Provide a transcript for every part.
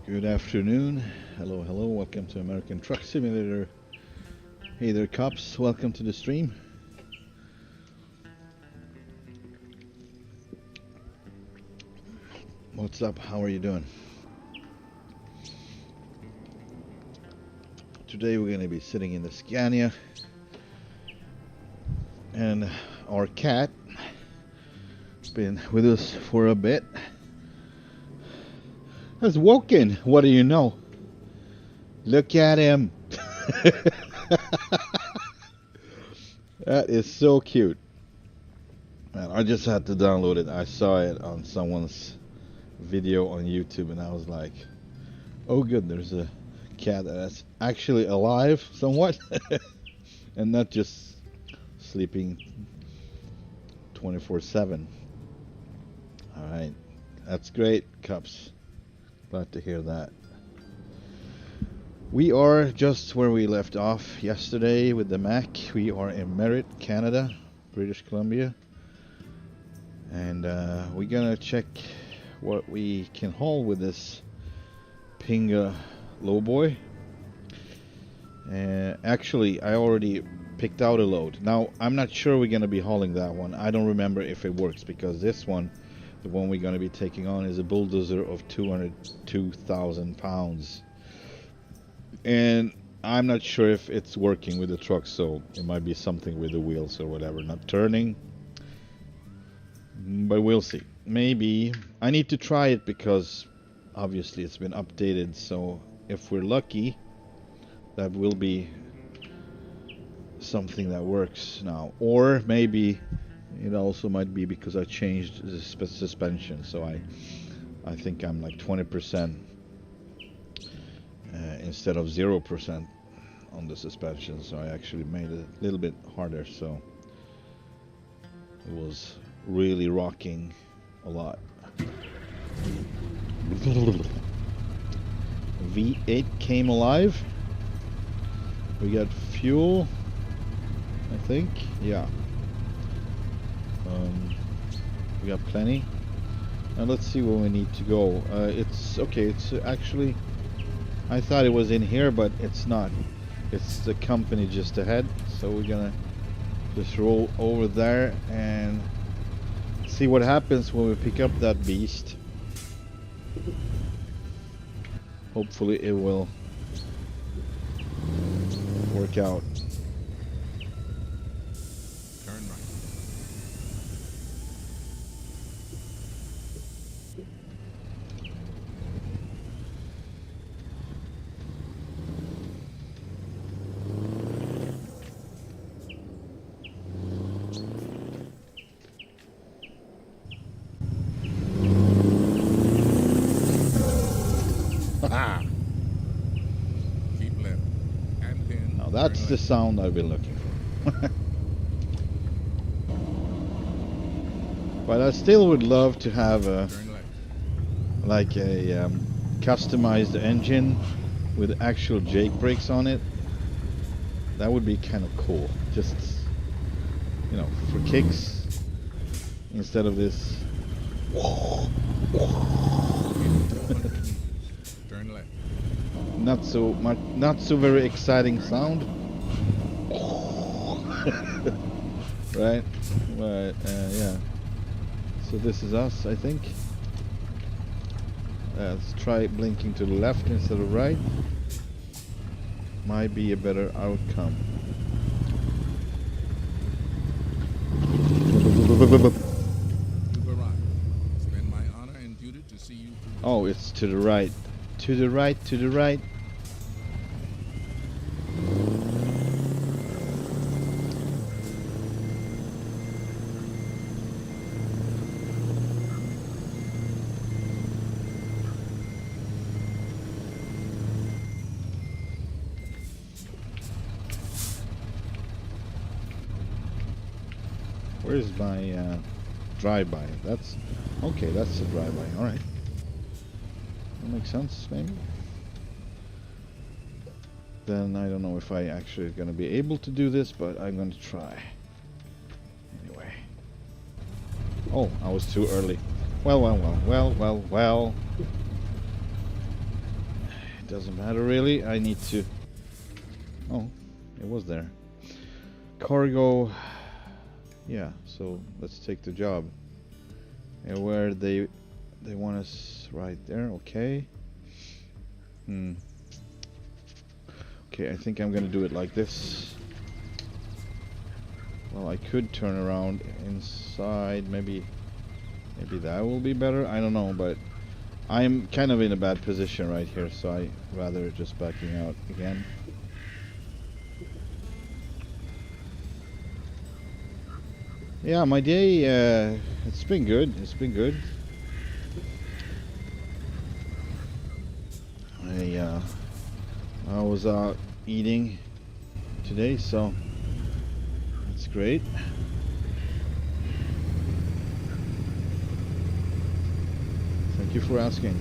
Good afternoon. Hello, hello. Welcome to American Truck Simulator. Hey there, cops. Welcome to the stream. What's up? How are you doing? Today we're going to be sitting in the Scania. And our cat has been with us for a bit. Has woken. What do you know? Look at him. That is so cute. Man, I just had to download it. I saw it on someone's video on YouTube and I was like, oh good, there's a cat that's actually alive somewhat and not just sleeping 24/7. Alright, that's great, Cups. Glad to hear that. We are just where we left off yesterday with the Mac. We are in Merritt, Canada, British Columbia. And we're gonna check what we can haul with this Pinga lowboy. Actually, I already picked out a load. Now, I'm not sure we're gonna be hauling that one. I don't remember if it works because this one, the one we're gonna be taking on, is a bulldozer of 202,000 pounds. And I'm not sure if it's working with the truck, so it might be something with the wheels or whatever, not turning. But we'll see. Maybe I need to try it because obviously it's been updated, so if we're lucky, that will be something that works now. Or maybe it also might be because I changed the suspension, so I think I'm like 20% instead of 0% on the suspension, so I actually made it a little bit harder, so it was really rocking a lot. V8 came alive. We got fuel, I think. Yeah. We got plenty. And let's see where we need to go. It's okay. It's actually, I thought it was in here, but it's not. It's the company just ahead. So we're gonna just roll over there and see what happens when we pick up that beast. Hopefully it will work out. Turn right. Keep left. And then Now that's turn the left. sound I've been looking for. But I still would love to have a Turn left. like a customized engine with actual Jake brakes on it. That would be kind of cool. Just, you know, for kicks instead of this. Turn left. Not so much, not so very exciting sound. Right? But yeah. So this is us, I think. Let's try blinking to the left instead of right. Might be a better outcome. To the right. Spend my honor and duty to see you through. Oh, it's to the right. To the right, to the right. Where's my drive-by? That's okay, that's the drive-by. Alright. That makes sense, maybe. Then I don't know if I actually gonna be able to do this, but I'm gonna try. Anyway. Oh, I was too early. Well. Doesn't matter really. I need to... Oh, it was there. Cargo. Yeah, so let's take the job. And where they want us right there. Okay. Okay, I think I'm gonna do it like this. Well, I could turn around inside. Maybe that will be better. I don't know, but I'm kind of in a bad position right here, so I rather just backing out again. Yeah, my day, it's been good. It's been good. I was out eating today, so that's great. Thank you for asking.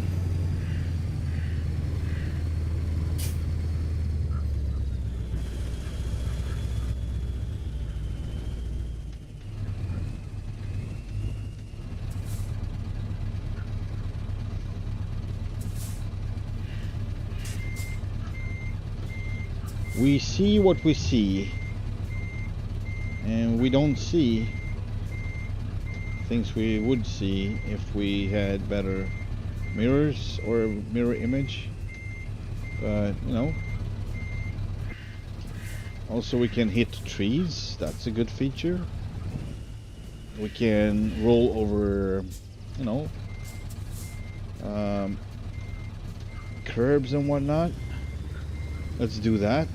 We see what we see, and we don't see things we would see if we had better mirrors or a mirror image. But you know, also we can hit trees. That's a good feature. We can roll over, you know, curbs and whatnot. Let's do that.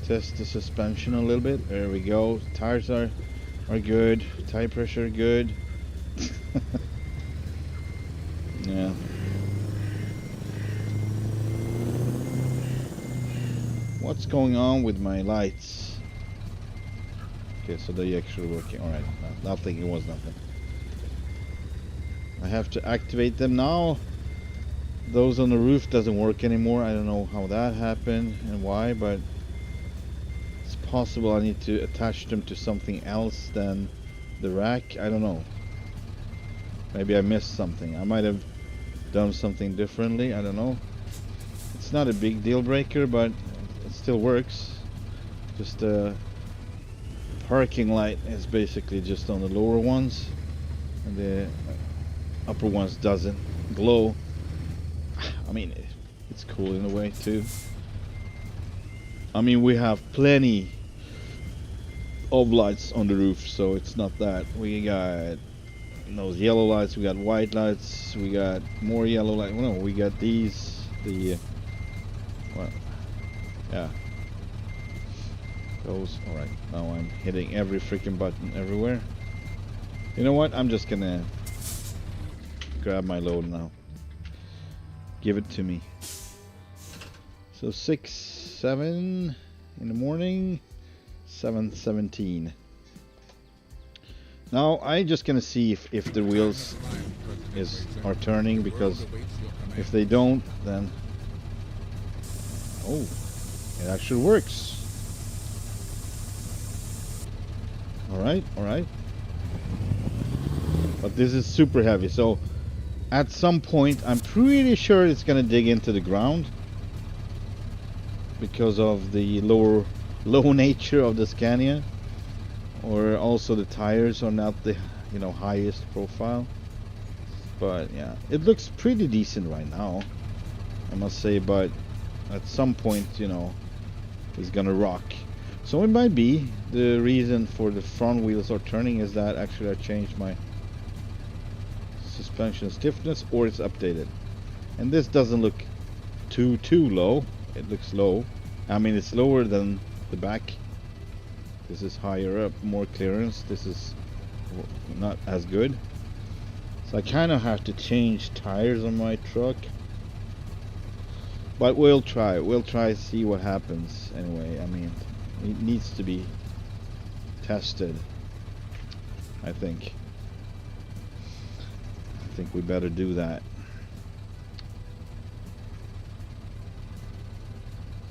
Test the suspension a little bit. There we go. Tires are good. Tire pressure good. Yeah. What's going on with my lights? Okay, so they actually working. Alright, nothing. It was nothing. I have to activate them now. Those on the roof doesn't work anymore. I don't know how that happened and why, but it's possible I need to attach them to something else than the rack. I don't know. Maybe I missed something. I might have done something differently. I don't know. It's not a big deal breaker, but it still works. Just the parking light is basically just on the lower ones, and the upper ones doesn't glow. I mean, it's cool in a way too. I mean, we have plenty of lights on the roof, so it's not that. We got those yellow lights, we got white lights, we got more yellow light. Well, no, we got these. Well, yeah. Those. All right. Now I'm hitting every freaking button everywhere. You know what? I'm just gonna grab my load now. Give it to me. So 6, 7 in the morning, 7:17. Now I'm just gonna see if the wheels are turning, because if they don't, then oh, it actually works. All right. But this is super heavy, so at some point I'm pretty sure it's gonna dig into the ground because of the low nature of the Scania, or also the tires are not the highest profile. But yeah, it looks pretty decent right now, I must say, but at some point it's gonna rock. So it might be the reason for the front wheels are turning is that actually I changed my suspension stiffness, or it's updated. And this doesn't look too low. It looks low. I mean, it's lower than the back. This is higher up, more clearance. This is not as good. So I kind of have to change tires on my truck. But we'll try to see what happens anyway. I mean, it needs to be tested, I think we better do that.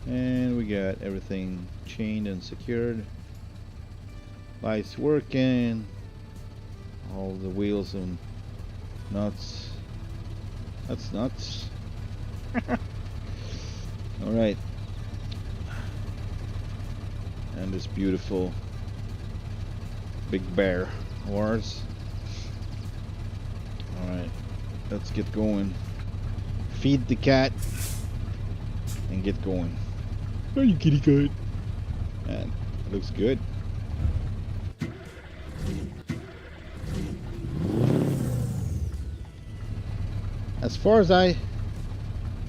And we got everything chained and secured. Lights working. All the wheels and nuts. That's nuts. All right. And this beautiful big bear wars. All right, let's get going. Feed the cat and get going. Are you kitty cat? Man, it looks good. As far as I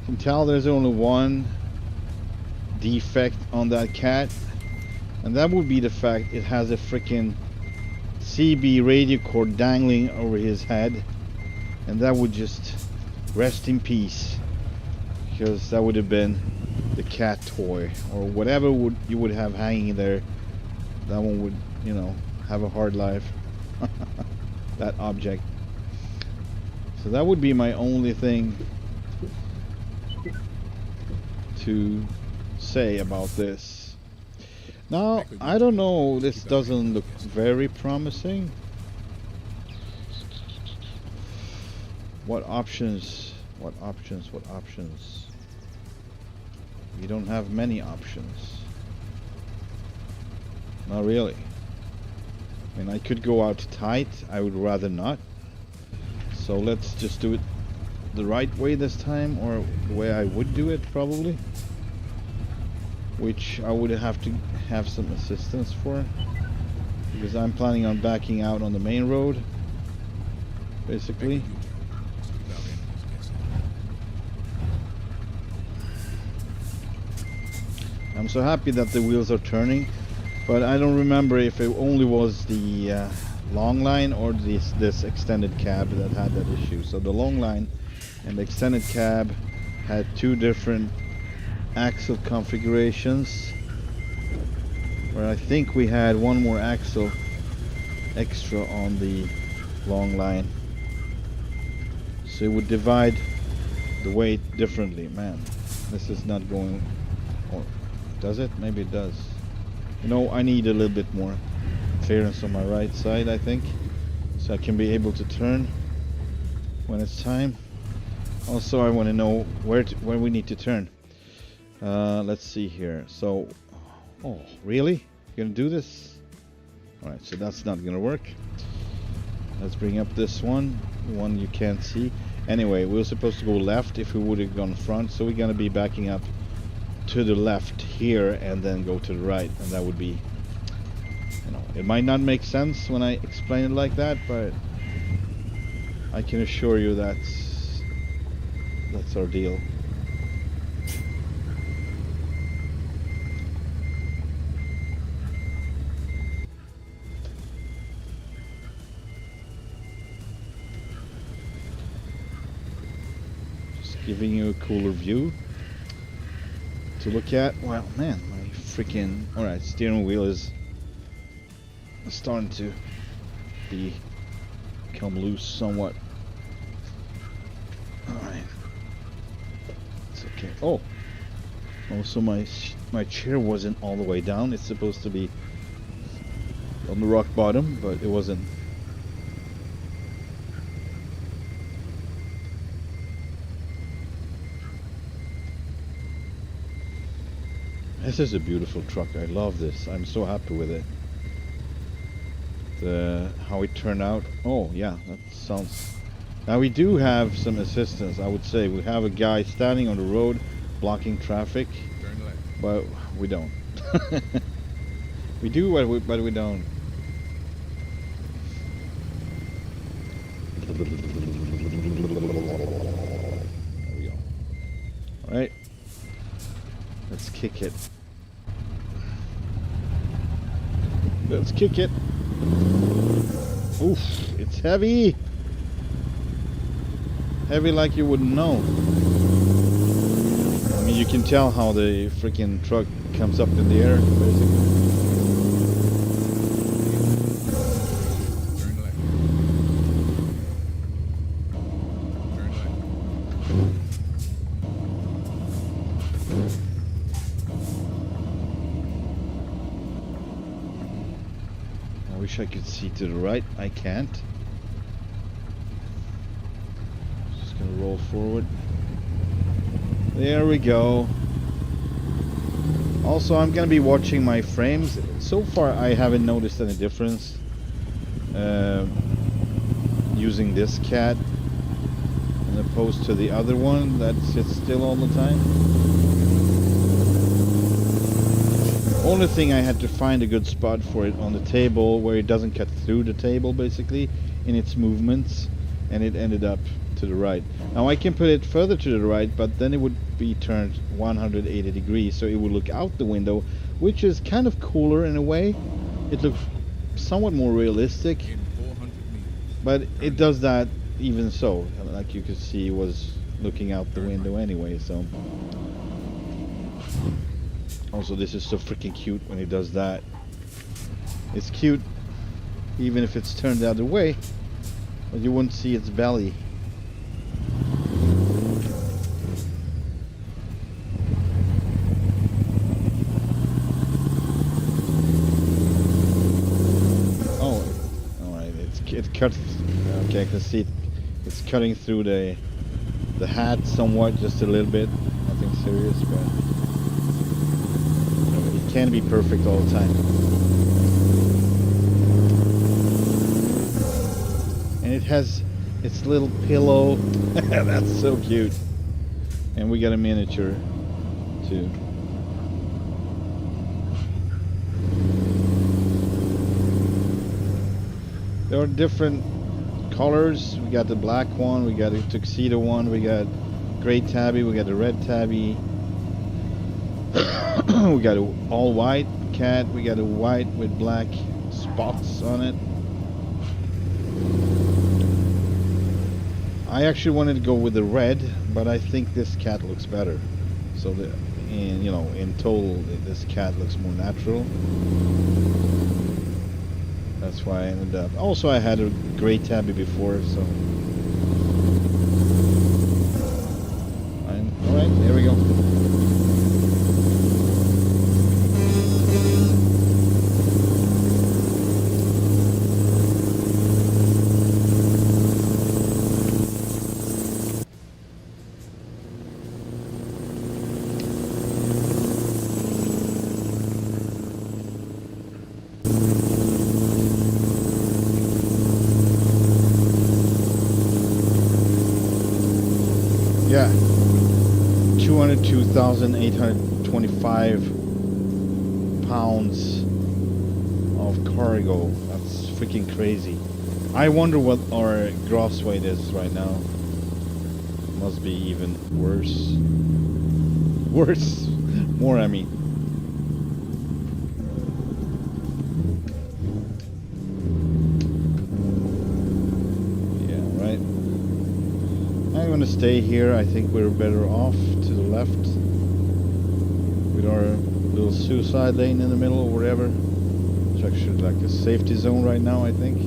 can tell, there's only one defect on that cat, and that would be the fact it has a freaking CB radio cord dangling over his head, and that would just rest in peace, because that would have been the cat toy or whatever you would have hanging there. That one would, you know, have a hard life. That object. So that would be my only thing to say about this. Now, I don't know, this doesn't look very promising. What options? What options? What options? We don't have many options. Not really. I mean, I could go out tight. I would rather not. So let's just do it the right way this time, or the way I would do it probably. Which I would have to have some assistance for, because I'm planning on backing out on the main road, basically. I'm so happy that the wheels are turning, but I don't remember if it only was the long line or this extended cab that had that issue. So the long line and the extended cab had two different axle configurations, where I think we had one more axle extra on the long line, so it would divide the weight differently. Man, this is not going, or does it? Maybe it does. You know, I need a little bit more clearance on my right side, I think, so I can be able to turn when it's time. Also, I want to know where we need to turn. Let's see here. So, oh, really? You're gonna do this? Alright, so that's not gonna work. Let's bring up this one, the one you can't see. Anyway, we were supposed to go left if we would have gone front, so we're gonna be backing up to the left here and then go to the right, and that would be, you know, it might not make sense when I explain it like that, but I can assure you that's our deal. Giving you a cooler view to look at. Well, man, my freaking, alright, steering wheel is starting to become loose somewhat. Alright, it's okay. Oh, also my chair wasn't all the way down. It's supposed to be on the rock bottom, but it wasn't. This is a beautiful truck. I love this. I'm so happy with it. How it turned out. Oh yeah, that sounds. Now we do have some assistance. I would say we have a guy standing on the road blocking traffic, but we don't. We do, but we don't. There we go. All right. Let's kick it. Let's kick it. Oof, it's heavy. Heavy like you wouldn't know. I mean, you can tell how the freaking truck comes up in the air, basically. I could see to the right. I can't. Just gonna roll forward. There we go. Also, I'm gonna be watching my frames. So far, I haven't noticed any difference using this cat as opposed to the other one that sits still all the time. Only thing, I had to find a good spot for it on the table where it doesn't cut through the table basically in its movements, and it ended up to the right. Now I can put it further to the right, but then it would be turned 180 degrees, so it would look out the window, which is kind of cooler in a way. It looks somewhat more realistic, In 400 meters. but it does that even so. Like you could see, it was looking out the window anyway, so. Also, this is so freaking cute when it does that. It's cute even if it's turned the other way, but you wouldn't see its belly. Oh, alright, it cuts. Okay, I can see it. It's cutting through the hat somewhat, just a little bit. Nothing serious, but it can't be perfect all the time. And it has its little pillow. That's so cute. And we got a miniature too. There are different colors. We got the black one, we got a tuxedo one, we got gray tabby, we got a red tabby. We got an all white cat, we got a white with black spots on it. I actually wanted to go with the red, but I think this cat looks better. So in total, this cat looks more natural. That's why I ended up. Also, I had a gray tabby before, so. Alright, there we go. Yeah, 202,825 pounds of cargo. That's freaking crazy. I wonder what our gross weight is right now. Must be even worse. Worse. More, I mean. I'm gonna stay here. I think we're better off to the left with our little suicide lane in the middle or whatever. It's actually like a safety zone right now, I think.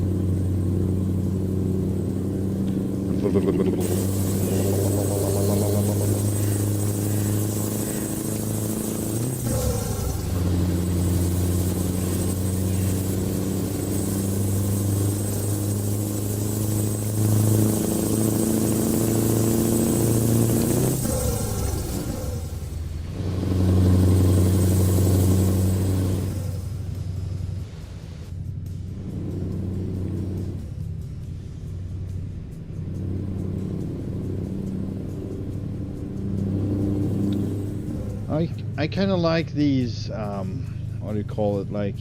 I kind of like these, what do you call it, like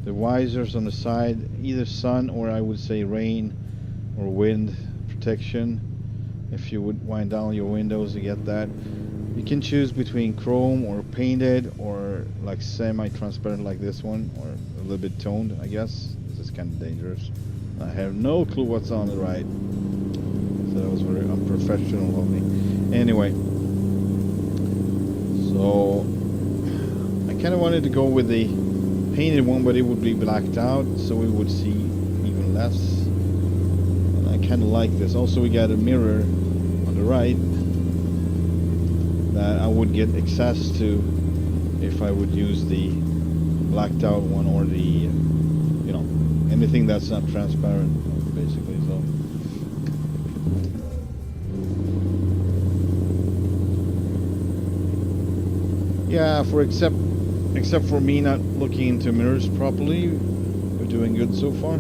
the visors on the side, either sun or I would say rain or wind protection. If you would wind down your windows to get that. You can choose between chrome or painted or like semi-transparent like this one, or a little bit toned, I guess. This is kind of dangerous. I have no clue what's on the right, so that was very unprofessional of me. Anyway. So I kind of wanted to go with the painted one, but it would be blacked out, so we would see even less. And I kind of like this. Also, we got a mirror on the right that I would get access to if I would use the blacked out one or the, anything that's not transparent, basically. So. Yeah, for except for me not looking into mirrors properly, we're doing good so far.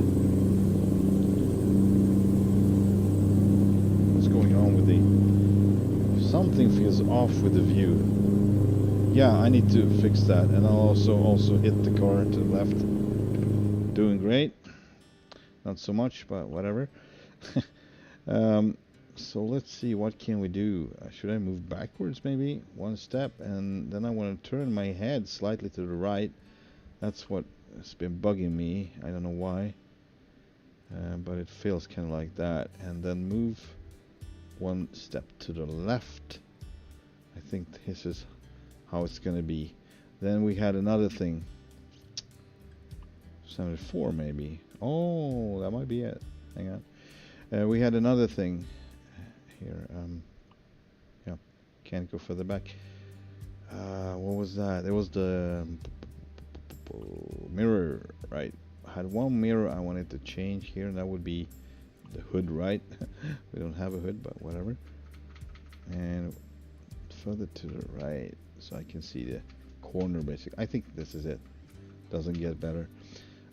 What's going on with the... Something feels off with the view. Yeah, I need to fix that, and I'll also hit the car to the left. Doing great. Not so much, but whatever. So let's see, what can we do? Should I move backwards maybe? One step, and then I want to turn my head slightly to the right. That's what has been bugging me. I don't know why. But it feels kind of like that. And then move one step to the left. I think this is how it's going to be. Then we had another thing. 74 maybe. Oh, that might be it. Hang on. We had another thing here. Yeah, can't go further back. What was that? It was the mirror, right? I had one mirror I wanted to change here, and that would be the hood, right? We don't have a hood, but whatever. And further to the right, so I can see the corner basically. I think this is it. Doesn't get better.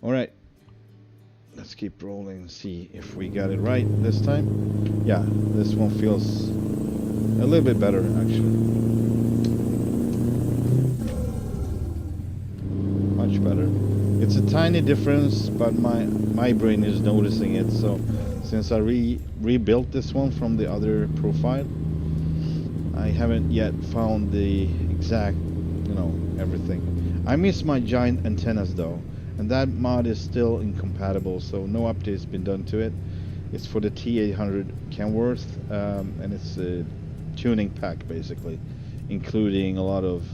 All right. Let's keep rolling and see if we got it right this time. Yeah, this one feels a little bit better actually. Much better. It's a tiny difference, but my brain is noticing it. So since I rebuilt this one from the other profile, I haven't yet found the exact, everything. I miss my giant antennas though. And that mod is still incompatible, so no update's been done to it. It's for the T800 Kenworth, and it's a tuning pack basically, including a lot of,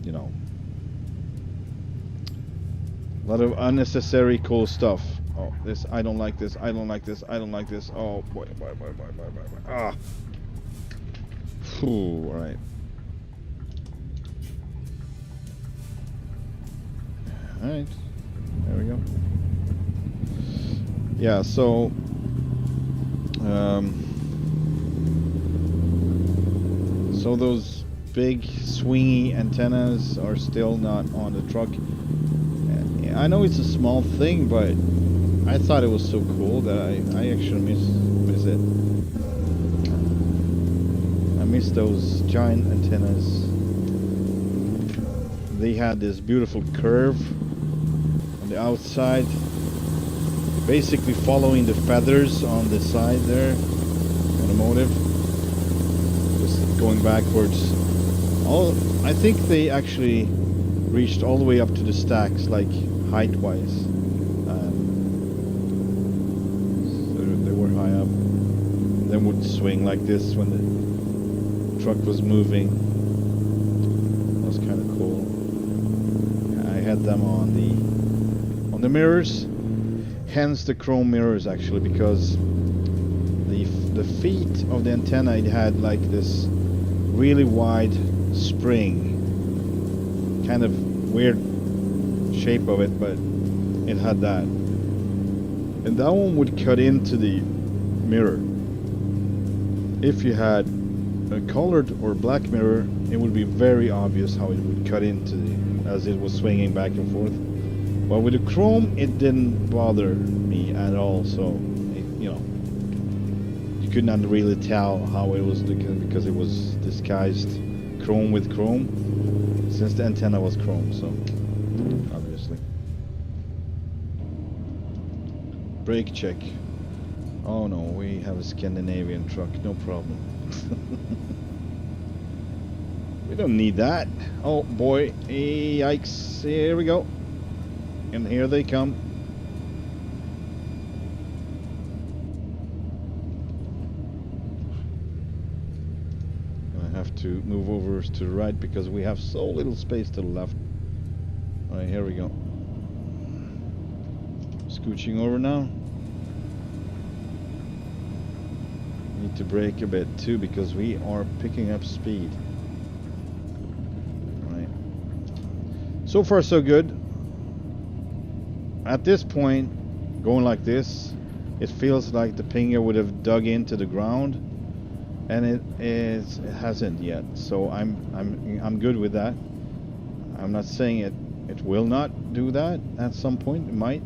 a lot of unnecessary cool stuff. Oh, this, I don't like this, I don't like this, I don't like this. Oh, boy. Ah. Phew, alright. Alright. There we go. Yeah, so so those big swingy antennas are still not on the truck. I know it's a small thing, but I thought it was so cool that I actually miss it. I miss those giant antennas. They had this beautiful curve the outside, basically following the feathers on the side there on the motive, just going backwards. I think they actually reached all the way up to the stacks, like height wise, so they were high up. They would swing like this when the truck was moving. That was kind of cool. I had them on the mirrors, hence the chrome mirrors actually, because the feet of the antenna, it had like this really wide spring, kind of weird shape of it, but it had that, and that one would cut into the mirror. If you had a colored or black mirror, it would be very obvious how it would cut into as it was swinging back and forth. But with the chrome, it didn't bother me at all, so you could not really tell how it was looking because it was disguised chrome with chrome, since the antenna was chrome, so obviously. Brake check. Oh no, we have a Scandinavian truck, no problem. We don't need that. Oh boy, yikes, here we go. And here they come. I have to move over to the right because we have so little space to the left. Alright, here we go. Scooching over now. Need to brake a bit too because we are picking up speed. Alright. So far so good. At this point, going like this, it feels like the pinger would have dug into the ground, and it hasn't yet. So I'm good with that. I'm not saying it will not do that at some point. It might.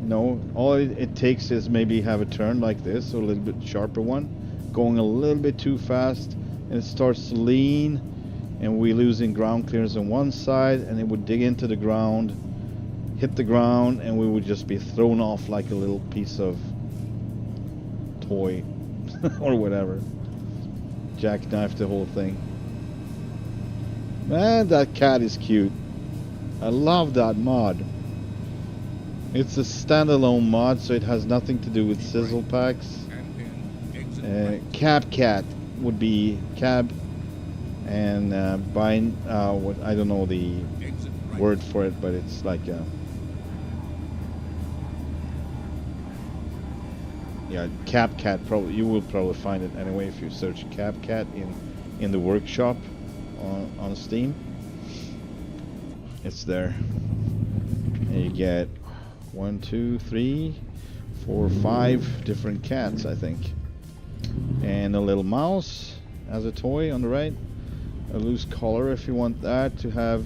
You know, all it takes is maybe have a turn like this, or a little bit sharper one, going a little bit too fast, and it starts to lean, and we're losing ground clearance on one side, and it would dig into the ground, hit the ground, and we would just be thrown off like a little piece of toy or whatever. Jackknife the whole thing. Man, that cat is cute. I love that mod. It's a standalone mod, so it has nothing to do with sizzle packs. Cab cat would be cab, and bind. What I don't know the word for it, but it's like yeah, cab cat. Probably you will probably find it anyway if you search cab cat in the workshop on Steam. It's there, and you get 1, 2, 3, 4, 5 different cats, I think, and a little mouse as a toy on the right, a loose collar if you want that to have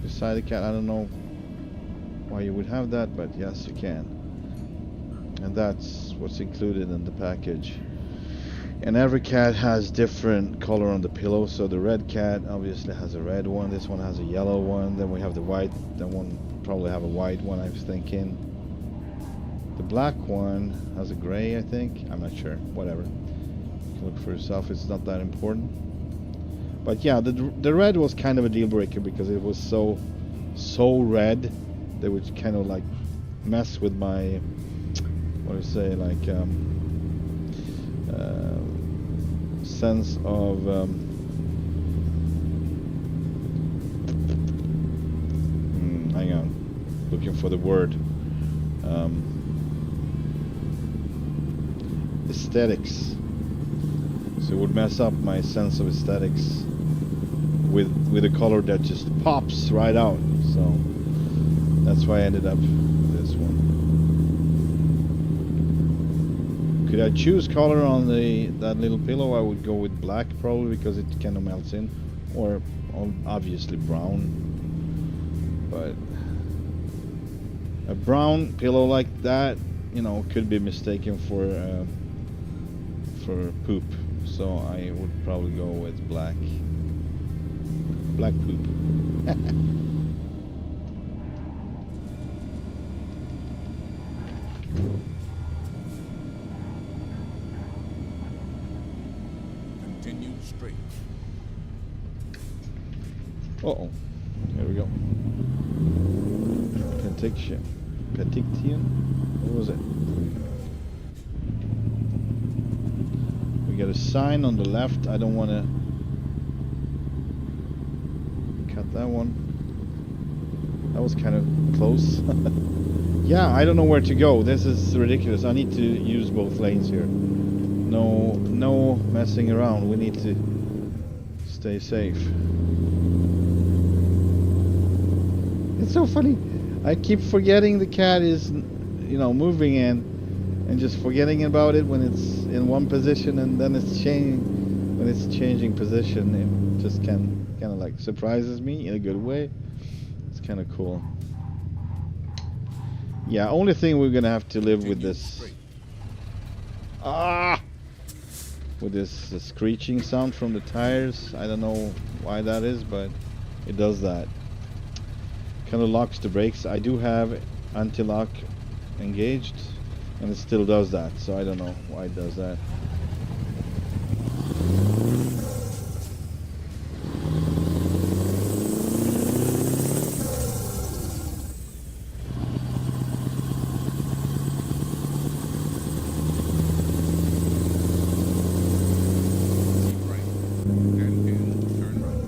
beside the cat. I don't know why you would have that, but yes, you can, and that's what's included in the package. And every cat has different color on the pillow, so the red cat obviously has a red one, this one has a yellow one, then we have the white, that one probably have a white one, I was thinking. The black one has a gray, I think. I'm not sure. Whatever. You can look for yourself. It's not that important. But yeah, the red was kind of a deal breaker because it was so red that would kind of like mess with my, what do you say, like sense of hang on, looking for the word. Aesthetics. So it would mess up my sense of aesthetics with a color that just pops right out. So that's why I ended up with this one. Could I choose color on that little pillow? I would go with black probably because it kind of melts in, or obviously brown. But a brown pillow like that, you know, could be mistaken for poop. So I would probably go with black. Black poop. Continue straight. Uh-oh. Here we go. Petition? What was it? We got a sign on the left. I don't want to cut that one. That was kind of close. Yeah, I don't know where to go. This is ridiculous. I need to use both lanes here. No messing around. We need to stay safe. It's so funny. I keep forgetting the cat is, you know, moving in, and just forgetting about it when it's in one position, and then it's changing. When it's changing position, it just kind of like surprises me in a good way. It's kind of cool. Yeah, only thing we're gonna have to live with this. With this screeching sound from the tires. I don't know why that is, but it does that. Kind of locks the brakes. I do have anti-lock engaged, and it still does that, so I don't know why it does that. Keep right. And in, turn right.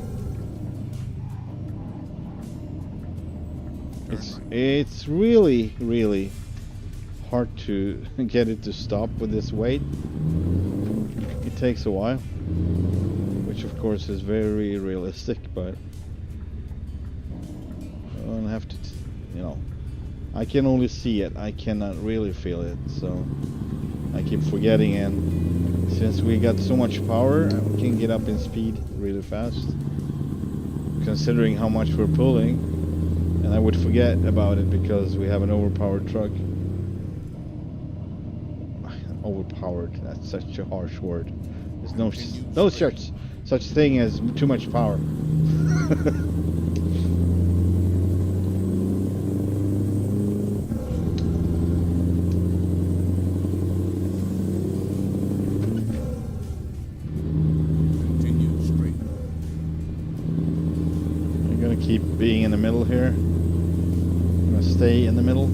It's really hard to get it to stop with this weight. It takes a while, which of course is very realistic, but I don't have to, you know, I can only see it. I cannot really feel it, so I keep forgetting, and since we got so much power, we can get up in speed really fast. considering how much we're pulling, and I would forget about it because we have an overpowered truck. Overpowered, that's such a harsh word. There's no such thing as too much power. Keep being in the middle here. I'm gonna stay in the middle,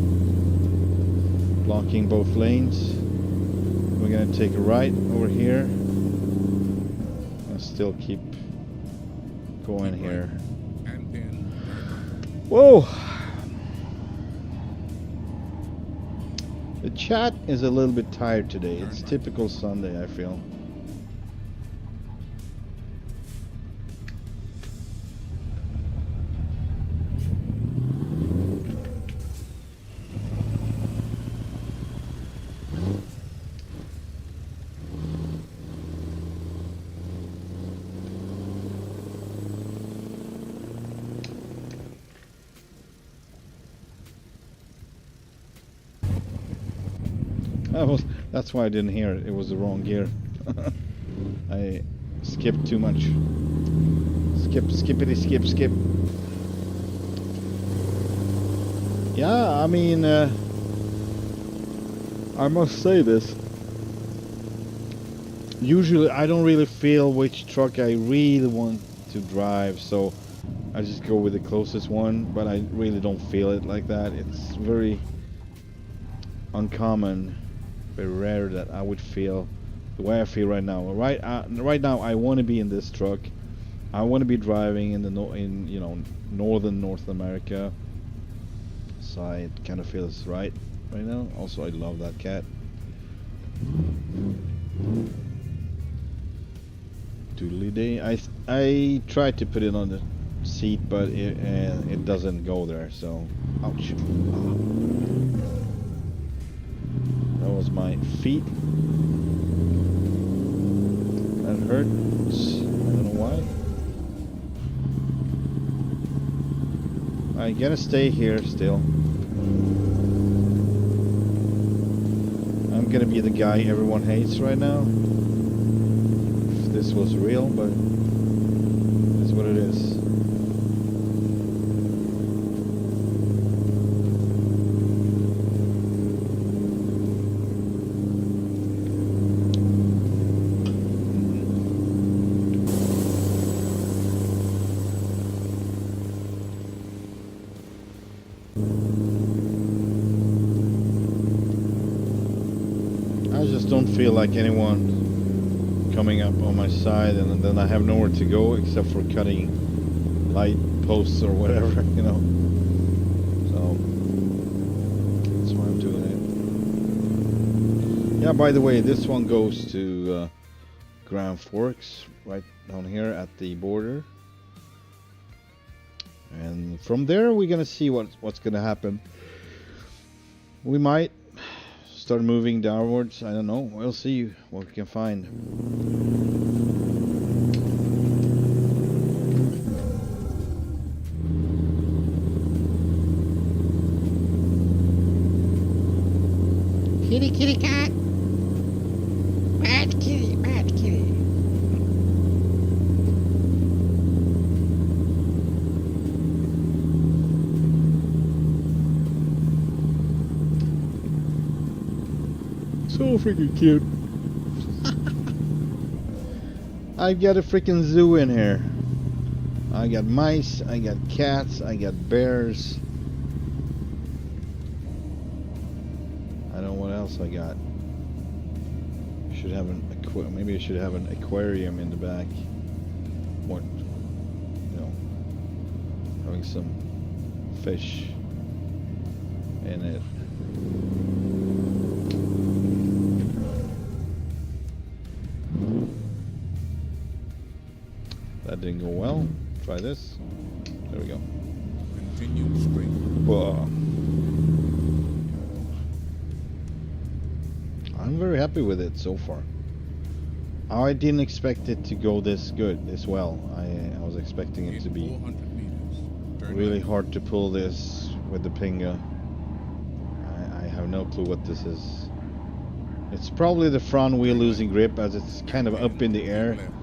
blocking both lanes. We're gonna take a right over here and still keep going here. Whoa! The chat is a little bit tired today. It's typical Sunday, I feel. That's why I didn't hear it. It was the wrong gear. I skipped too much. Skippity skip. Yeah, I mean, I must say this. Usually I don't really feel which truck I really want to drive, so I just go with the closest one, but I really don't feel it like that. It's very uncommon, very rare that I would feel the way I feel right now. Right now I want to be in this truck. I want to be driving in the northern North America. So it kind of feels right now. Also, I love that cat. Doodly day. I tried to put it on the seat, but it doesn't go there. So, ouch. That was my feet. That hurts. I don't know why. I gotta stay here still. I'm gonna be the guy everyone hates right now. If this was real, but it's what it is. Don't feel like anyone coming up on my side, and then I have nowhere to go except for cutting light posts or whatever, you know. So that's why I'm doing it. Yeah, by the way, this one goes to Grand Forks, right down here at the border, and from there we're gonna see what's gonna happen. We might start moving downwards. I don't know. We'll see what we can find. Kitty cat. Mad kitty. So freaking cute. I've got a freaking zoo in here. I got mice, I got cats, I got bears. I don't know what else I got. Should have maybe I should have an aquarium in the back. What, you know, having some fish in it. That didn't go well. Try this. There we go. Continue straight. Whoa. I'm very happy with it so far. I didn't expect it to go this good, this well. I was expecting it In to be 400 meters. Turn really right. hard to pull this with the Pinga. I have no clue what this is. It's probably the front wheel losing grip as it's kind of up in the air. Keep left.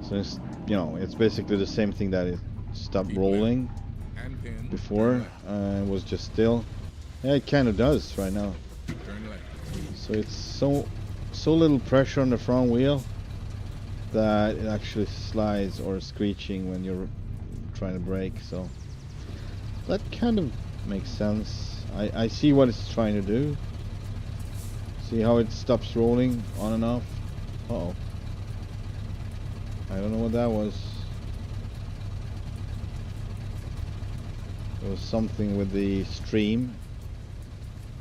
So it's, you know, it's basically the same thing that it stopped Keep rolling And pin. before. Turn left. It was just still. Yeah, it kind of does right now. Turn left. So it's so little pressure on the front wheel that it actually slides or screeching when you're trying to brake. So that kind of makes sense. I see what it's trying to do. See how it stops rolling on and off. Uh-oh. I don't know what that was. There was something with the stream.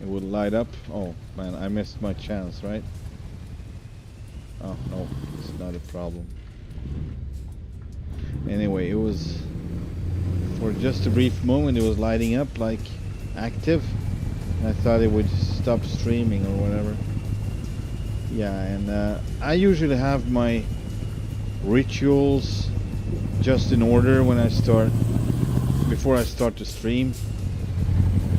It would light up. Oh man, I missed my chance, right? Oh no, it's not a problem. Anyway, it was, for just a brief moment, it was lighting up like active. And I thought it would stop streaming or whatever. Yeah, and I usually have my rituals just in order when I start, before I start to stream.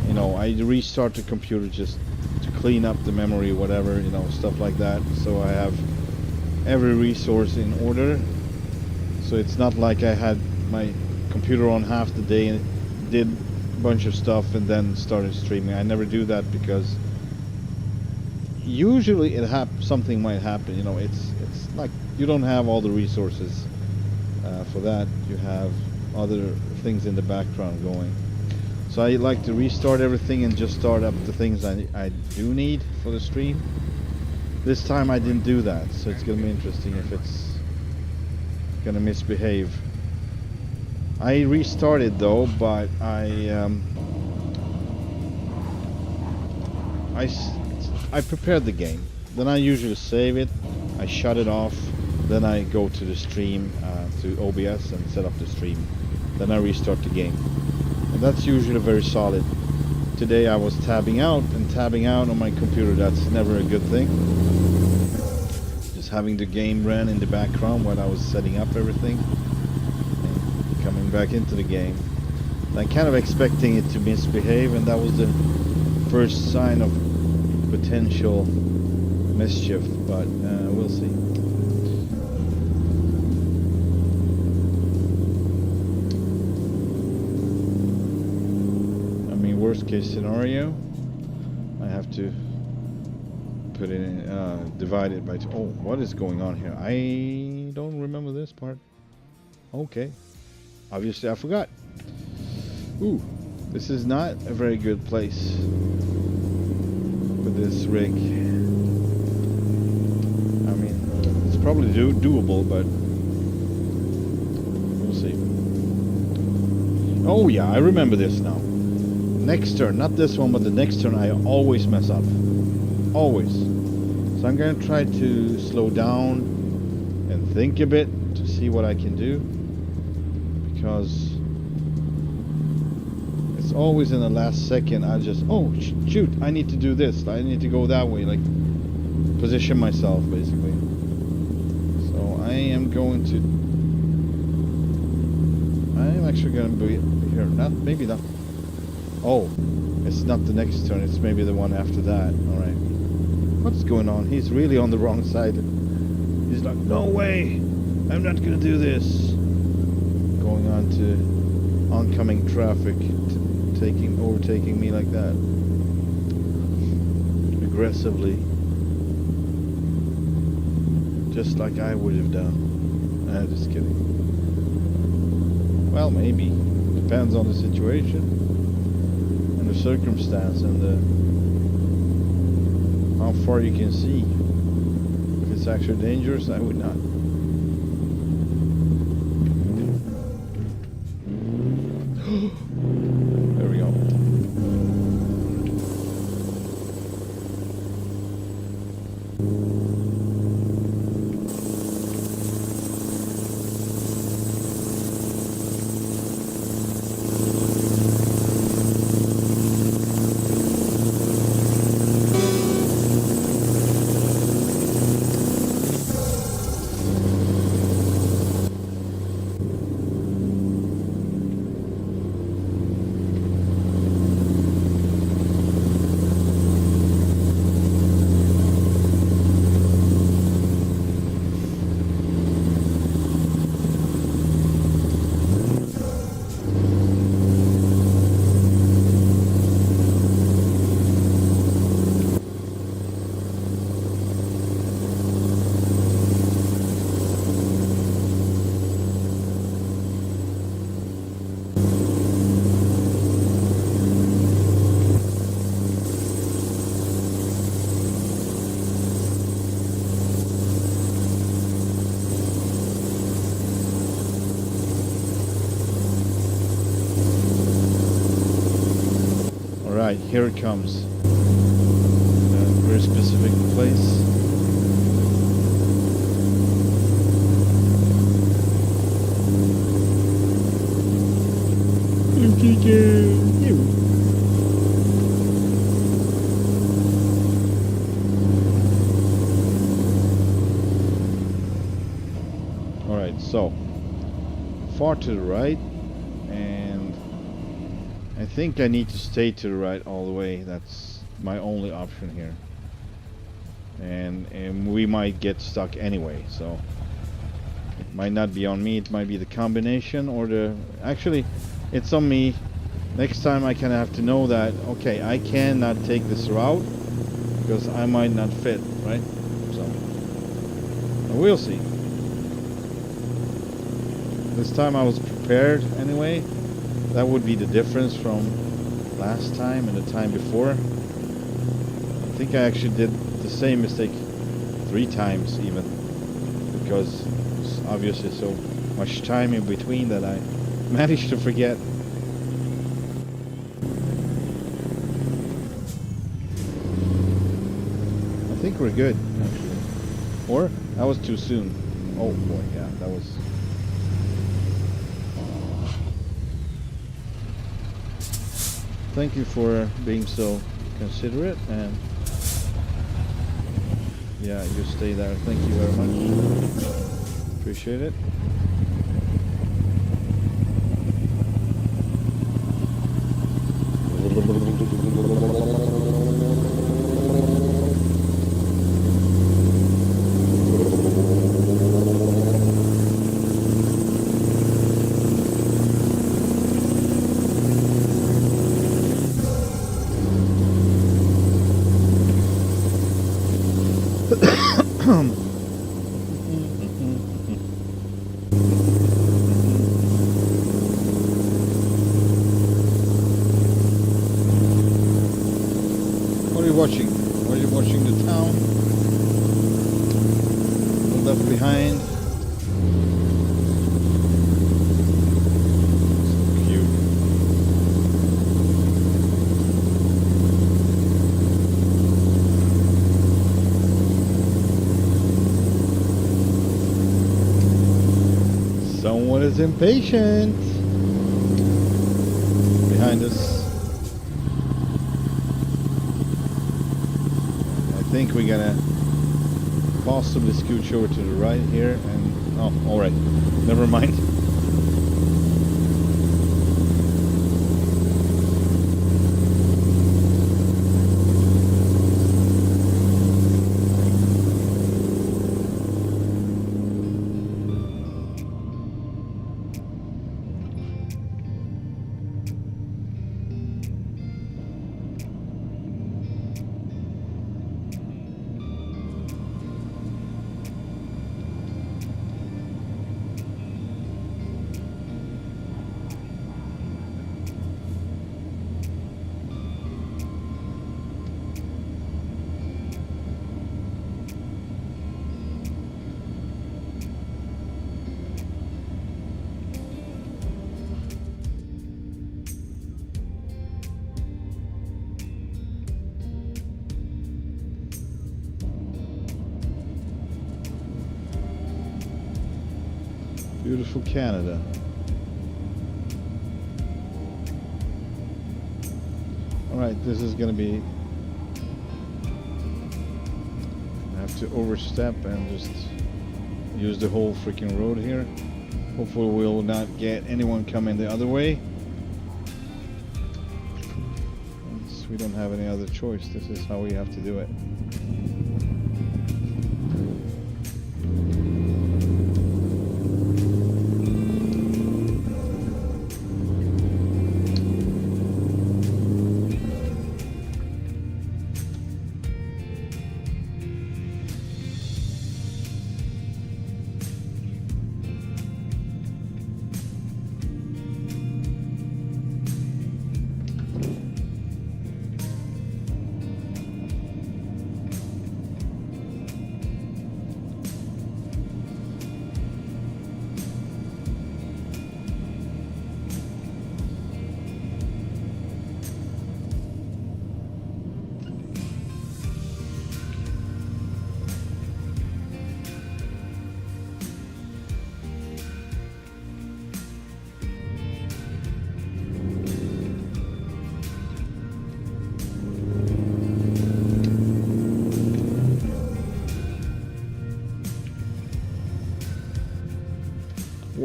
You know, I restart the computer just to clean up the memory, whatever, you know, stuff like that. So I have every resource in order. So it's not like I had my computer on half the day and did a bunch of stuff and then started streaming. I never do that because usually something might happen. You know, it's like you don't have all the resources for that. You have other things in the background going. So I like to restart everything and just start up the things I do need for the stream. This time I didn't do that, so it's gonna be interesting if it's gonna misbehave. I restarted though, but I prepared the game. Then I usually save it, I shut it off, then I go to the stream, to OBS and set up the stream. Then I restart the game. And that's usually very solid. Today I was tabbing out, and tabbing out on my computer, that's never a good thing. Just having the game run in the background while I was setting up everything and coming back into the game. I'm kind of expecting it to misbehave, and that was the first sign of potential mischief, but we'll see. Worst case scenario, I have to put it in, divide it by two. Oh, what is going on here? I don't remember this part. Okay, obviously I forgot. Ooh, this is not a very good place with this rig. I mean, it's probably doable, but we'll see. Oh yeah, I remember this now. Next turn, not this one, but the next turn I always mess up. Always. So I'm going to try to slow down and think a bit to see what I can do. Because it's always in the last second I just, oh shoot, I need to do this. I need to go that way. Like, position myself basically. So I am going to, I am actually going to be here. Maybe not. Oh, it's not the next turn, it's maybe the one after that. Alright. What's going on? He's really on the wrong side. He's like, no way! I'm not gonna do this! Going on to oncoming traffic, overtaking me like that. Aggressively. Just like I would have done. Just kidding. Well, maybe. Depends on the situation. The circumstance and how far you can see. If it's actually dangerous, I would not. There we go. Alright, here it comes. A very specific place. Alright, so far to the right, and I think I need to stay to the right all the way. That's my only option here. And we might get stuck anyway, so it might not be on me, it might be the combination or the... Actually, it's on me. Next time I kind of have to know that, okay, I cannot take this route because I might not fit, right? So, we'll see. This time I was prepared anyway. That would be the difference from last time and the time before. I think I actually did the same mistake 3 times even, because there's obviously so much time in between that I managed to forget. I think we're good, actually. Or that was too soon. Oh boy, yeah, that was... Thank you for being so considerate, and yeah, you stay there. Thank you very much. Appreciate it. What are you watching? Are you watching the town? Left behind. So cute. Someone is impatient. Behind us. I think we're gonna possibly scooch over to the right here and... Oh, alright. Never mind. Beautiful Canada. Alright, this is gonna be... I have to overstep and just use the whole freaking road here. Hopefully we'll not get anyone coming the other way. Since we don't have any other choice, this is how we have to do it.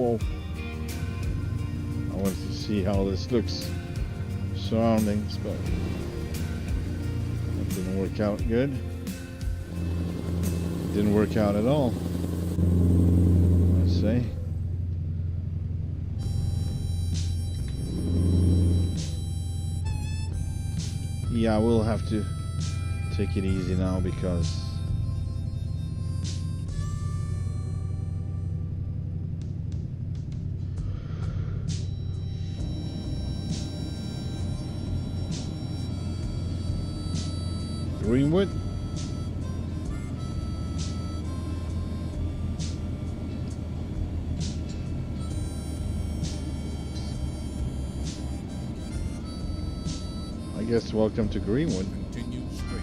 whoa. I wanted to see how this looks. Surroundings, but that didn't work out good. It didn't work out at all. Let's say. Yeah, we'll have to take it easy now because Greenwood. I guess welcome to Greenwood. Continue straight.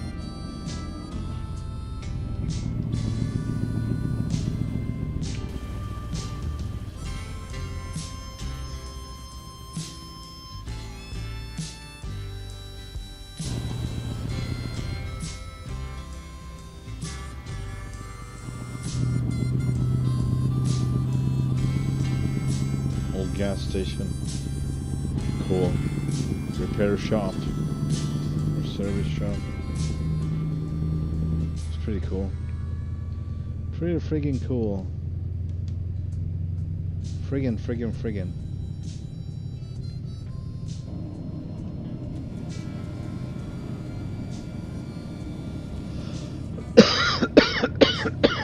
Old gas station. Cool. Repair shop. Or service shop. It's pretty cool. Pretty friggin' cool. Friggin'.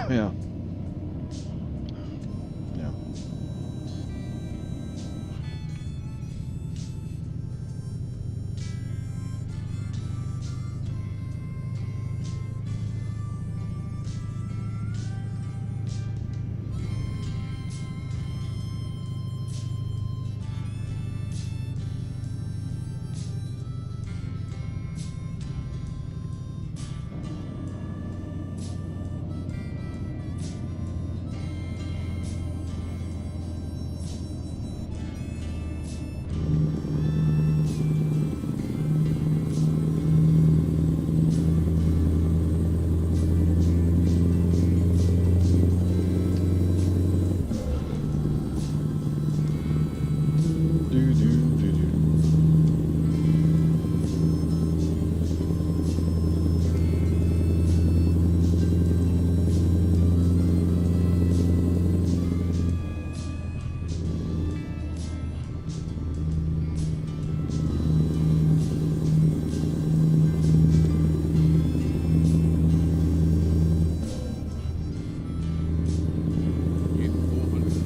Yeah. Yeah. In 400. Turn right.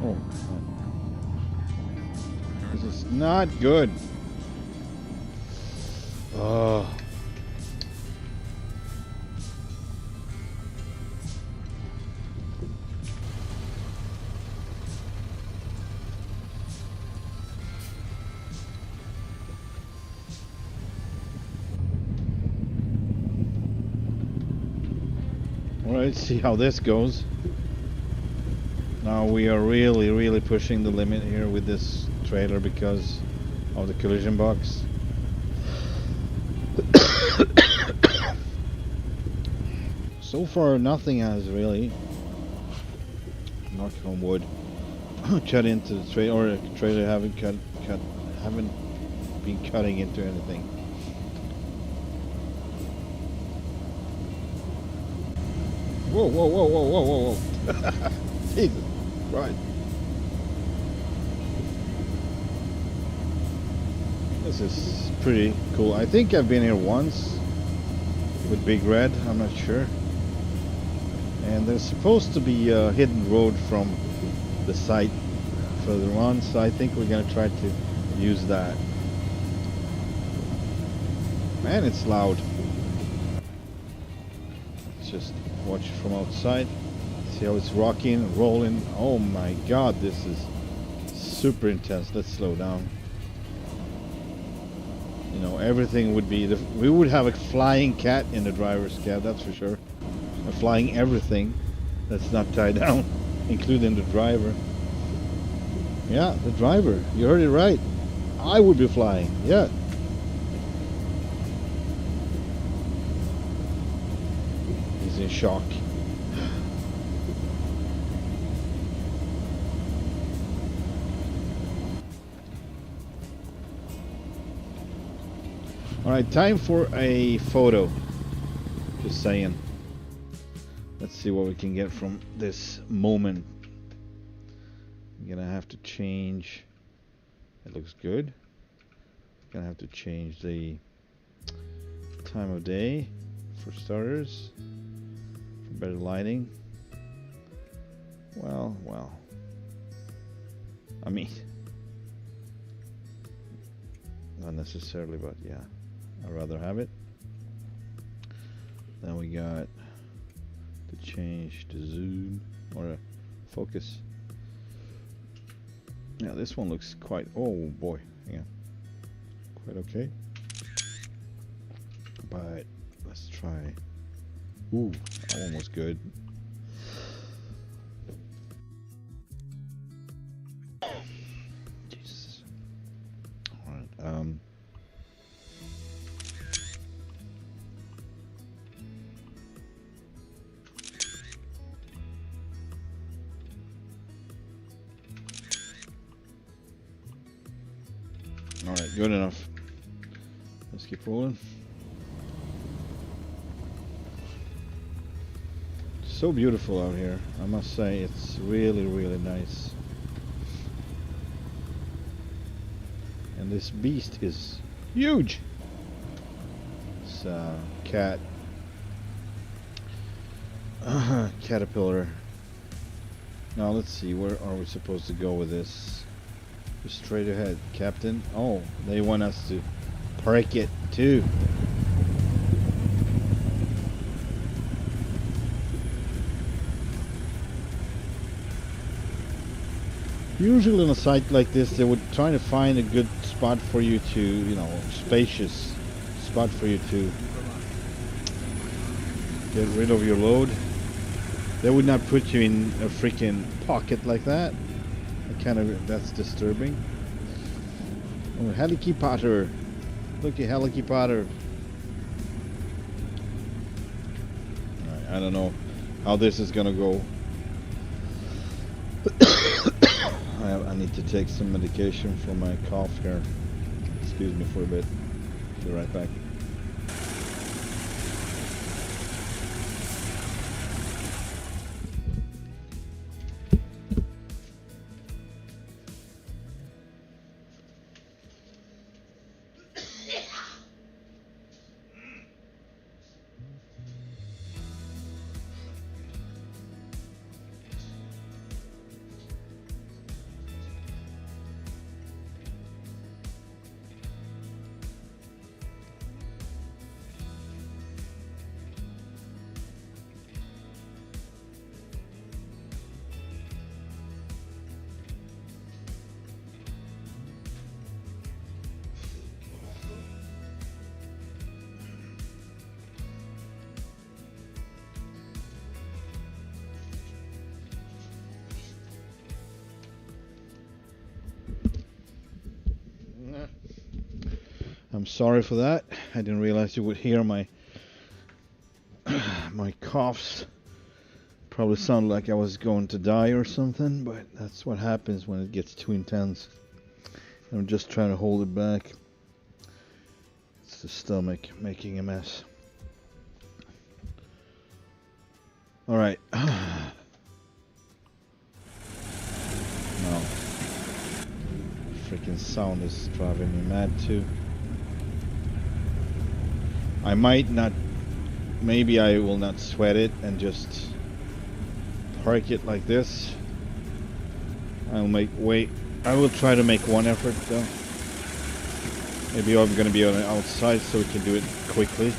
Oh. This is not good. Oh. Well, let's see how this goes. Now we are really pushing the limit here with this trailer because of the collision box. So far nothing has really, knock on wood, cut into the trailer, or the trailer haven't haven't been cutting into anything. Whoa. Jesus Christ. This is pretty cool. I think I've been here once with Big Red, I'm not sure. And there's supposed to be a hidden road from the site further on, so I think we're gonna try to use that. Man, it's loud. Let's just watch it from outside. See how it's rocking, rolling. Oh my god, this is super intense. Let's slow down. You know, everything would be, we would have a flying cat in the driver's cab, that's for sure. A flying everything that's not tied down, including the driver. Yeah, the driver, you heard it right. I would be flying, yeah. He's in shock. Alright, time for a photo. Just saying. Let's see what we can get from this moment. I'm gonna have to change. It looks good. Gonna have to change the time of day for starters. For better lighting. Well. I mean, not necessarily, but yeah, I'd rather have it. Then we got to change the zoom or focus. Yeah, this one looks quite, oh boy, yeah, quite okay. But let's try. Ooh, that one was good. Jesus. All right. All right, good enough. Let's keep rolling. So beautiful out here, I must say. It's really, really nice. And this beast is huge. It's caterpillar. Now let's see, where are we supposed to go with this? Just straight ahead, Captain. Oh, they want us to park it too. Usually on a site like this, they would try to find a good spot for you to, you know, spacious spot for you to get rid of your load. They would not put you in a freaking pocket like that. That's disturbing. Oh, helicopter. Look at helicopter. Alright, I don't know how this is gonna go. I need to take some medication for my cough here. Excuse me for a bit. Be right back. I'm sorry for that. I didn't realize you would hear my my coughs. Probably sounded like I was going to die or something, but that's what happens when it gets too intense. I'm just trying to hold it back. It's the stomach making a mess. All right. No. Freaking sound is driving me mad too. I might not, maybe I will not sweat it and just park it like this. I will try to make one effort though. Maybe I'm gonna be on the outside so we can do it quickly.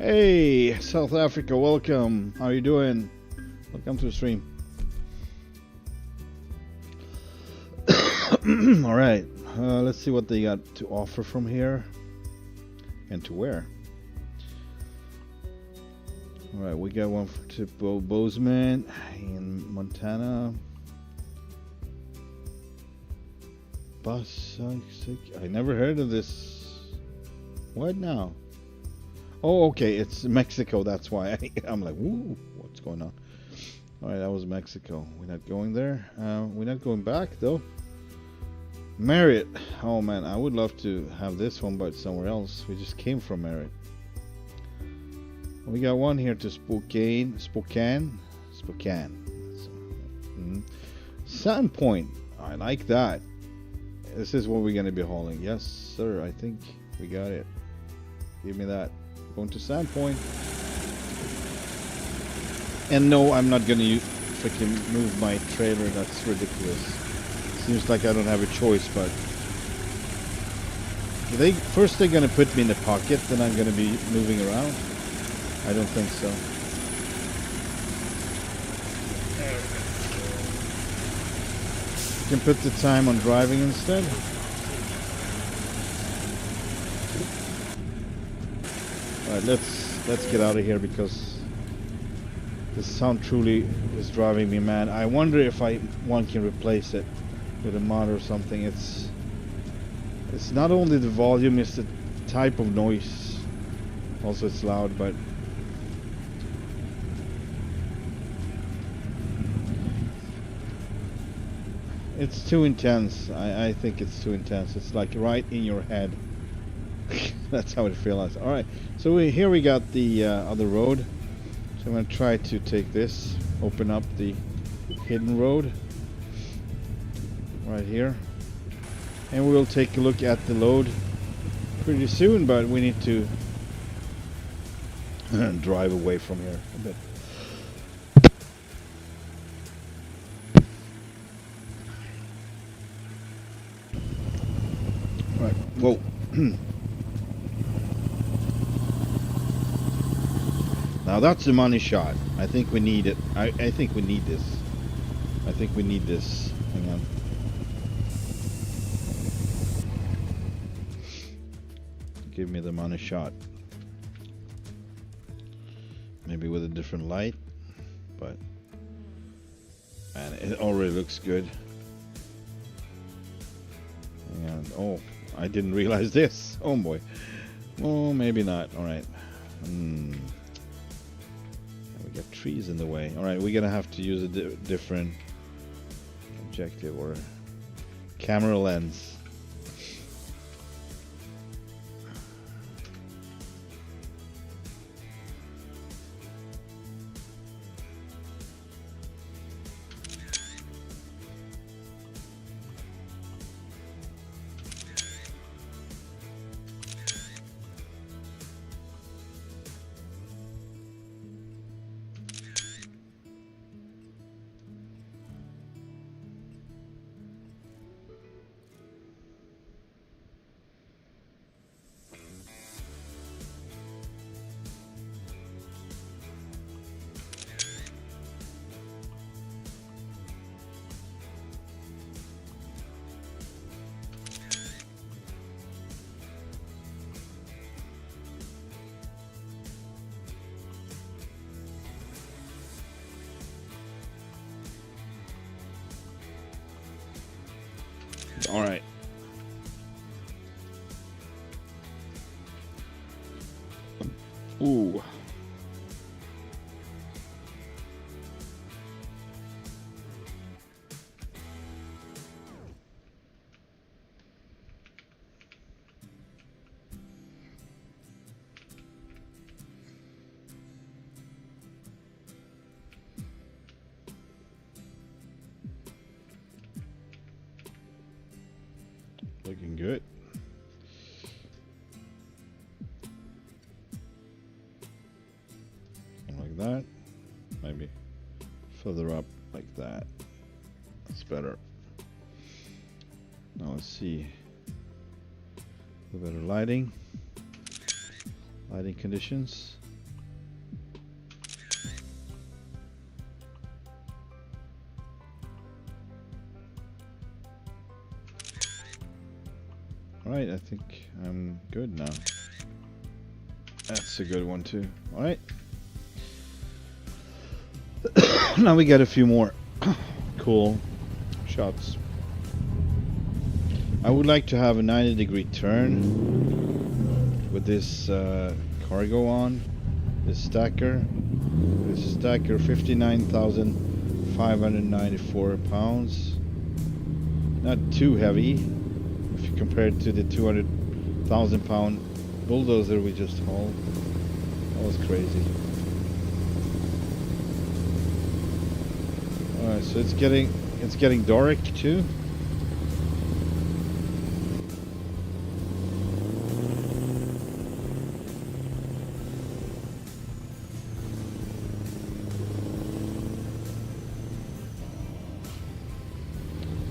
Hey, South Africa, welcome. How you doing? Welcome to the stream. All right, let's see what they got to offer from here and to where. All right, we got one to Bozeman in Montana. Bus, I never heard of this. What now? Oh, okay, it's Mexico. That's why I'm like, woo, what's going on? All right, that was Mexico. We're not going there. We're not going back though. Merritt. Oh man, I would love to have this one, but somewhere else. We just came from Merritt. We got one here to Spokane. Sandpoint. I like that. This is what we're gonna be hauling. Yes, sir. I think we got it. Give me that. Going to Sandpoint. And no, I'm not gonna freaking move my trailer. That's ridiculous. Seems like I don't have a choice, but they're gonna put me in the pocket, then I'm gonna be moving around. I don't think so. You can put the time on driving instead. Alright, let's get out of here because this sound truly is driving me mad. I wonder if one can replace it with a mod or something. It's not only the volume, it's the type of noise. Also it's loud, but it's too intense. I think it's too intense. It's like right in your head. That's how it feels. Alright, so here we got the other road. So I'm going to try to take this, open up the hidden road right here. And we'll take a look at the load pretty soon, but we need to drive away from here a bit. Right, whoa. Now that's the money shot. I think we need it. I think we need this. I think we need this. Hang on. Give me the money shot. Maybe with a different light, but man, it already looks good. And oh, I didn't realize this. Oh boy. Oh, maybe not. All right. We got trees in the way. All right, we're gonna have to use a different objective or camera lens. All right. Ooh. Looking good. Like that. Maybe further up like that. That's better. Now let's see. The better lighting. Lighting conditions. Alright, I think I'm good now. That's a good one too. Alright. Now we got a few more cool shots. I would like to have a 90-degree turn with this cargo on. This stacker. 59,594 pounds. Not too heavy if you compare it to the 200,000 pound bulldozer we just hauled. That was crazy. Alright, so it's getting dark too.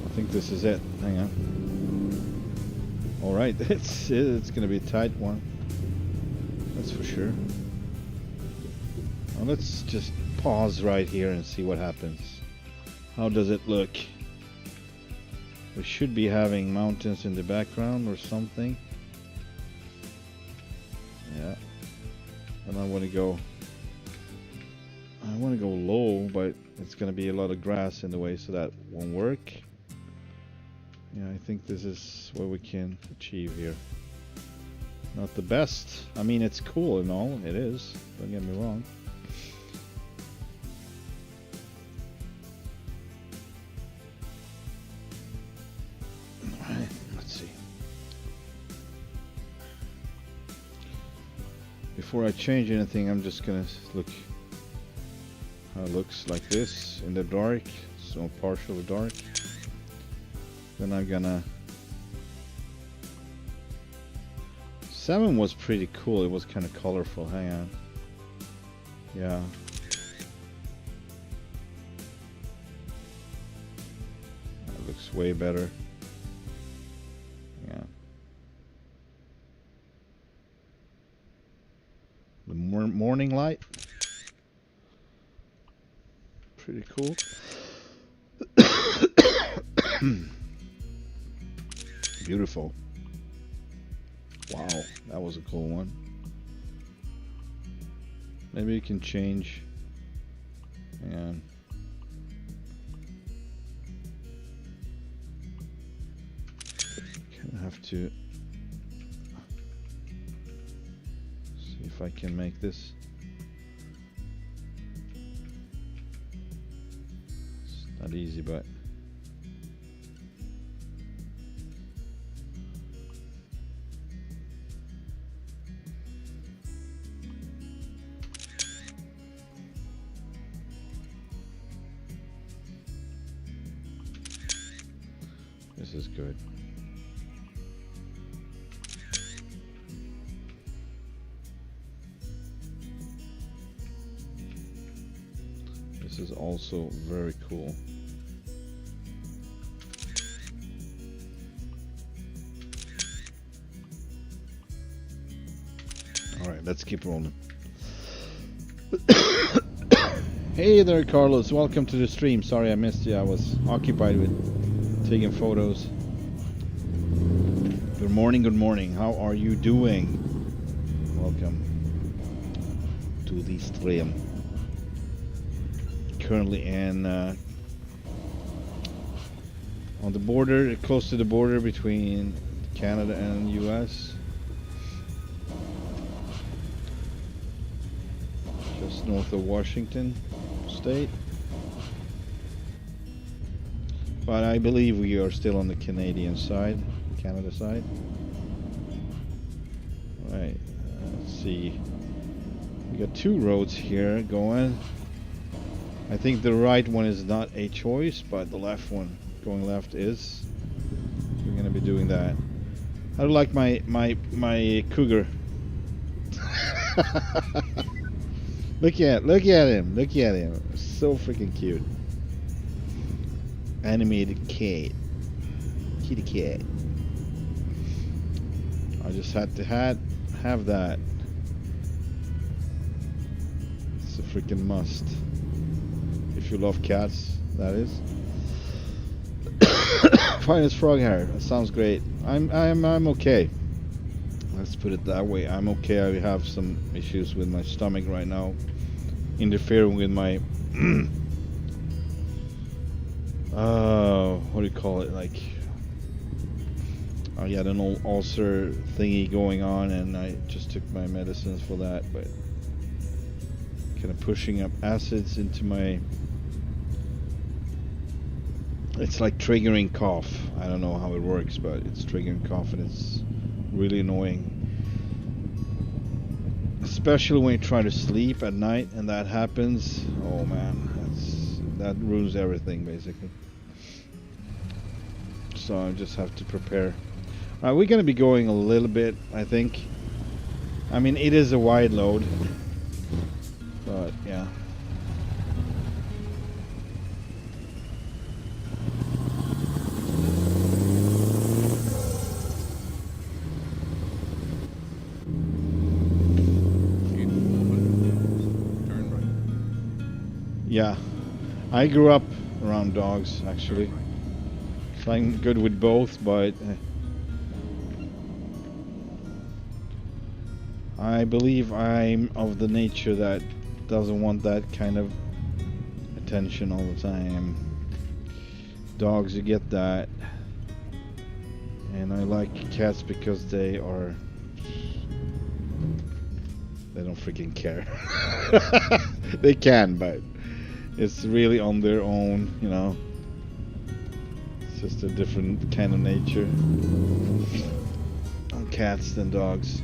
I think this is it. Hang on. All right, it's gonna be a tight one. That's for sure. Now let's just pause right here and see what happens. How does it look? We should be having mountains in the background or something. Yeah. And I want to go low, but it's gonna be a lot of grass in the way, so that won't work. Yeah, I think this is what we can achieve here. Not the best. I mean, it's cool and all. It is. Don't get me wrong. Alright, let's see. Before I change anything, I'm just gonna look how it looks like this in the dark. So partially dark. Then I'm gonna... 7 was pretty cool. It was kind of colorful. Hang on. Yeah. That looks way better. Yeah. The morning light. Pretty cool. Beautiful. Wow, that was a cool one. Maybe you can change. Hang on. Gonna have to see if I can make this. It's not easy, but this is good. This is also very cool. Alright, let's keep rolling. Hey there, Carlos. Welcome to the stream. Sorry I missed you. I was occupied with taking photos. Good morning, good morning. How are you doing? Welcome to the stream. Currently in on the border, close to the border between Canada and US. Just north of Washington State. But I believe we are still on the Canadian side, Canada side. Right, let's see. We got two roads here going. I think the right one is not a choice, but the left one, going left, is. We're gonna be doing that. I like my cougar. Look at him! Look at him! So freaking cute. Animated cat. Kitty cat. I just had to have that. It's a freaking must. If you love cats, that is. Finest frog hair. That sounds great. I'm okay. Let's put it that way. I'm okay. I have some issues with my stomach right now, interfering with my what do you call it? Like, I had an old ulcer thingy going on, and I just took my medicines for that, but kind of pushing up acids into my. It's like triggering cough. I don't know how it works, but it's triggering cough, and it's really annoying. Especially when you try to sleep at night and that happens. Oh man, that ruins everything basically. So I just have to prepare. Alright, we're gonna be going a little bit, I think. I mean, it is a wide load, but yeah. Yeah, I grew up around dogs actually. So I'm good with both, but I believe I'm of the nature that doesn't want that kind of attention all the time. Dogs, you get that. And I like cats because they don't freaking care. They can, but it's really on their own, you know. It's just a different kind of nature on cats than dogs.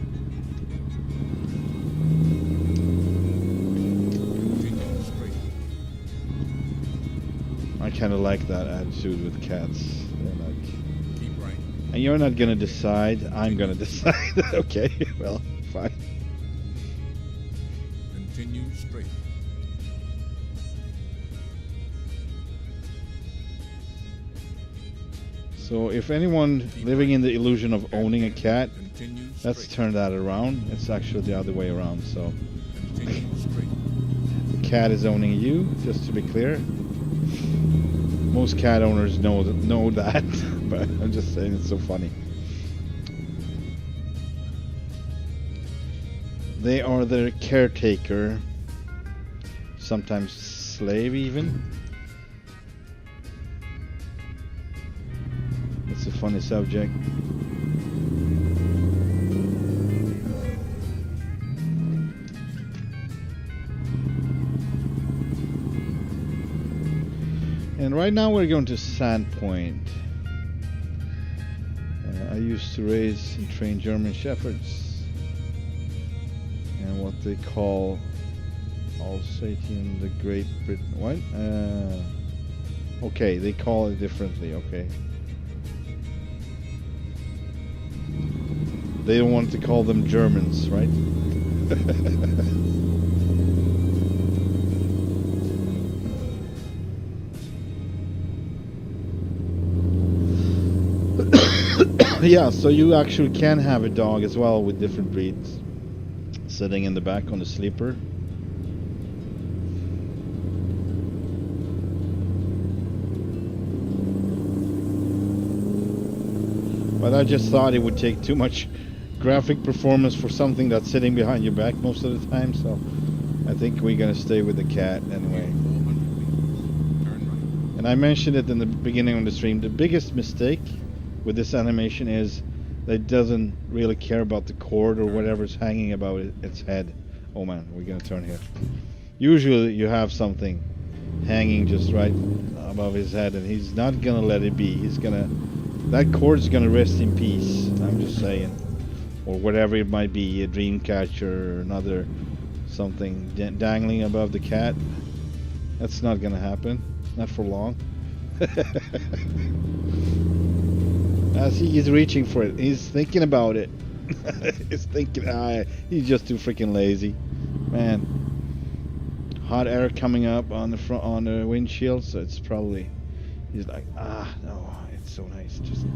I kind of like that attitude with cats. They're like, Keep right. and you're not gonna decide, I'm gonna decide. Okay, well, fine. Continue straight. So if anyone living in the illusion of owning a cat, Continue let's straight. turn that around. It's actually the other way around. So Continue straight. the cat is owning you, just to be clear. Most cat owners know that, but I'm just saying it's so funny. They are their caretaker, sometimes slave even. It's a funny subject. And right now we're going to Sandpoint. I used to raise and train German Shepherds, and what they call Alsatian, the Great Britain. What? Okay, they call it differently. Okay. They don't want to call them Germans, right? Yeah, so you actually can have a dog as well with different breeds sitting in the back on the sleeper. But I just thought it would take too much graphic performance for something that's sitting behind your back most of the time, so I think we're gonna stay with the cat anyway. 400 meters. Turn right. And I mentioned it in the beginning of the stream, the biggest mistake with this animation is that it doesn't really care about the cord or whatever's hanging about its head. Oh man, we're gonna turn here. Usually you have something hanging just right above his head, and he's not gonna let it be. That cord's gonna rest in peace, I'm just saying. Or whatever it might be, a dream catcher or another something dangling above the cat. That's not gonna happen, not for long. As he is reaching for it, he's thinking about it. He's thinking, he's just too freaking lazy, man. Hot air coming up on the front, on the windshield, so it's probably, he's like, no, it's so nice just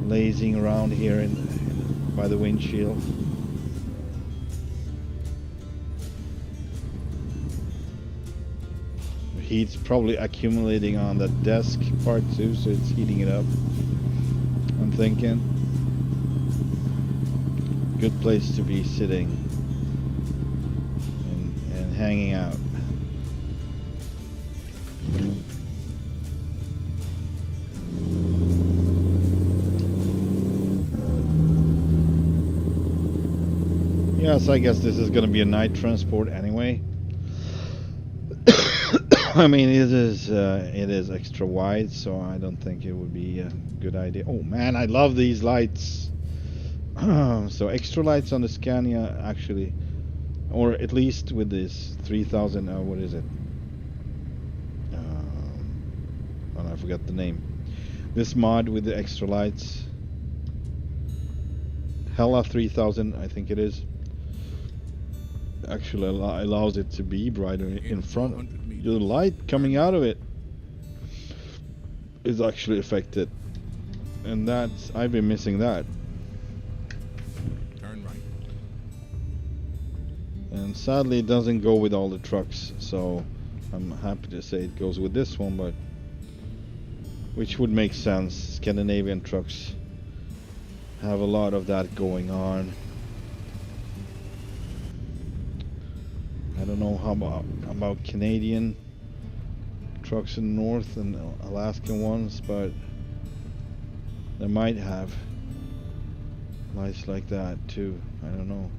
lazing around here by the windshield. heat's probably accumulating on the desk part too, so it's heating it up. I'm thinking. Good place to be sitting and hanging out. Yes, I guess this is going to be a night transport anyway. I mean, it is extra wide, so I don't think it would be a good idea. Oh man, I love these lights. So extra lights on the Scania actually, or at least with this 3000. What is it? Oh, I forgot the name. This mod with the extra lights, Hella 3000, I think it is. Actually allows it to be brighter in front. The light coming out of it is actually affected, and that's, I've been missing that. Turn right. And sadly it doesn't go with all the trucks, so I'm happy to say it goes with this one, but which would make sense. Scandinavian trucks have a lot of that going on. I don't know how about Canadian trucks in the north and Alaskan ones, but they might have lights like that too. I don't know.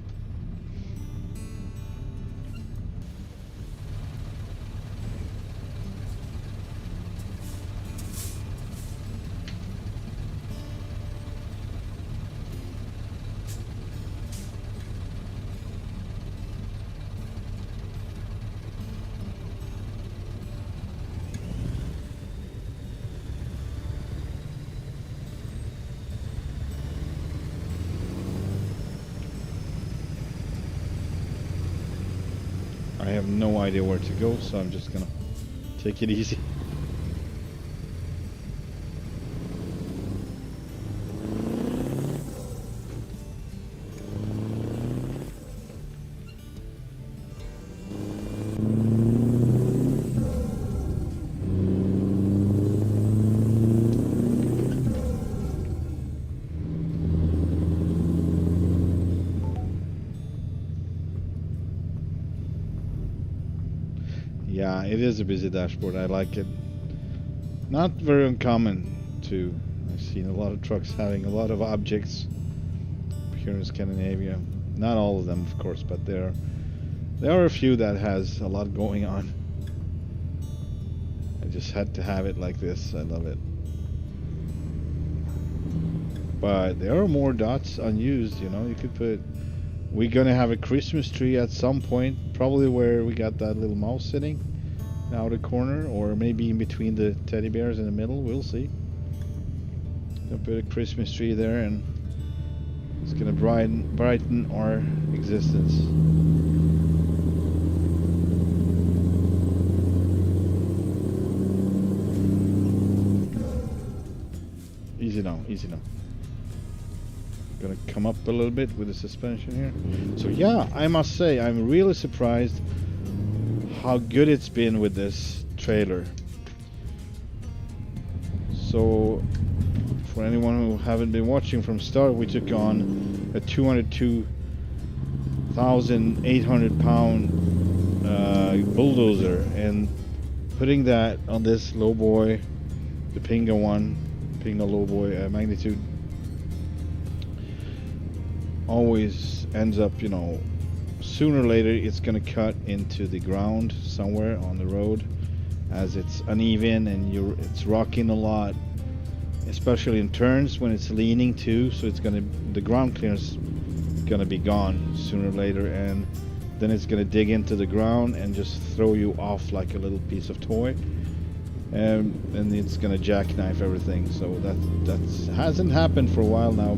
I have no idea where to go, so I'm just gonna take it easy. Yeah, it is a busy dashboard. I like it. Not very uncommon too. I've seen a lot of trucks having a lot of objects here in Scandinavia. Not all of them, of course, but there are a few that has a lot going on. I just had to have it like this. I love it. But there are more dots unused, you know. You could put, we're gonna have a Christmas tree at some point, probably where we got that little mouse sitting out of the corner, or maybe in between the teddy bears in the middle. We'll see. Gonna put a Christmas tree there, and it's gonna brighten our existence. Easy now, easy now. Gonna come up a little bit with the suspension here. So yeah, I must say I'm really surprised how good it's been with this trailer. So for anyone who haven't been watching from start, we took on a 202,800 pound bulldozer, and putting that on this low boy, the Pinga low boy magnitude, always ends up, you know, sooner or later it's gonna cut into the ground somewhere on the road, as it's uneven and it's rocking a lot, especially in turns when it's leaning too. So it's gonna, the ground clearance gonna be gone sooner or later, and then it's gonna dig into the ground and just throw you off like a little piece of toy, and it's gonna jackknife everything. So that hasn't happened for a while now.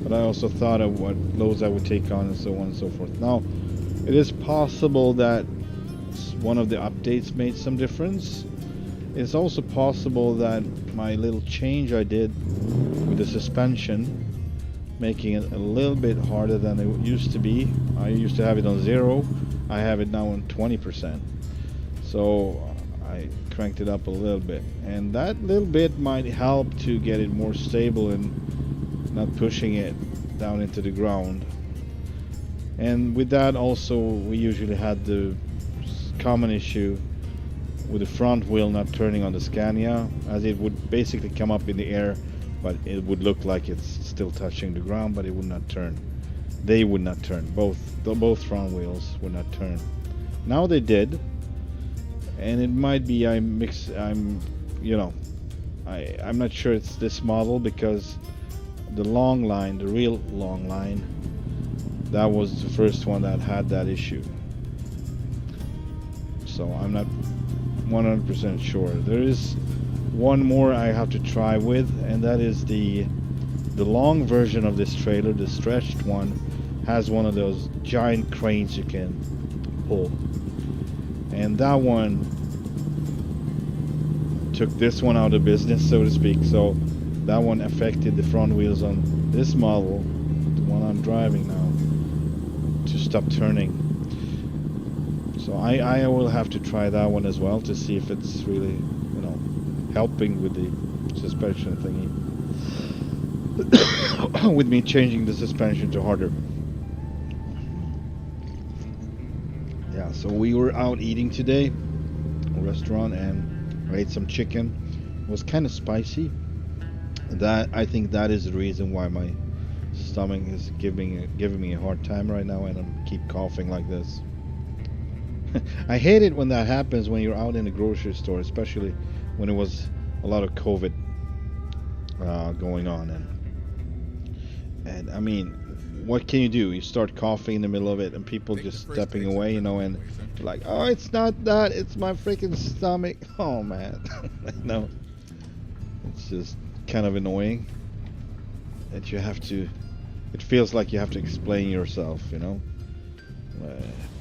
But I also thought of what loads I would take on and so on and so forth. Now, it is possible that one of the updates made some difference. It's also possible that my little change I did with the suspension, making it a little bit harder than it used to be. I used to have it on 0. I have it now on 20%. So I cranked it up a little bit, and that little bit might help to get it more stable and not pushing it down into the ground. And with that also, we usually had the common issue with the front wheel not turning on the Scania, as it would basically come up in the air, but it would look like it's still touching the ground, but it would not turn. They would not turn. Both front wheels would not turn. Now they did, and it might be I'm not sure it's this model, because the long line, the real long line, that was the first one that had that issue. So I'm not 100% sure. There is one more I have to try with, and that is the long version of this trailer. The stretched one has one of those giant cranes you can pull, and that one took this one out of business, so to speak. So that one affected the front wheels on this model, the one I'm driving now, to stop turning. So I will have to try that one as well to see if it's really, helping with the suspension thingy. With me changing the suspension to harder. Yeah, so we were out eating today at a restaurant, and I ate some chicken. It was kind of spicy. I think that is the reason why my stomach is giving me a hard time right now, and I keep coughing like this. I hate it when that happens when you're out in the grocery store, especially when it was a lot of COVID going on, and I mean, what can you do? You start coughing in the middle of it, and people just stepping away, and like, oh, it's not that, it's my freaking stomach. Oh man, no, it's just kind of annoying that you have to. It feels like you have to explain yourself, It's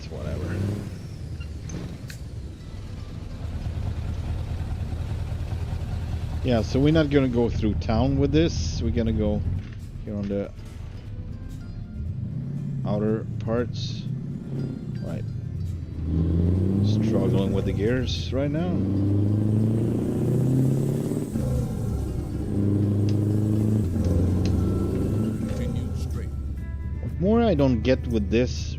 whatever. Yeah, so we're not gonna go through town with this. We're gonna go here on the outer parts. Right. Struggling with the gears right now. Continue straight. What more I don't get with this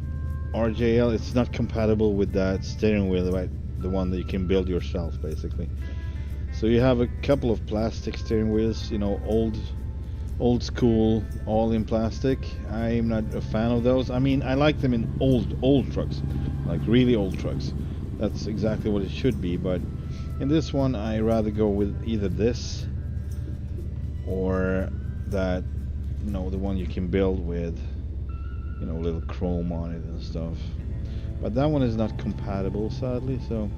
RJL, it's not compatible with that steering wheel, right? The one that you can build yourself, basically. So you have a couple of plastic steering wheels, old school, all in plastic. I'm not a fan of those. I mean, I like them in old trucks, like really old trucks. That's exactly what it should be. But in this one, I rather go with either this or that, the one you can build with, little chrome on it and stuff. But that one is not compatible, sadly. So.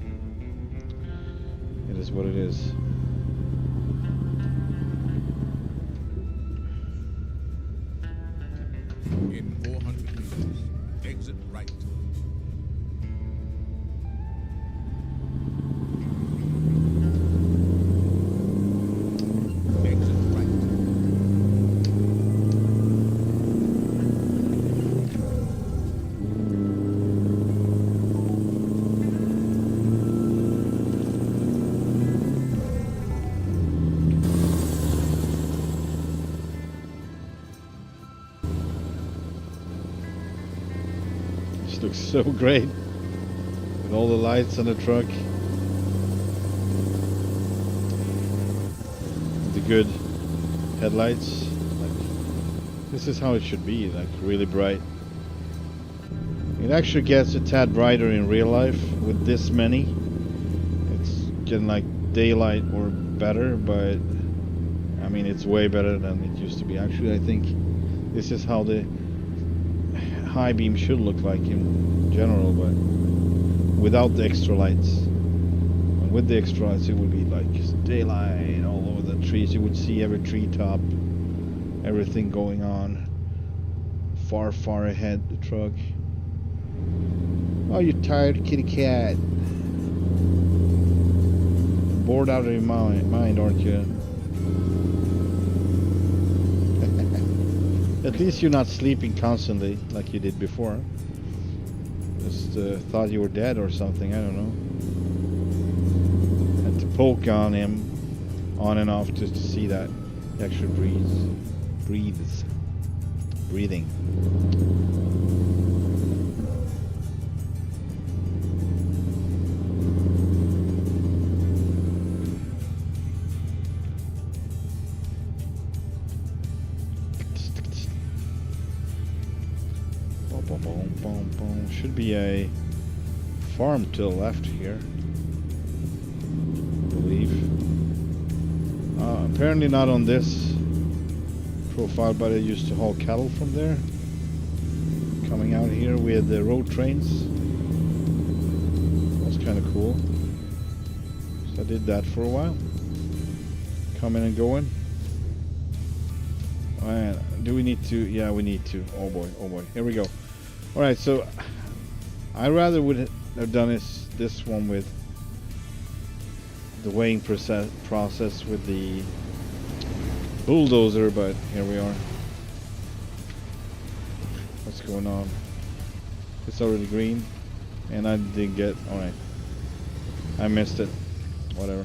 It is what it is. In 400 meters, exit right. Exit right. Looks so great with all the lights on the truck, the good headlights. Like, this is how it should be, like really bright. It actually gets a tad brighter in real life with this many. It's getting like daylight or better, but I mean, it's way better than it used to be. Actually, I think this is how the high beam should look like in general, but without the extra lights. And with the extra lights, it would be like just daylight all over the trees. You would see every treetop, everything going on. Far ahead, the truck. Oh, you tired kitty cat. Bored out of your mind, aren't you? At least you're not sleeping constantly like you did before. Just thought you were dead or something, I don't know. poke on him on and off just to see that he actually breathing. Should be a farm to the left here, I believe. Apparently not on this profile, but I used to haul cattle from there. Coming out here with the road trains. That's kind of cool. So I did that for a while. Coming and going. And do we need to? Yeah, we need to. Oh boy, oh boy. Here we go. Alright, so I rather would have done this one with the weighing process with the bulldozer, but here we are. What's going on? It's already green, and I didn't get. Alright, I missed it. Whatever.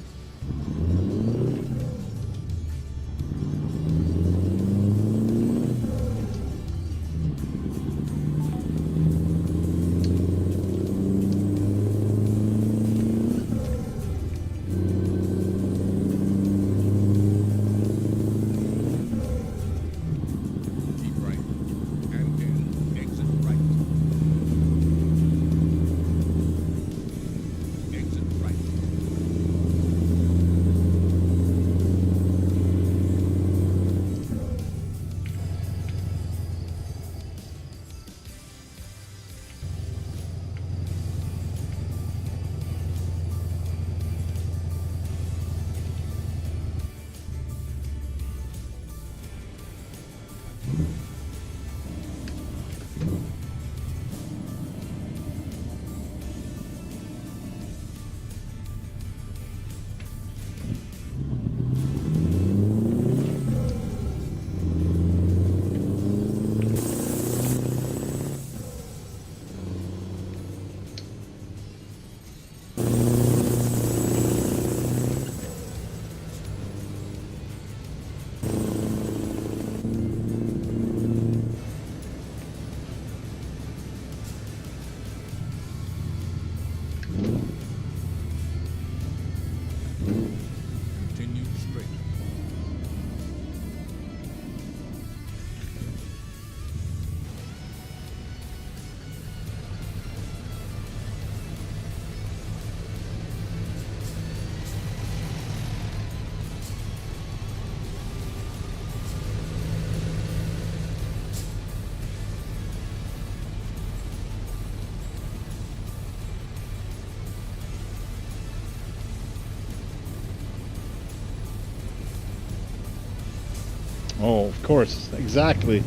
Oh, of course, exactly.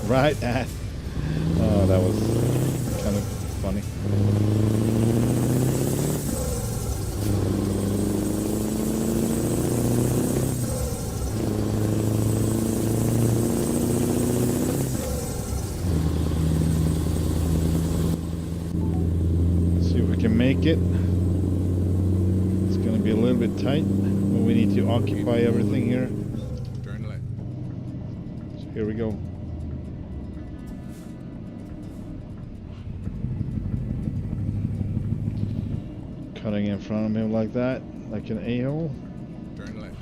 Right at. Oh, that was kind of funny. Let's see if we can make it. It's going to be a little bit tight, but we need to occupy everything here. Here we go. Cutting in front of him like that, like an a-hole. Turn left.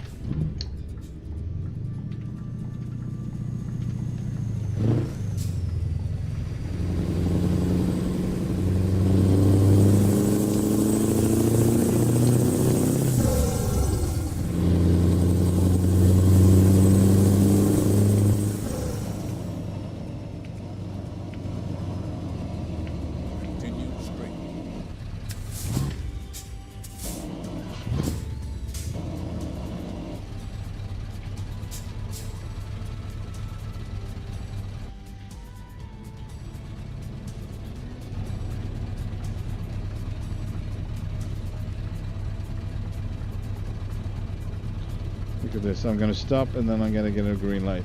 Look at this. I'm going to stop and then I'm going to get a green light.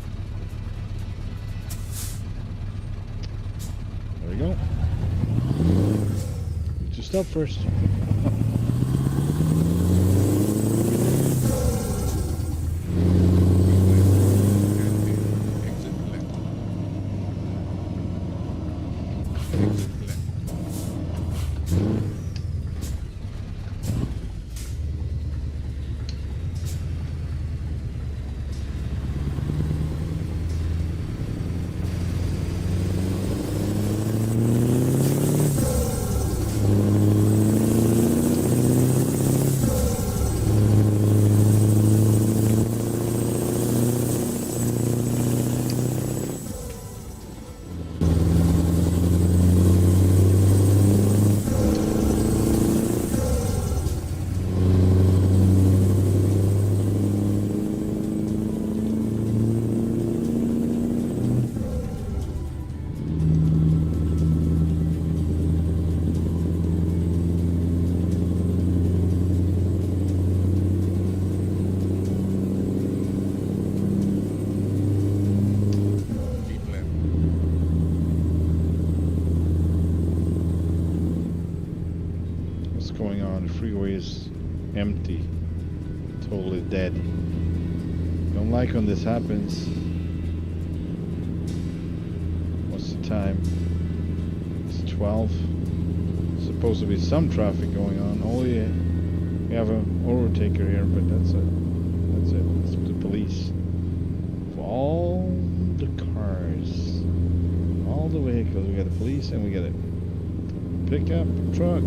There we go. Need to stop first. The freeway is empty. Totally dead. Don't like when this happens. What's the time? It's 12. Supposed to be some traffic going on. Oh yeah. We have an overtaker here, but that's it. That's it. It's the police. For all the cars. All the vehicles. We got the police and we got a pickup truck.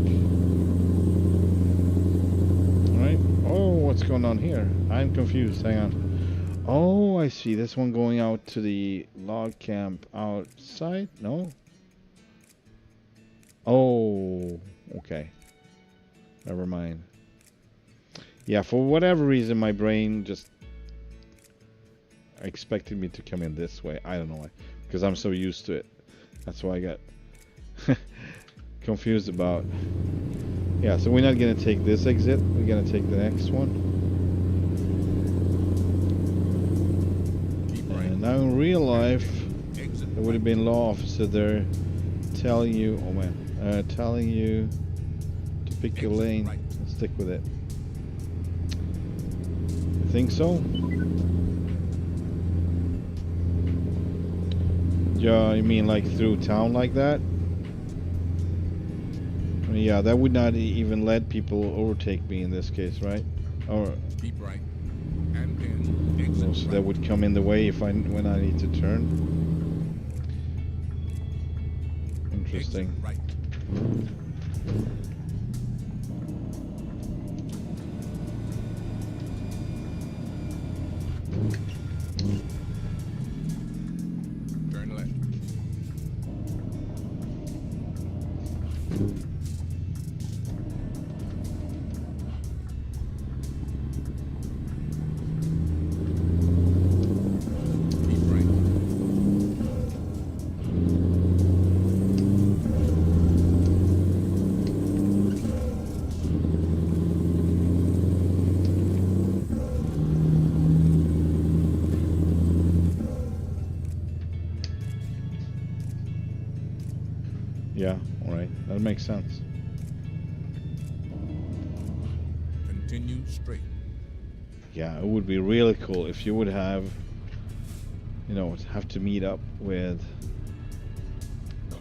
Alright. Oh, what's going on here? I'm confused. Hang on. Oh, I see. This one going out to the log camp outside? No? Oh, okay. Never mind. Yeah, for whatever reason, my brain just expected me to come in this way. I don't know why. Because I'm so used to it. That's why I got confused about. Yeah, so we're not going to take this exit. We're going to take the next one. And now in real life, there would have been law officer there telling you, oh man, telling you to pick your lane and stick with it. You think so? Yeah, you mean like through town like that? I mean, yeah, that would not even let people overtake me in this case, right? Or Keep right. And then exit so right. that would come in the way if when I need to turn. Interesting. Exit right. Turn left. Keep right. Yeah, alright. That makes sense. Continue straight. Yeah, it would be really cool if you would have, you know, have to meet up with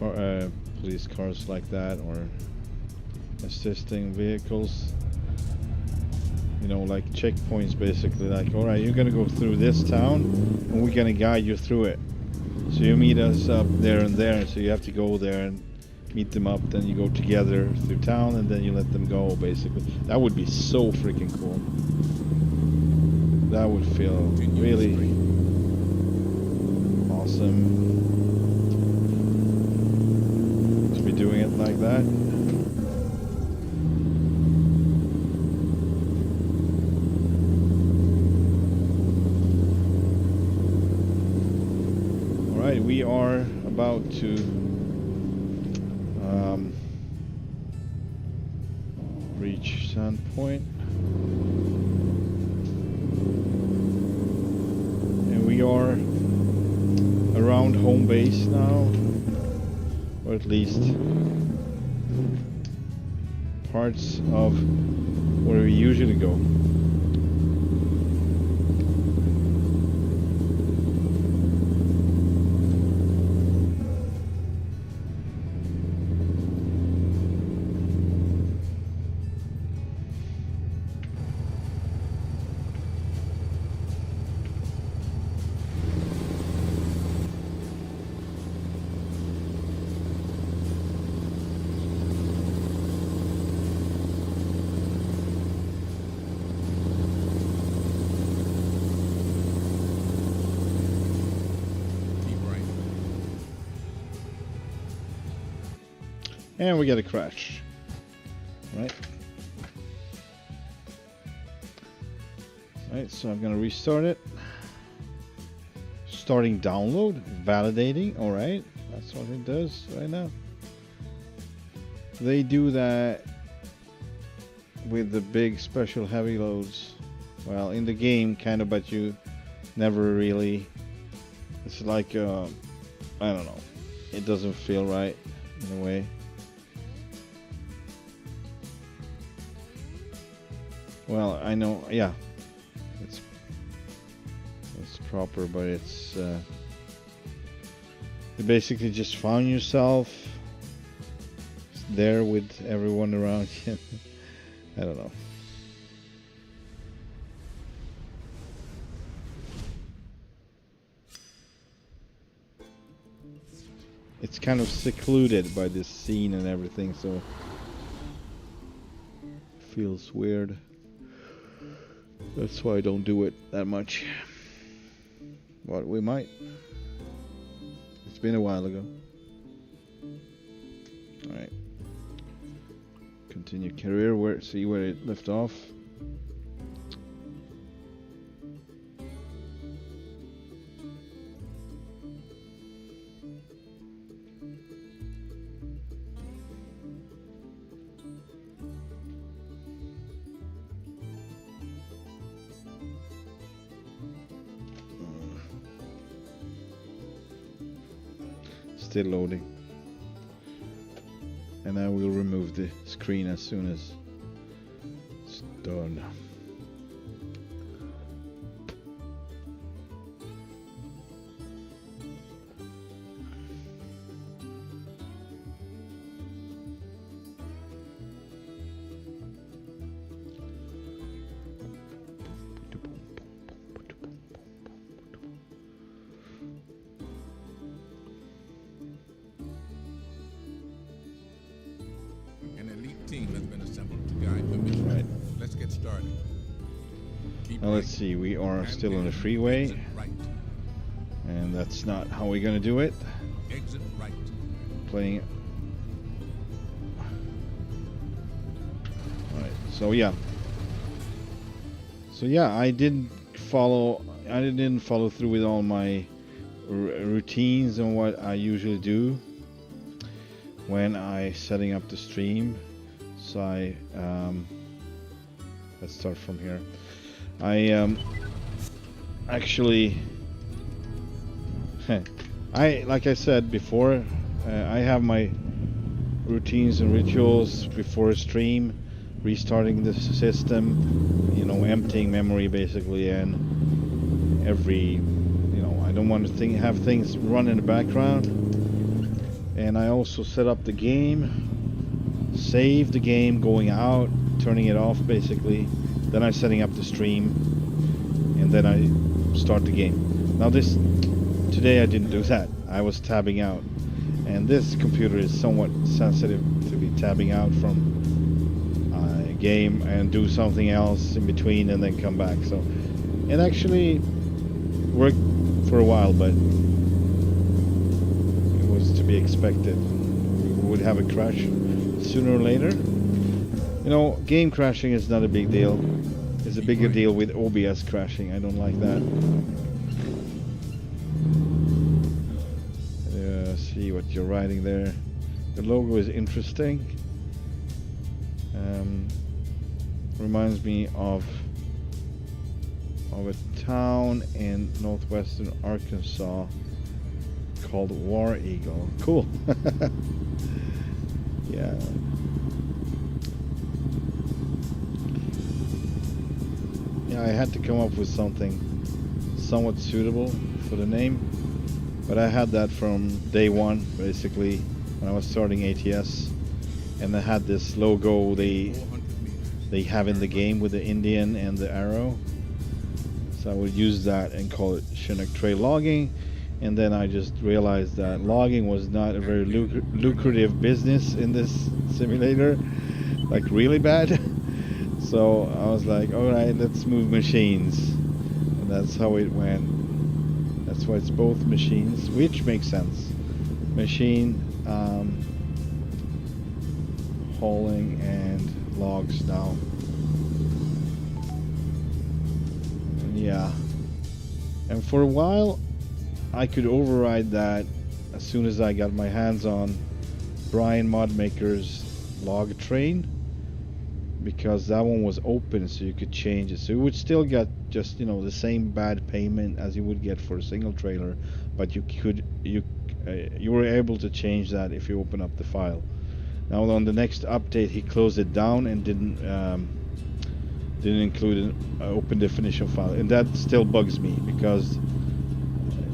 police cars like that, or assisting vehicles. You know, like checkpoints basically. Like, alright, you're gonna go through this town and we're gonna guide you through it. So you meet us up there and there, so you have to go there and meet them up, then you go together through town and then you let them go basically. That would be so freaking cool. That would feel really awesome to be doing it like that. Alright, we are about to reach Sandpoint. And we are around home base now, or at least parts of where we usually go. And we get a crash. Right? Right, so I'm gonna restart it. Starting download, validating, alright. That's what it does right now. They do that with the big special heavy loads. Well, in the game, kind of, but you never really. It's like, I don't know. It doesn't feel right in a way. Well, I know, yeah, it's proper, but it's you basically just found yourself there with everyone around you. I don't know. It's kind of secluded by this scene and everything, so it feels weird. That's why I don't do it that much. But we might. It's been a while ago. Alright. Continue career, see where it left off. Still loading. And I will remove the screen as soon as it's done. Team has been assembled to guide the mission. Right. Let's get started. Keep Now let's right see, we are and still on the exit freeway, right. and that's not how we're gonna do it. Exit right. Playing. Alright, so yeah. I didn't follow through with all my routines and what I usually do when I setting up the stream. So I let's start from here. I actually like I said before, I have my routines and rituals before a stream, restarting the system, you know, emptying memory basically, and every, you know, I don't want to have things run in the background. And I also set up the game, save the game, going out, turning it off basically, then I'm setting up the stream, and then I start the game. Now today I didn't do that. I was tabbing out, and this computer is somewhat sensitive to be tabbing out from a game and do something else in between and then come back. So it actually worked for a while, but it was to be expected. We would have a crash sooner or later. You know, game crashing is not a big deal. It's a bigger deal with OBS crashing. I don't like that. See what you're writing there. The logo is interesting. Reminds me of a town in northwestern Arkansas called War Eagle. Cool. Yeah. Yeah, I had to come up with something somewhat suitable for the name, but I had that from day one, basically, when I was starting ATS, and I had this logo they have in the game with the Indian and the arrow, so I would use that and call it Chinook Trail Logging. And then I just realized that logging was not a very lucrative business in this simulator, like really bad. So I was like, all right, let's move machines, and that's how it went. That's why it's both machines, which makes sense. Machine, hauling and logs now. And yeah, and for a while I could override that as soon as I got my hands on Brian Modmaker's log train, because that one was open, so you could change it. So you would still get just, you know, the same bad payment as you would get for a single trailer, but you were able to change that if you open up the file. Now on the next update he closed it down and didn't didn't include an open definition file, and that still bugs me because,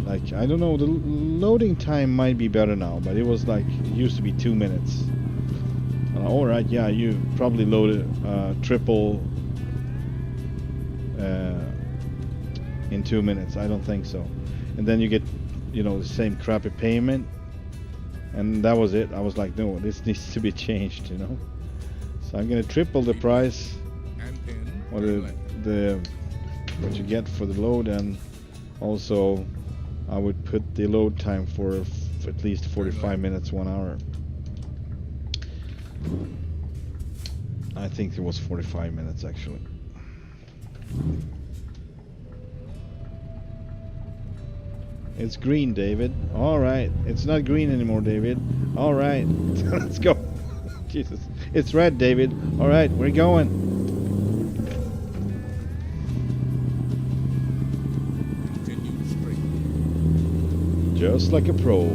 like, I don't know, the loading time might be better now, but it was like, it used to be 2 minutes. All right, yeah, you probably loaded triple in 2 minutes. I don't think so. And then you get, you know, the same crappy payment, and that was it. I was like, no, this needs to be changed, you know. So I'm gonna triple the price, And pin. or Turn left. the what you get for the load, and also I would put the load time for at least 45 minutes, 1 hour. I think it was 45 minutes actually. It's green, David. All right. It's not green anymore, David. All right. Let's go. Jesus. It's red, David. All right, we're going. Continue straight. Just like a pro.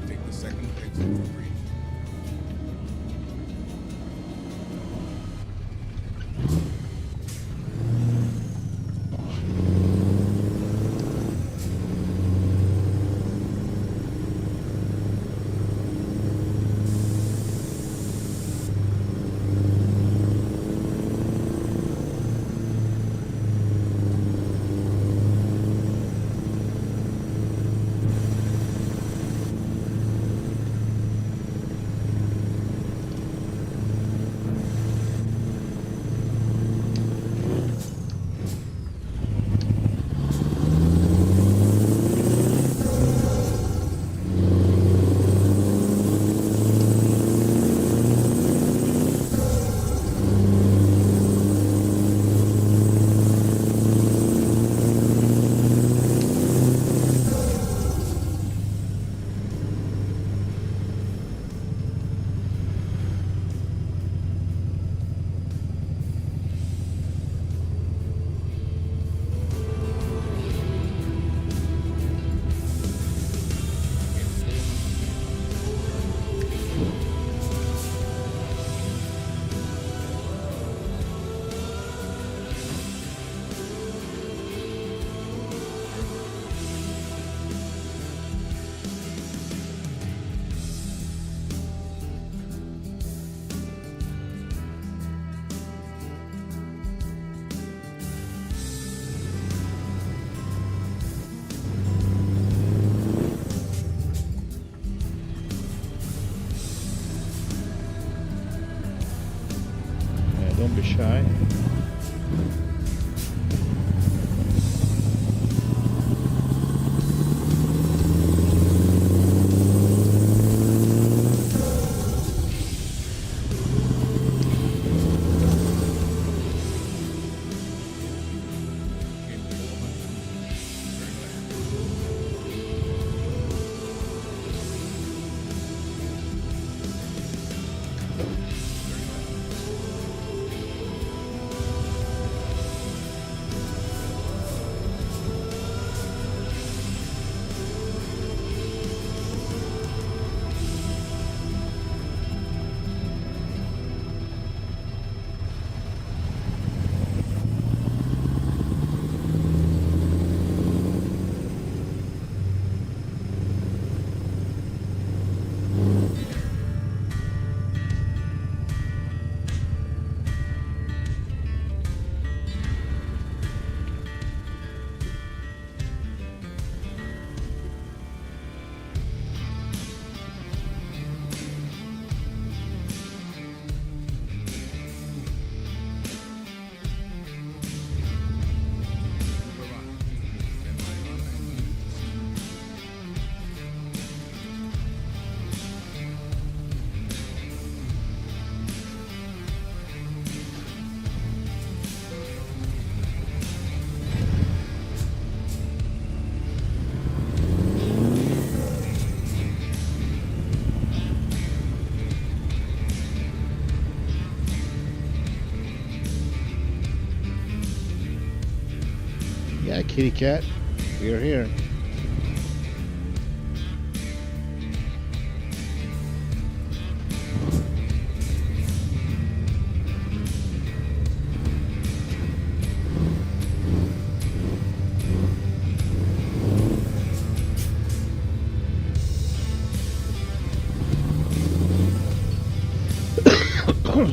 Take the second exit for free. Don't be shy. In 400. Turn left. Turn left. kitty cat. We are here.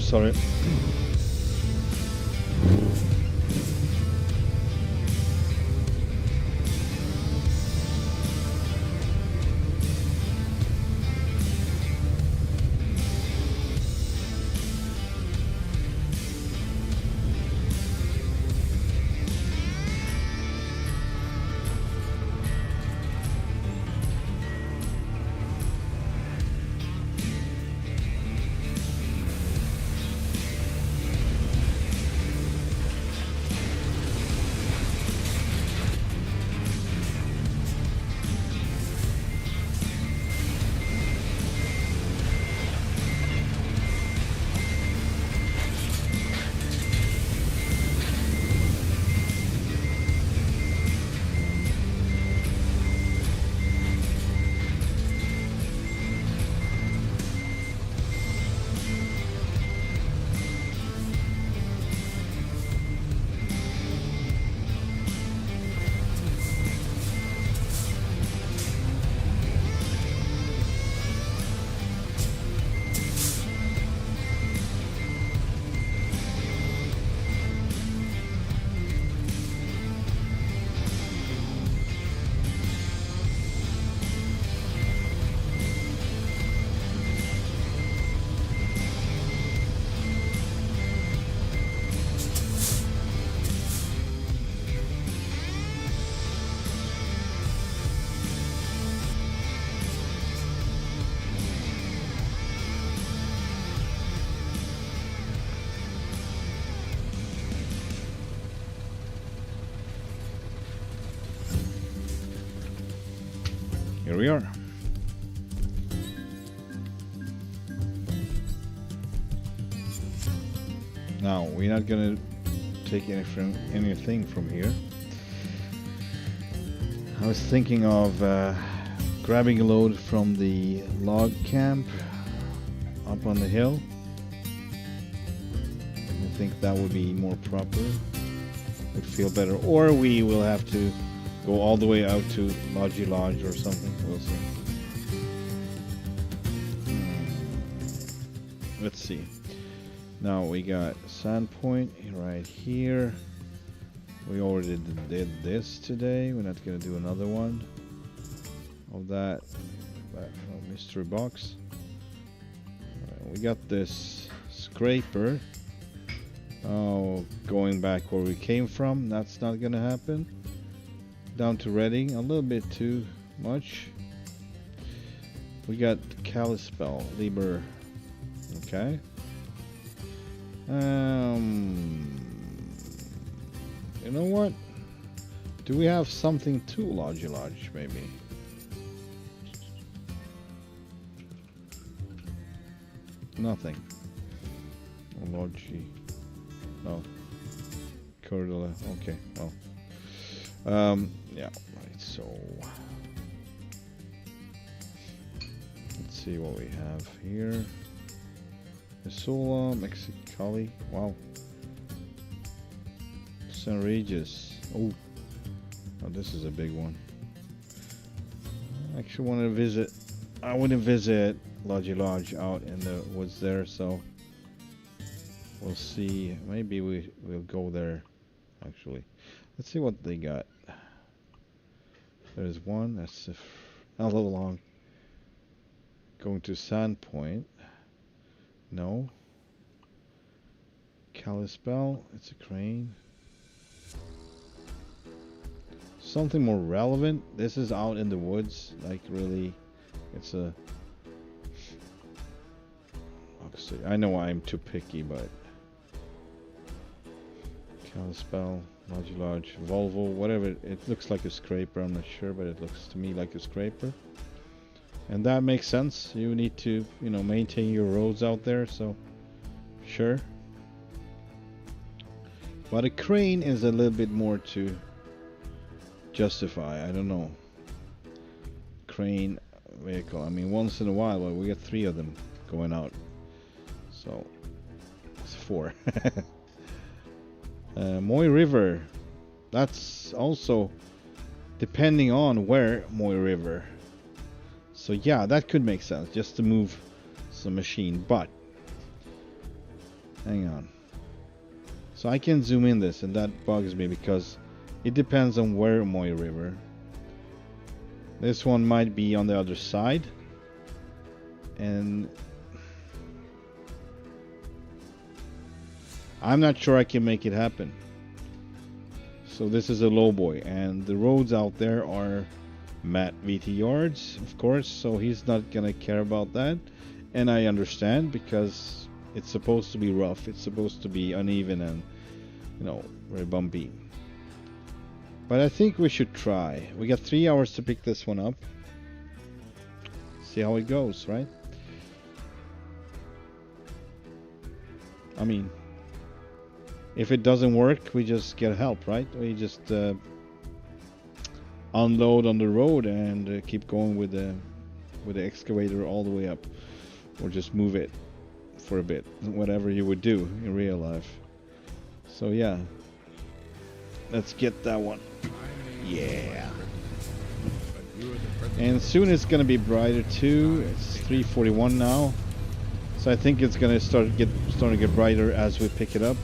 Sorry. Here we are. Now, we're not gonna take anything from here. I was thinking of grabbing a load from the log camp up on the hill. I think that would be more proper. Would feel better. Or we will have to go all the way out to Lodgy Lodge or something. We'll see. Let's see. Now we got Sandpoint right here. We already did this today. We're not gonna do another one of that mystery box. We got this scraper. Oh, going back where we came from. That's not gonna happen. Down to Reading, a little bit too much. We got Kalispell, Lieber. Okay. You know what? Do we have something to Lodgy Lodge, maybe? Nothing. Lodgy. No. Cordula. Okay. Well. Yeah. Right. So let's see what we have here. Missoula, Mexicali. Wow. St. Regis. Oh, this is a big one. I actually want to visit. I want to visit Lodgy Lodge out in the woods there, so we'll see. Maybe we'll go there. Actually, let's see what they got. There's one that's a little long. Going to Sandpoint. No. Kalispell. It's a crane. Something more relevant. This is out in the woods. Like really, it's a. Obviously, I know I'm too picky, but Kalispell, Lodgy Lodge, Volvo, whatever. It looks like a scraper. I'm not sure, but it looks to me like a scraper. And that makes sense. You need to, maintain your roads out there. So, sure. But a crane is a little bit more to justify. I don't know. Crane vehicle. I mean, once in a while, but we got 3 of them going out. So it's 4. Moy River. That's also depending on where Moy River. So yeah, that could make sense just to move some machine. But hang on. So I can zoom in this, and that bugs me because it depends on where Moy River. This one might be on the other side, and I'm not sure I can make it happen. So this is a lowboy, and the roads out there are Matt VT yards, of course, so he's not gonna care about that. And I understand, because it's supposed to be rough, it's supposed to be uneven and, you know, very bumpy. But I think we should try. We got 3 hours to pick this one up. See how it goes, right? I mean, if it doesn't work, we just get help, right? We just unload on the road and keep going with the excavator all the way up, or just move it for a bit, whatever you would do in real life. So yeah, let's get that one. Yeah. And soon it's gonna be brighter too. It's 3:41 now, so I think it's gonna start to get brighter as we pick it up.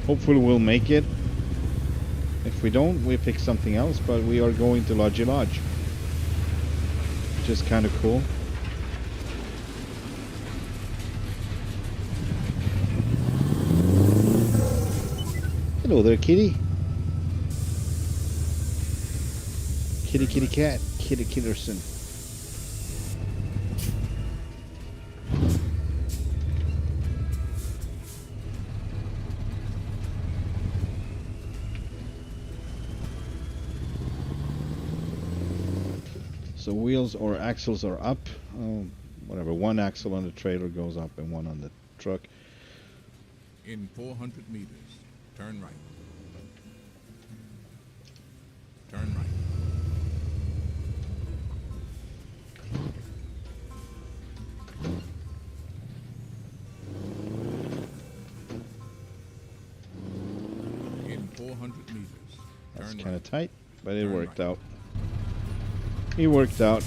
Hopefully we'll make it. If we don't, we pick something else, but we are going to Lodgy Lodge, which is kind of cool. Hello there, kitty. Kitty, kitty, cat. Kitty, Kitterson. So wheels or axles are up. Whatever. One axle on the trailer goes up and one on the truck. In 400 meters, turn right. Turn right. In 400 meters, That's turn kind of right. tight, but it Turn worked right. out. It worked out.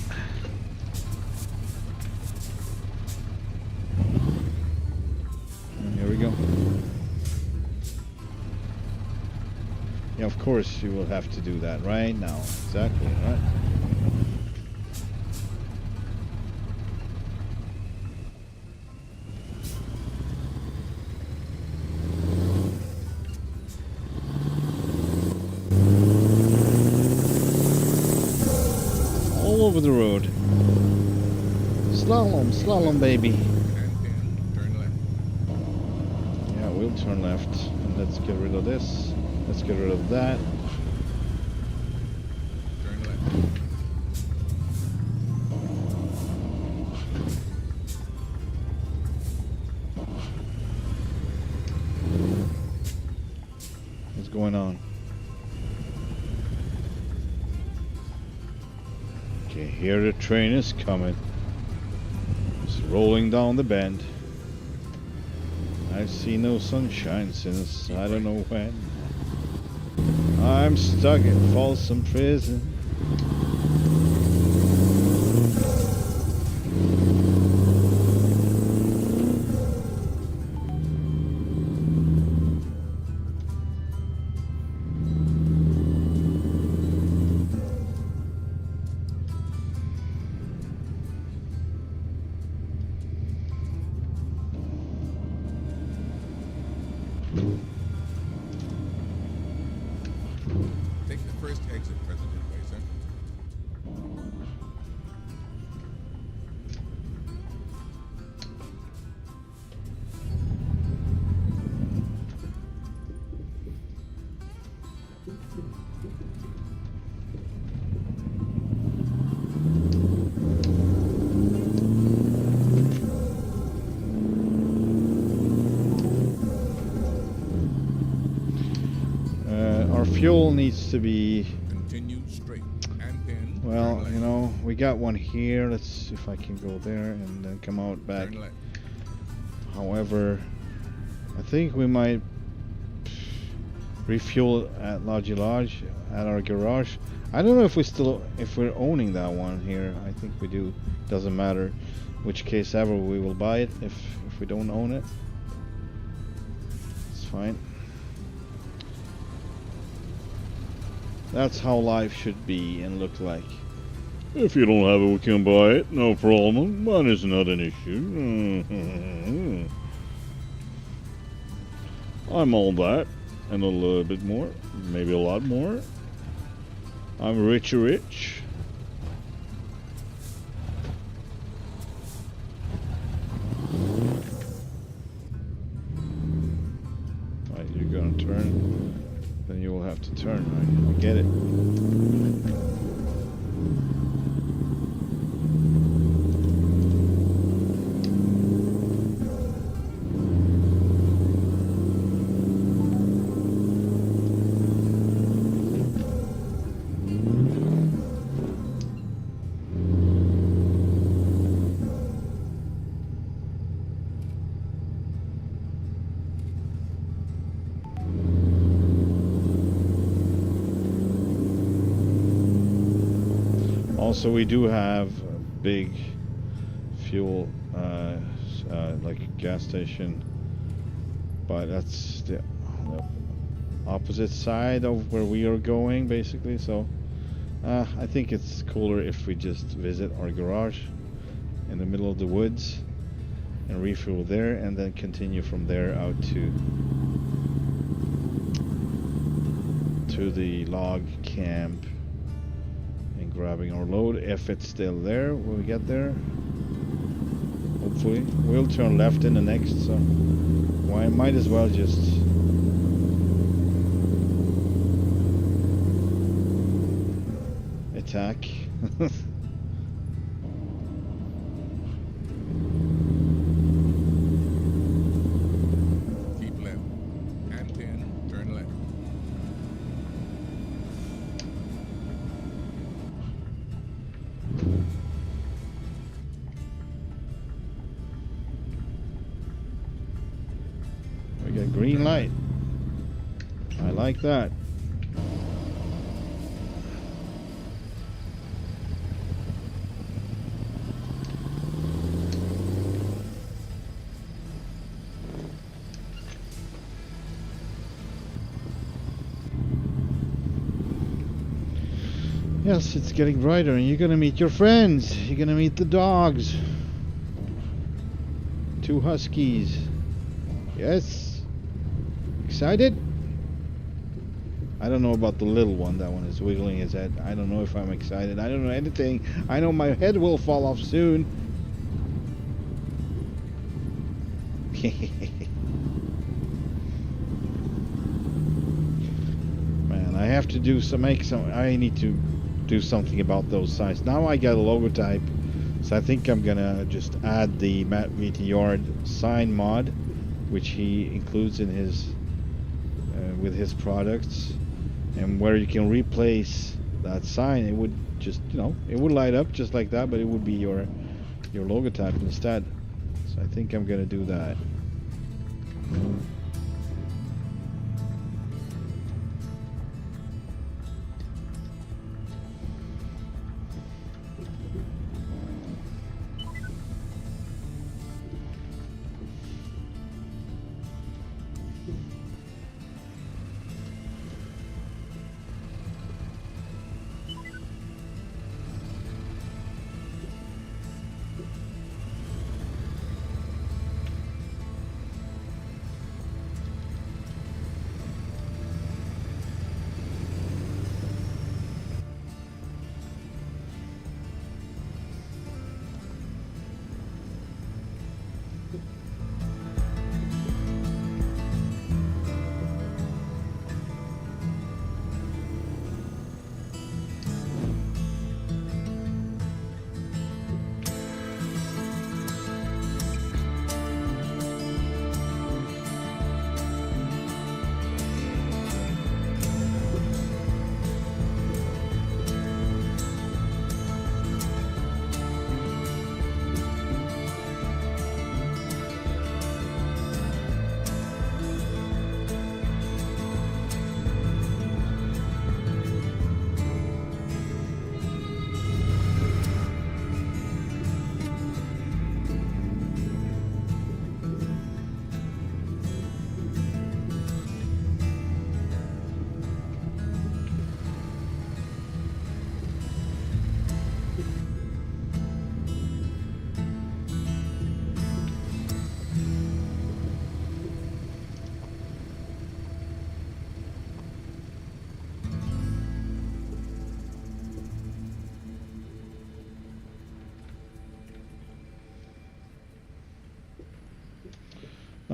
And here we go. Yeah, of course you will have to do that right now. Exactly, right? All over the road. Slalom, slalom, baby. And turn left. Yeah, we'll turn left. And let's get rid of this. Let's get rid of that. Turn left. What's going on? Okay, here the train is coming. It's rolling down the bend. I see no sunshine since I don't know when. I'm stuck in Folsom Prison. Take the first exit, President Weiser. fuel needs to be, Continue straight and then well, turn left. you know, we got one here. Let's see if I can go there and then come out back. Turn left. However, I think we might refuel at Lodgy Lodge at our garage. I don't know if we're owning that one here. I think we do. Doesn't matter which case ever, we will buy it if we don't own it. It's fine. That's how life should be and look like. If you don't have it, we can buy it. No problem. Money is not an issue. I'm all that and a little bit more, maybe a lot more. I'm rich. Right, you're gonna turn, then you will have to turn, right? I get it. Also, we do have a big fuel, like a gas station, but that's the opposite side of where we are going, basically. So, I think it's cooler if we just visit our garage in the middle of the woods and refuel there, and then continue from there out to the log camp. Grabbing our load if it's still there when we get there. Hopefully we'll turn left in the next, so why might as well just attack. Keep left and then turn left. We got green light. I like that. Yes, it's getting brighter, and you're gonna meet your friends. You're gonna meet the dogs. 2 huskies. Yes. Excited? I don't know about the little one. That one is wiggling his head. I don't know if I'm excited. I don't know anything. I know my head will fall off soon. Man, I have to do some. I need to do something about those signs. Now I got a logotype, so I think I'm gonna just add the Matt Meet Yard sign mod, which he includes in his with his products, and where you can replace that sign. It would just, you know, it would light up just like that, but it would be your logotype instead. So I think I'm gonna do that.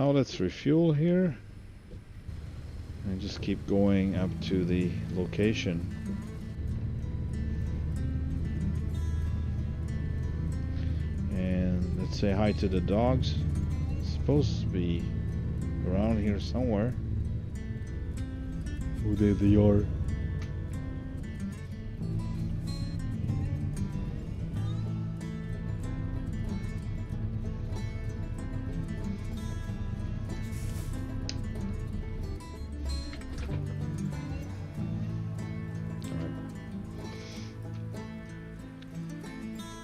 Now let's refuel here and just keep going up to the location. And let's say hi to the dogs. It's supposed to be around here somewhere. Oh, there they are.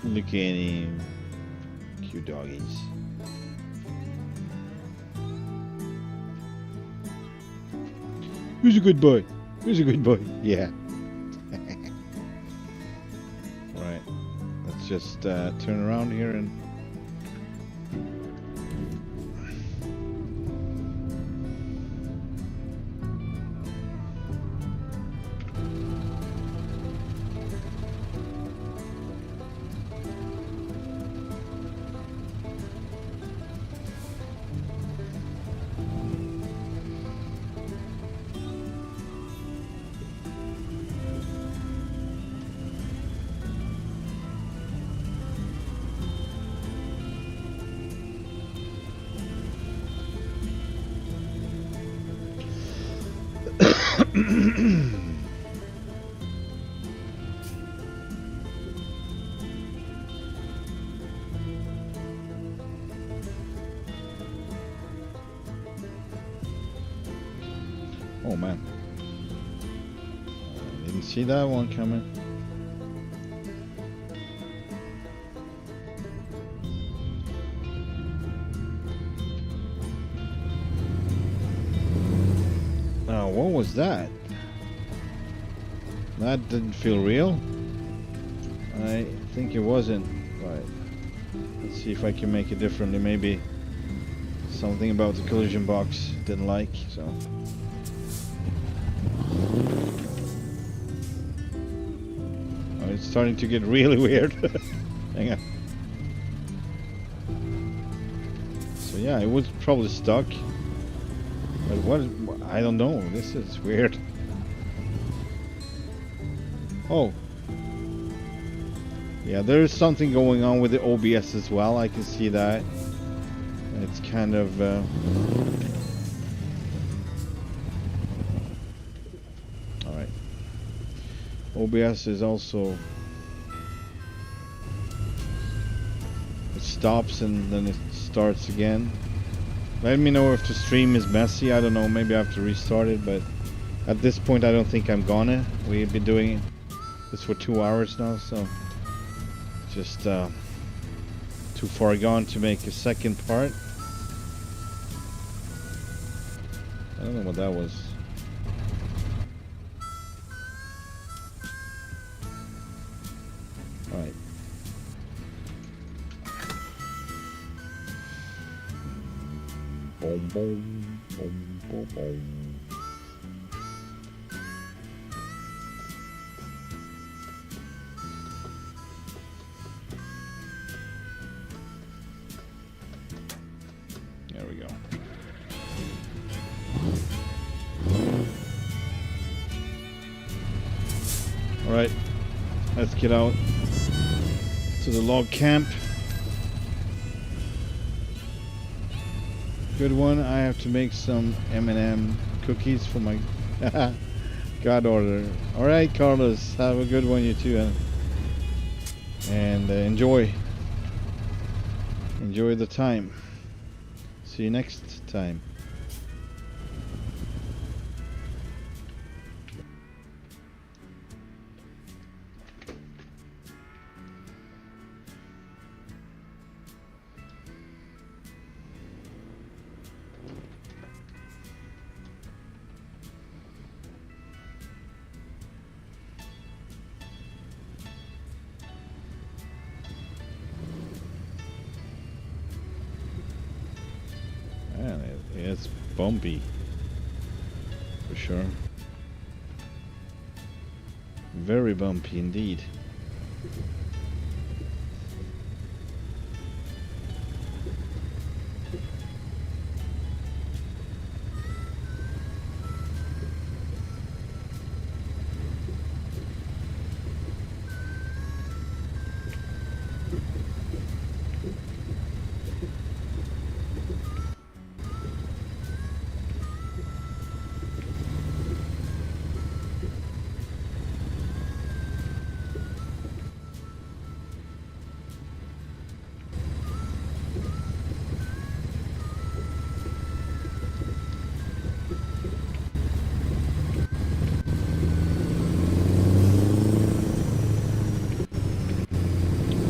Look at him. Cute doggies. Who's a good boy? Who's a good boy? Yeah. Alright. Let's just turn around here and... Oh man, didn't see that one coming. Now, what was that? That didn't feel real. I think it wasn't. Right. Let's see if I can make it differently. Maybe something about the collision box didn't like, so. Oh, it's starting to get really weird. Hang on. So yeah, it was probably stuck. But what? I don't know. This is weird. Oh. Yeah, there is something going on with the OBS as well. I can see that. It's kind of... Alright. OBS is also... It stops and then it starts again. Let me know if the stream is messy. I don't know. Maybe I have to restart it, but at this point I don't think I'm gonna. We've been doing this for 2 hours now, so just too far gone to make a second part. I don't know what that was. Alright. Boom, boom, boom, boom, boom. There we go. Alright, let's get out to the log camp. Good one. I have to make some M&M cookies for my goddaughter. Alright, Carlos, have a good one, you too. And enjoy the time. See you next time. It's bumpy, for sure. Very bumpy indeed.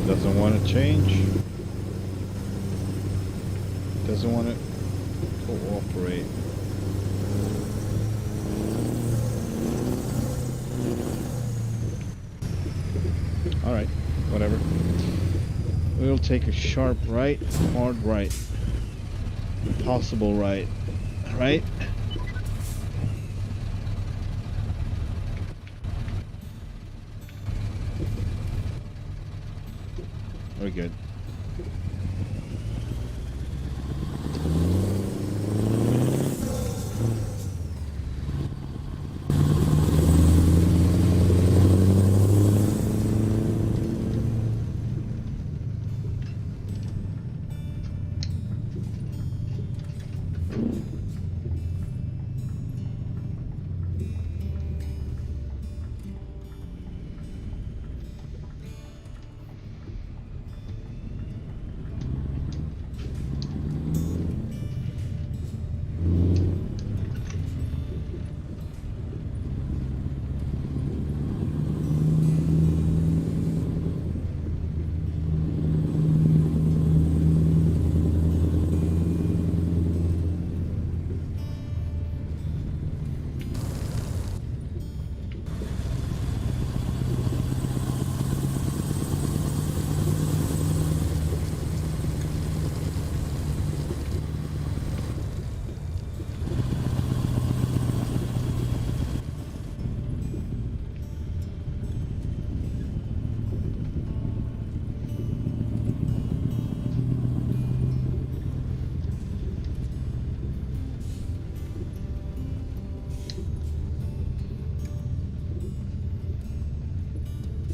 Doesn't want to change. Doesn't want to cooperate. Alright, whatever. We'll take a sharp right, hard right. Possible right. Right? We're good.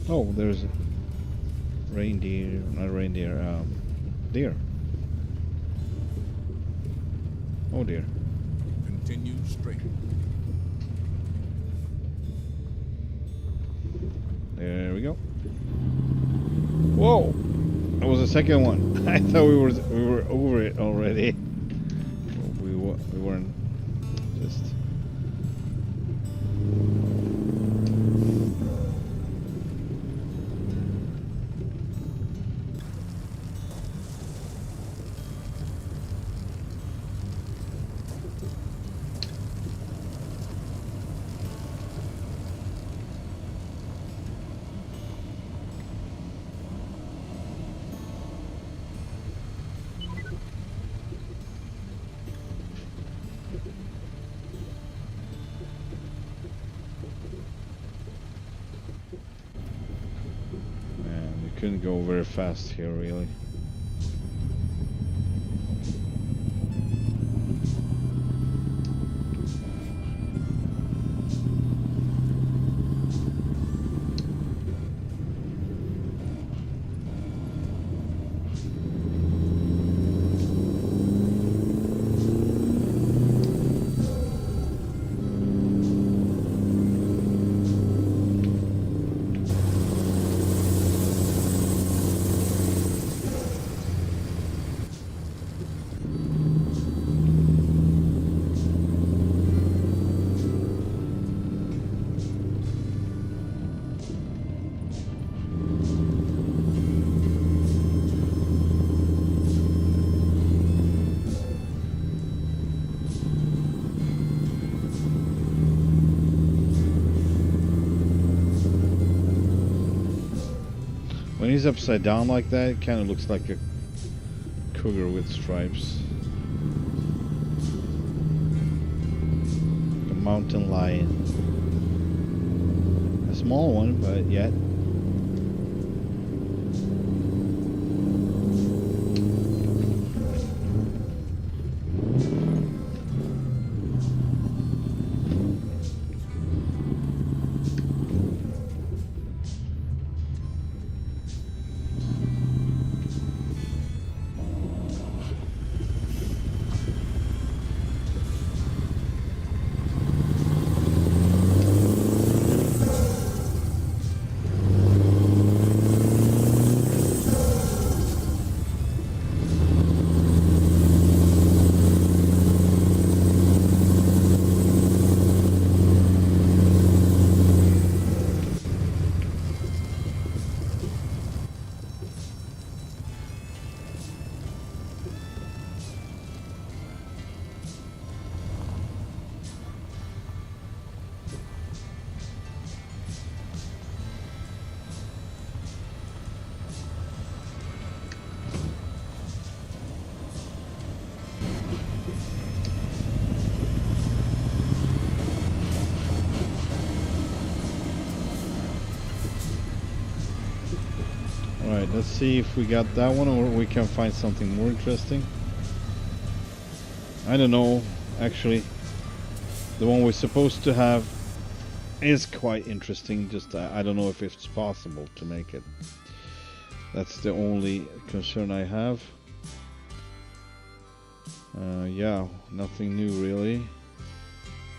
Oh, there's a reindeer, not reindeer, deer. Oh dear. Continue straight. There we go. Whoa! That was the second one. I thought we were over it already. We weren't. Just. Couldn't go very fast here, really. When he's upside down like that, it kind of looks like a cougar with stripes. A mountain lion. A small one, but yet. Alright, let's see if we got that one or we can find something more interesting. I don't know, actually. The one we're supposed to have is quite interesting, just I don't know if it's possible to make it. That's the only concern I have. Yeah, nothing new really.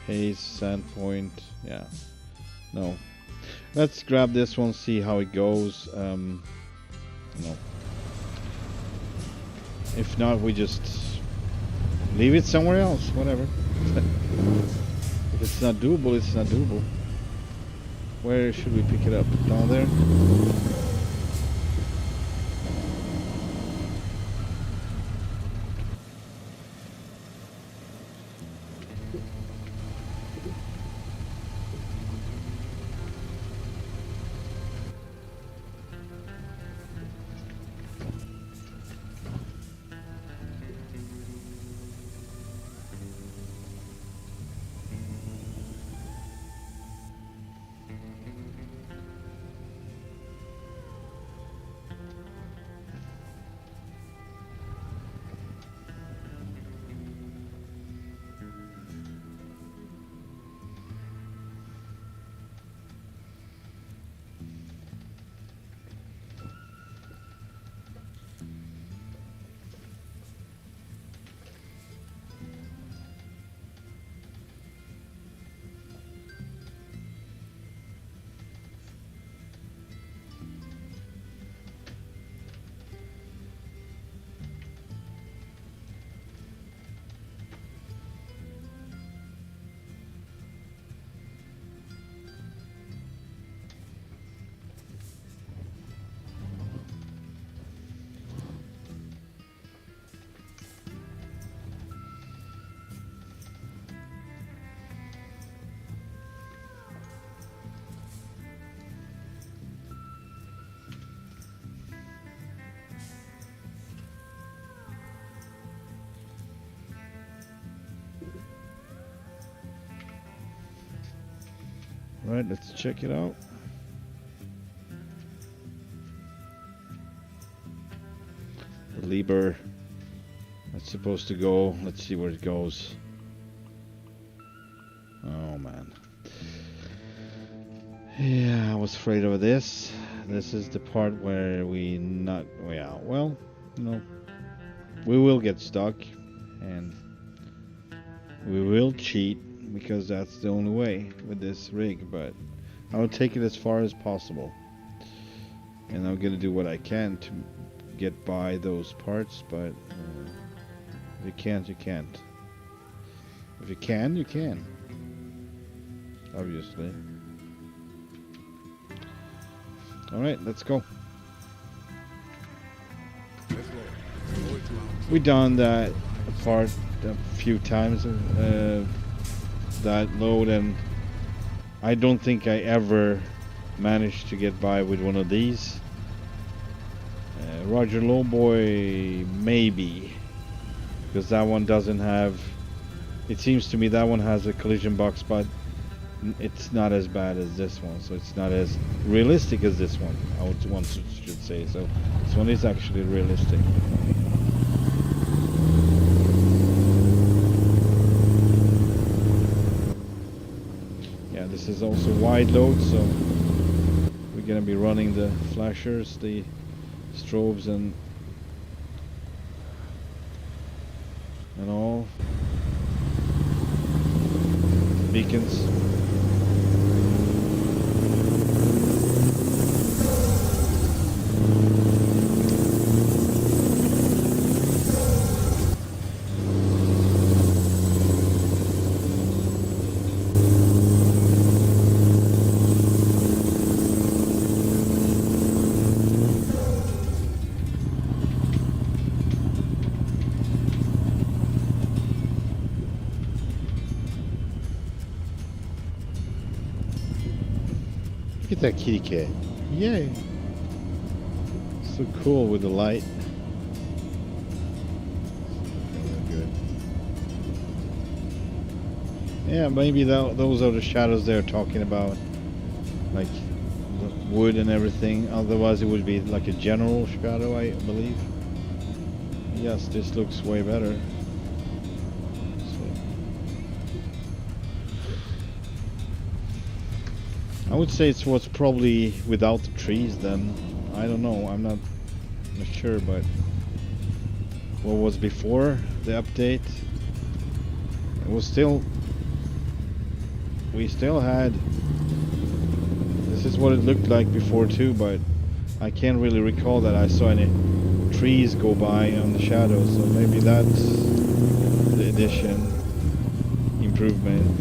Haze, Sandpoint, yeah. No. Let's grab this one, see how it goes. No. If not, we just leave it somewhere else, whatever. If it's not doable, it's not doable. Where should we pick it up? Down there? Right, let's check it out. The lever that's supposed to go. Let's see where it goes. Oh man. Yeah, I was afraid of this. This is the part where we not. Yeah, well, no. We will get stuck and we will cheat because that's the only way with this rig, but I'll take it as far as possible. And I'm gonna do what I can to get by those parts, but if you can't, you can't. If you can, you can. Obviously. Alright, let's go. We done that part a few times, that load, and I don't think I ever managed to get by with one of these. Roger Lowboy, maybe, because that one doesn't have, it seems to me that one has a collision box, but it's not as bad as this one, so it's not as realistic as this one, I would one should say. So this one is actually realistic. Yeah, this is also wide load, so we're gonna be running the flashers, the strobes and all beacons. Look at that kitty cat. Yay. So cool with the light. Good. Yeah, maybe those are the shadows they're talking about. Like wood and everything. Otherwise, it would be like a general shadow, I believe. Yes, this looks way better. I would say it's what's probably without the trees then. I don't know, I'm not sure, but what was before the update? It was still, we still had, this is what it looked like before too, but I can't really recall that I saw any trees go by on the shadows, so maybe that's the addition, improvement.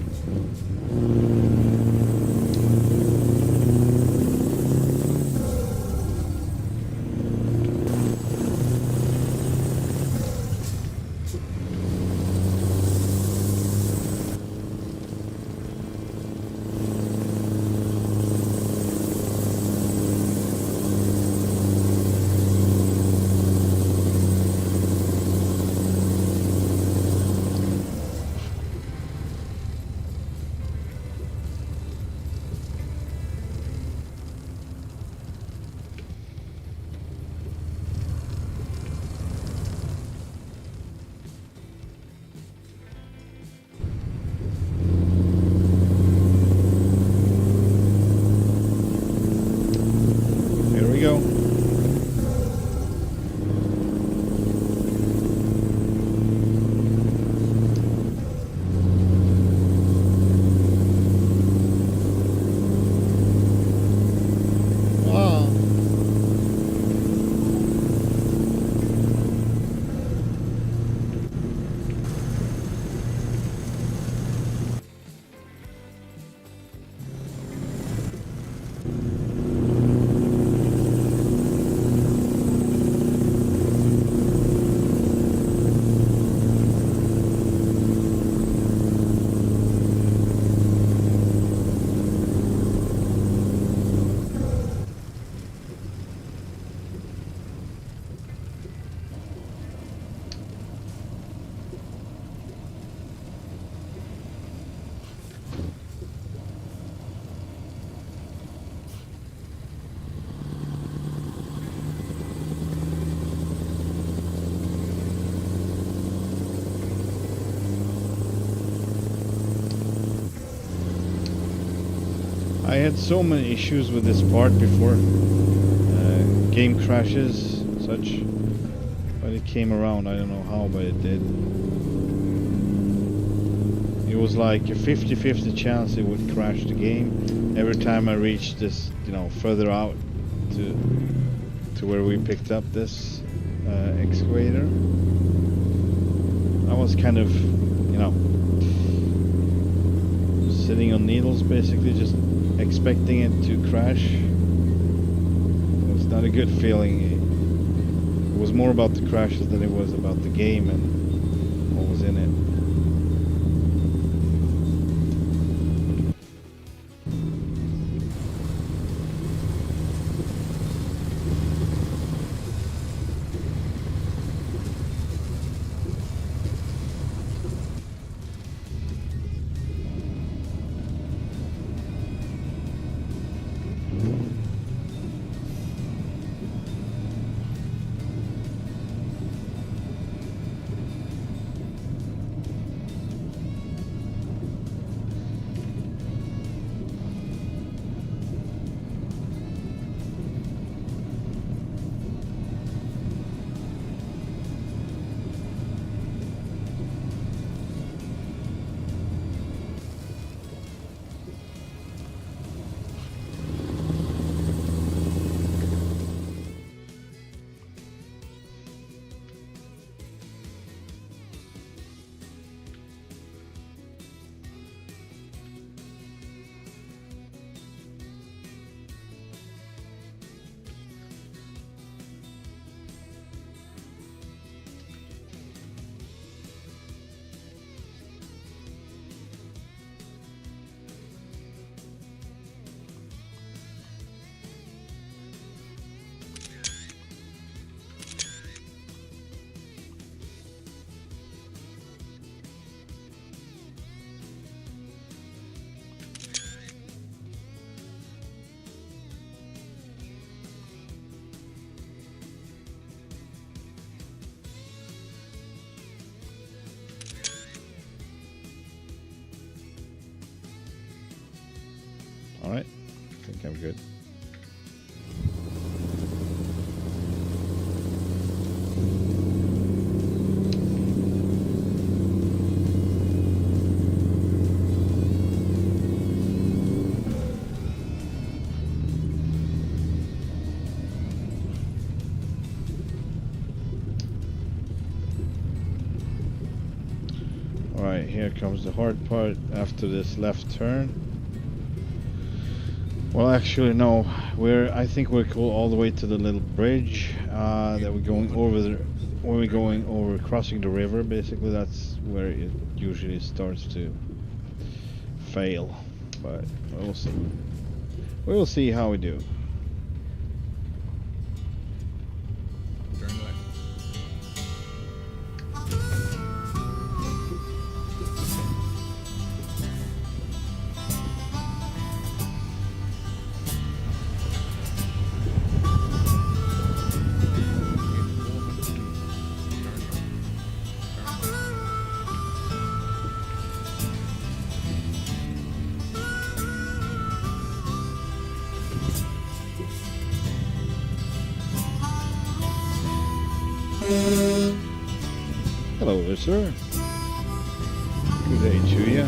I had so many issues with this part before, game crashes, such, but it came around, I don't know how, but it did. It was like a 50-50 chance it would crash the game every time I reached this, you know, further out to where we picked up this excavator. I was kind of, you know, sitting on needles basically, just expecting it to crash. It was not a good feeling. It was more about the crashes than it was about the game and what was in it. Alright, I think I'm good. Alright, here comes the hard part after this left turn. Well, actually, no. I think we're cool all the way to the little bridge that we're going over. When we're going over, crossing the river, basically, that's where it usually starts to fail. But we'll see. We'll see how we do. Turn left. Hello there, sir. Good day to you.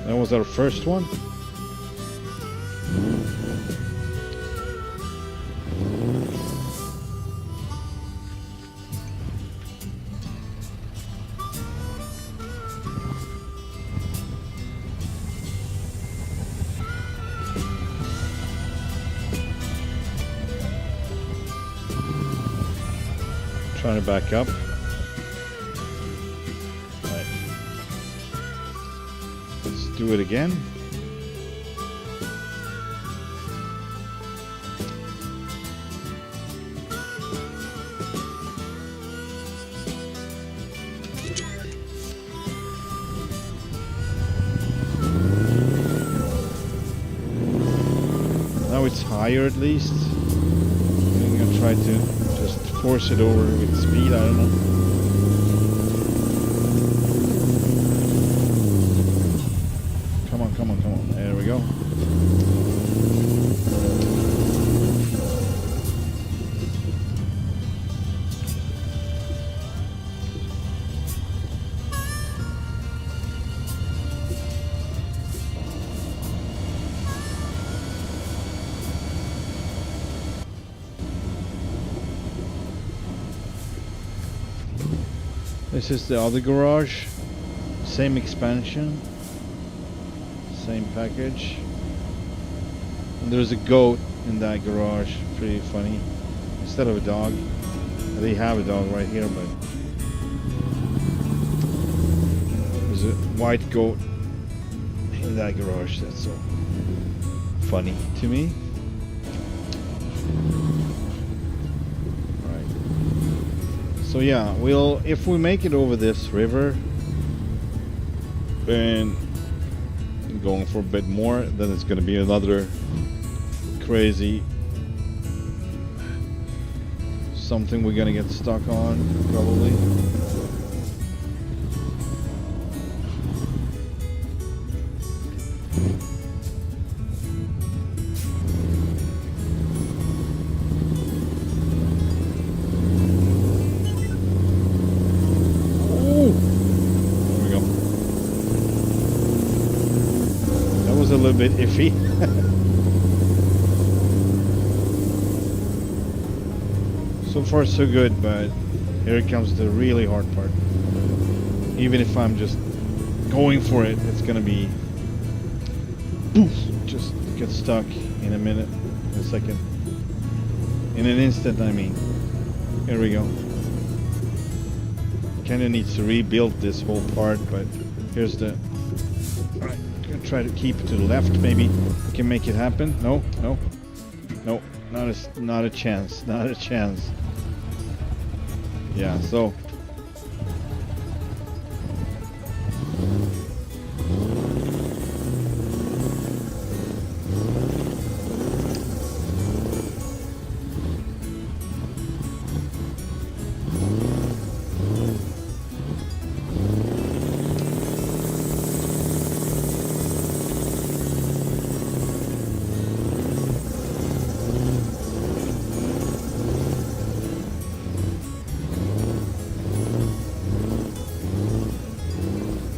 That was our first one. Trying to back up. Right. Let's do it again. Now it's higher at least. I'm gonna try to just force it over with speed, I don't know. Come on, come on, come on. There we go. This is the other garage, same expansion, same package. And there's a goat in that garage, pretty funny. Instead of a dog, they have a dog right here, but there's a white goat in that garage. That's so funny to me. So yeah, if we make it over this river and going for a bit more, then it's going to be another crazy something we're going to get stuck on, probably. A little bit iffy. So far so good, but here comes the really hard part. Even if I'm just going for it, it's gonna be poof, just get stuck in a minute, a second, in an instant. I mean, here we go. Kinda needs to rebuild this whole part, but here's the. Alright, Gonna try to keep it to the left. Maybe we can make it happen. No, no, no. Not a chance. Not a chance. Yeah. So.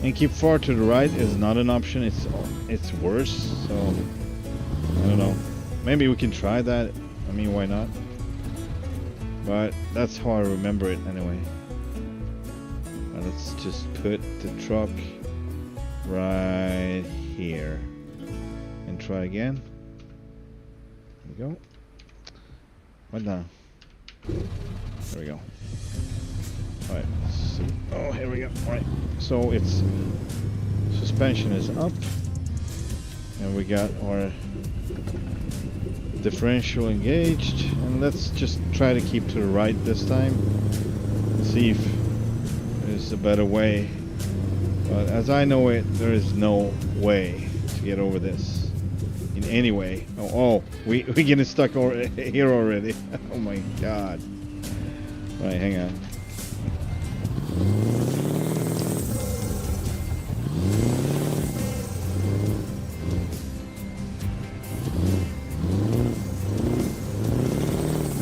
And keep far to the right is not an option. It's worse. So I don't know. Maybe we can try that. I mean, why not? But that's how I remember it anyway. Let's just put the truck right here and try again. There we go. What now? There we go. Alright, let's see. Oh, here we go. Alright, so it's suspension is up, and we got our differential engaged, and let's just try to keep to the right this time. See if there's a better way. But as I know it, there is no way to get over this in any way. We getting stuck here already. Oh my god. Right, hang on.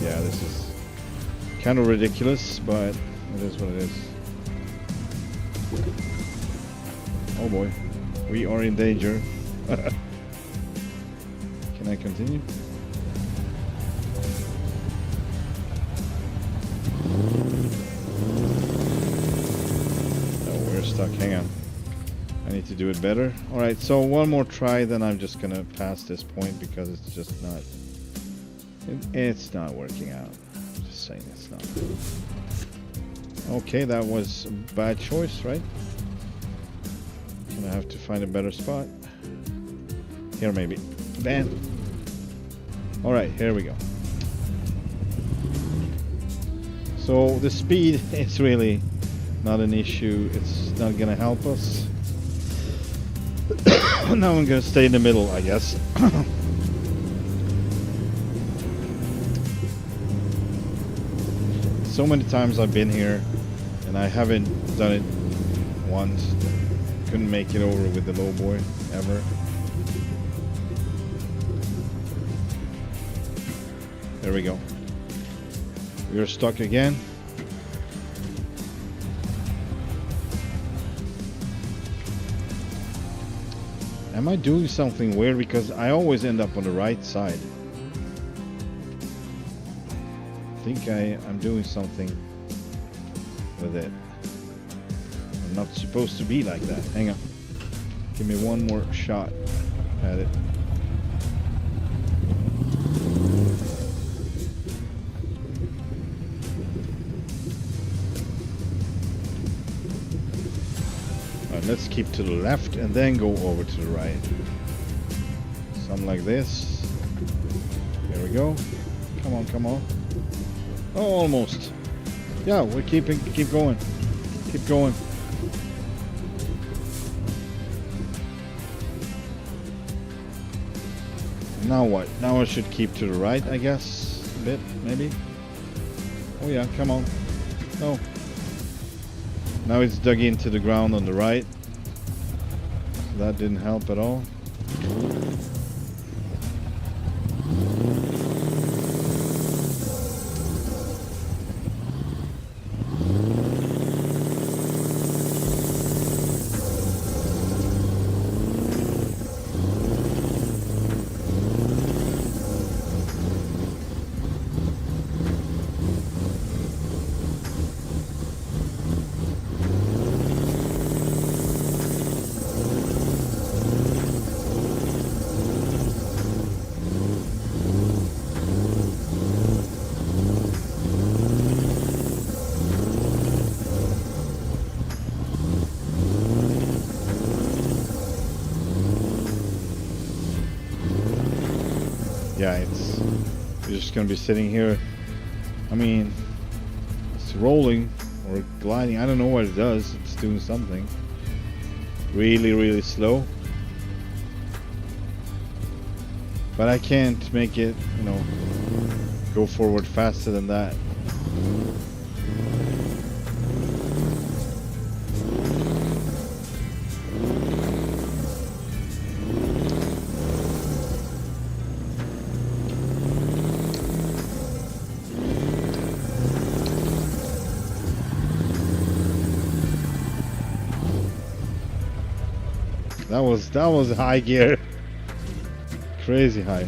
Yeah, this is kind of ridiculous, but it is what it is. Oh boy, we are in danger. Can I continue? Stuck. Hang on. I need to do it better. Alright, so one more try, then I'm just gonna pass this point because it's just not... It's not working out. I'm just saying it's not. Okay, that was a bad choice, right? Gonna have to find a better spot. Here maybe. Bam! Alright, here we go. So the speed is really not an issue. It's not gonna help us. Now I'm gonna stay in the middle, I guess. So many times I've been here and I haven't done it once. Couldn't make it over with the low boy ever. There we go. We are stuck again. Am I doing something weird? Because I always end up on the right side. I think I'm doing something with it. I'm not supposed to be like that. Hang on. Give me one more shot at it. Let's keep to the left and then go over to the right. Something like this. There we go. Come on, come on. Oh, almost. Yeah, we're keep going. Keep going. Now what? Now I should keep to the right, I guess. A bit, maybe. Oh yeah, come on. No. Now it's dug into the ground on the right. So that didn't help at all. yeah, it's you're just gonna be sitting here. I mean, it's rolling or gliding. I don't know what it does. It's doing something really slow, but I can't make it, you know, go forward faster than that. That was high gear. Crazy high.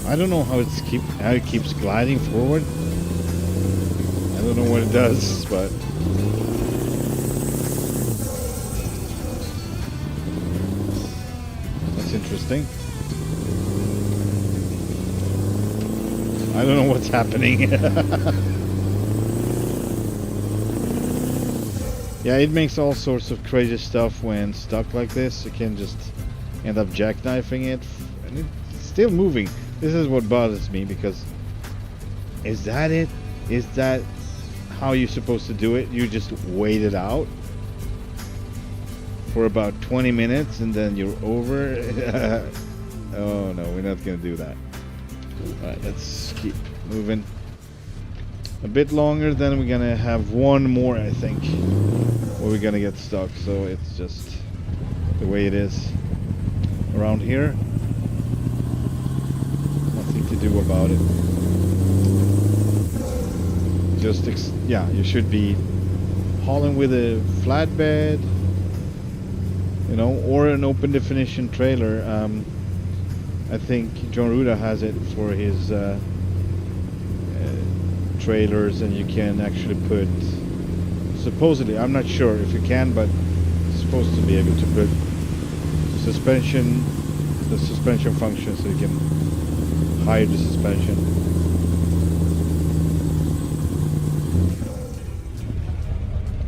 I don't know how it keeps gliding forward. I don't know what it does, but that's interesting. I don't know what's happening. Yeah, it makes all sorts of crazy stuff when stuck like this. You can just end up jackknifing it, and it's still moving. This is what bothers me, because is that it? Is that how you're supposed to do it? You just wait it out for about 20 minutes and then you're over? Oh no, we're not gonna do that. Alright, let's keep moving. A bit longer, then we're gonna have one more, I think, where we're gonna get stuck. So it's just the way it is around here. To do about it. Just yeah, you should be hauling with a flatbed, you know, or an open definition trailer. I think John Ruda has it for his trailers, and you can actually put, supposedly, I'm not sure if you can, but you're supposed to be able to put the suspension function, so you can hide the suspension.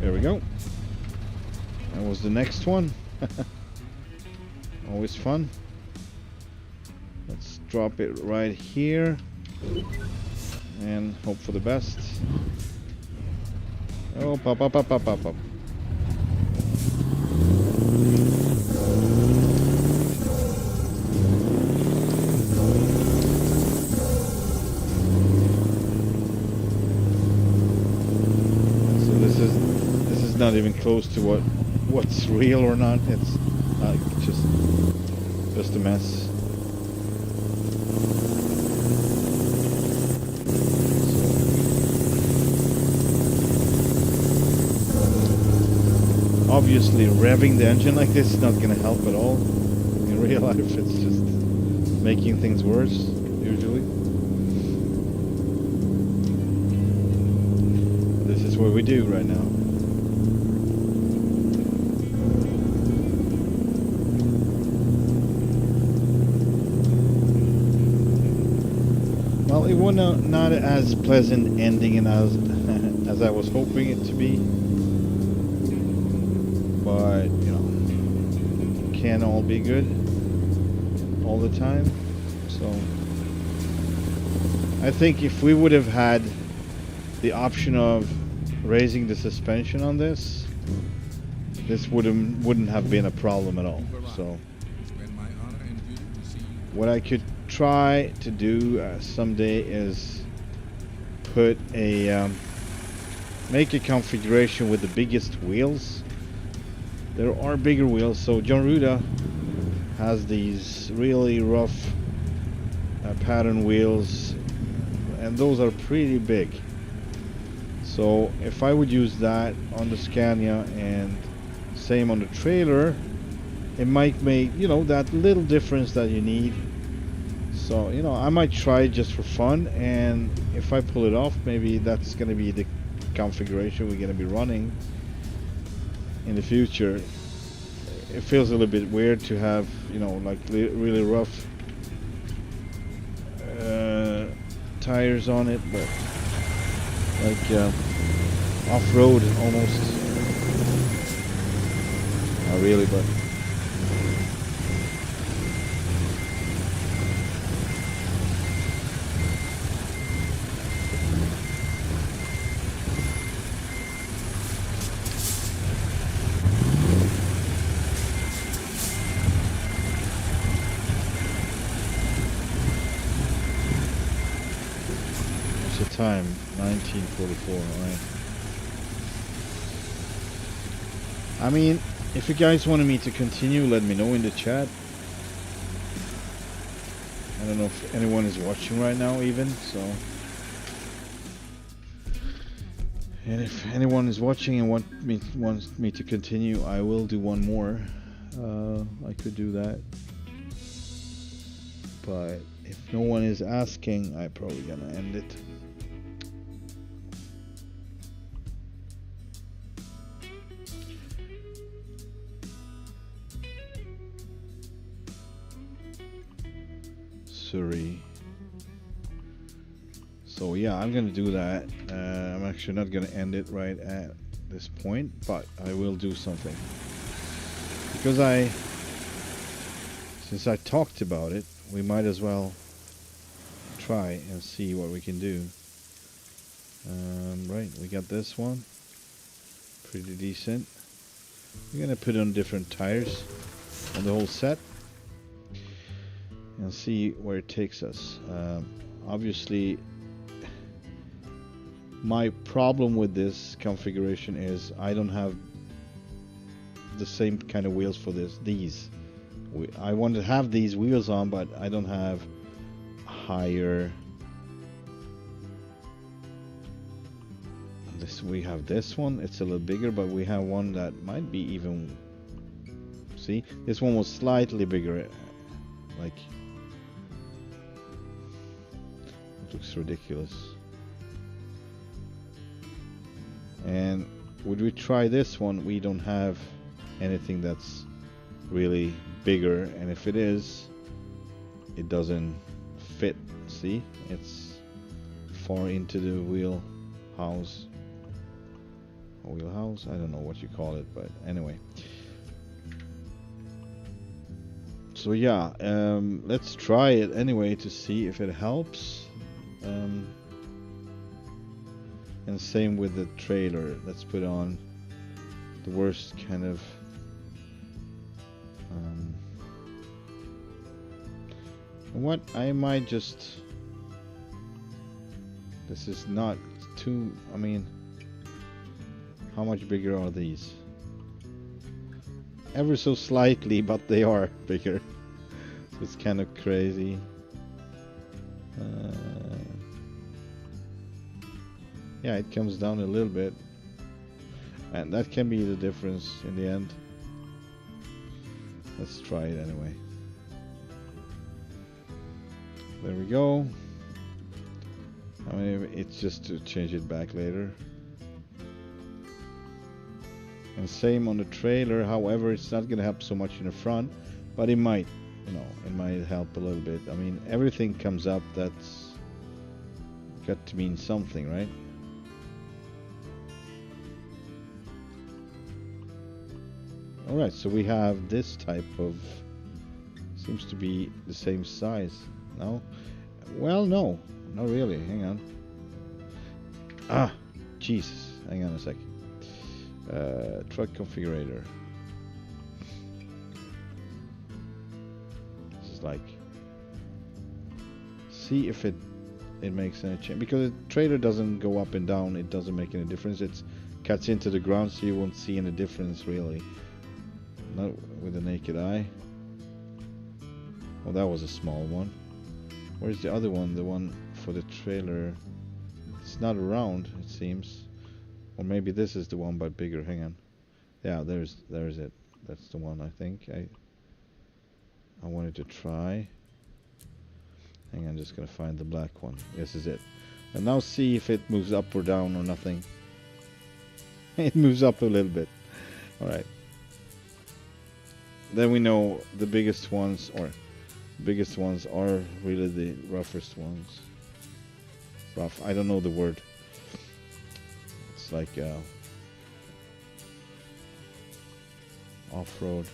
There we go. That was the next one. Always fun. Let's drop it right here and hope for the best. Oh, pop. Not even close to what's real or not. It's just a mess. So, obviously revving the engine like this is not going to help at all. In real life, it's just making things worse usually. This is what we do right now. Well, it was not as pleasant ending and as I was hoping it to be, but you know, can't all be good all the time. So I think if we would have had the option of raising the suspension on this wouldn't have been a problem at all. So It's been my honor and duty to see you what I could try to do someday is put a make a configuration with the biggest wheels. There are bigger wheels, so John Ruda has these really rough pattern wheels, and those are pretty big. So if I would use that on the Scania and same on the trailer, it might make, you know, that little difference that you need. So, you know, I might try it just for fun, and if I pull it off, maybe that's going to be the configuration we're going to be running in the future. It feels a little bit weird to have, you know, like really rough tires on it, but like off-road almost. Not really, but time 1944. All right. I mean, if you guys wanted me to continue, let me know in the chat. I don't know if anyone is watching right now even, so. And if anyone is watching and wants me to continue, I will do one more. I could do that. But if no one is asking, I'm probably gonna end it. Surrey. So yeah, I'm gonna do that. I'm actually not gonna end it right at this point, but I will do something because since I talked about it, we might as well try and see what we can do. Right, we got this one, pretty decent. We're gonna put on different tires on the whole set and see where it takes us. Obviously, my problem with this configuration is I don't have the same kind of wheels for these. I want to have these wheels on, but I don't have higher. We have this one. It's a little bigger, but we have one that might be even. See, this one was slightly bigger. Like, it looks ridiculous. And would we try this one? We don't have anything that's really bigger, and if it is, it doesn't fit. See, it's far into the wheelhouse. I don't know what you call it, but anyway. So yeah, let's try it anyway to see if it helps. And same with the trailer. Let's put on the worst kind of what I might just, this is not too, I mean, how much bigger are these? Ever so slightly, but they are bigger. So it's kind of crazy. Yeah, it comes down a little bit, and that can be the difference in the end. Let's try it anyway. There we go. I mean, it's just to change it back later. And same on the trailer. However, it's not going to help so much in the front, but it might, you know, it might help a little bit. I mean, everything comes up that's got to mean something, right? Alright, so we have this type of, seems to be the same size. No? Well, no, not really. Hang on. Ah, Jesus. Hang on a second. Truck configurator. This is like see if it makes any change, because the trailer doesn't go up and down. It doesn't make any difference. It cuts into the ground, so you won't see any difference really, not with the naked eye. Oh, that was a small one. Where's the other one? The one for the trailer. It's not around, it seems. Or maybe this is the one, but bigger. Hang on. Yeah, there's it. That's the one, I think. I wanted to try. Hang on, I'm just gonna find the black one. This is it. And now see if it moves up or down or nothing. It moves up a little bit. Alright. Then we know the biggest ones, or biggest ones are really the roughest ones. Rough, I don't know the word. It's like off-road.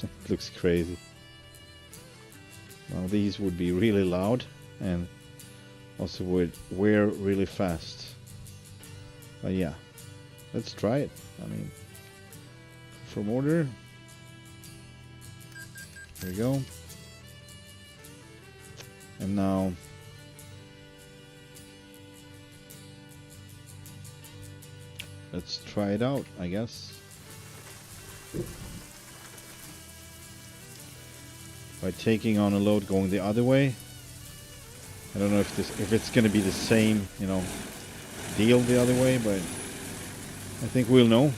It looks crazy. Now these would be really loud and also would wear really fast. But yeah, let's try it. I mean, from order. There we go. And now let's try it out, I guess. By taking on a load going the other way. I don't know if it's gonna be the same, you know, deal the other way, but I think we'll know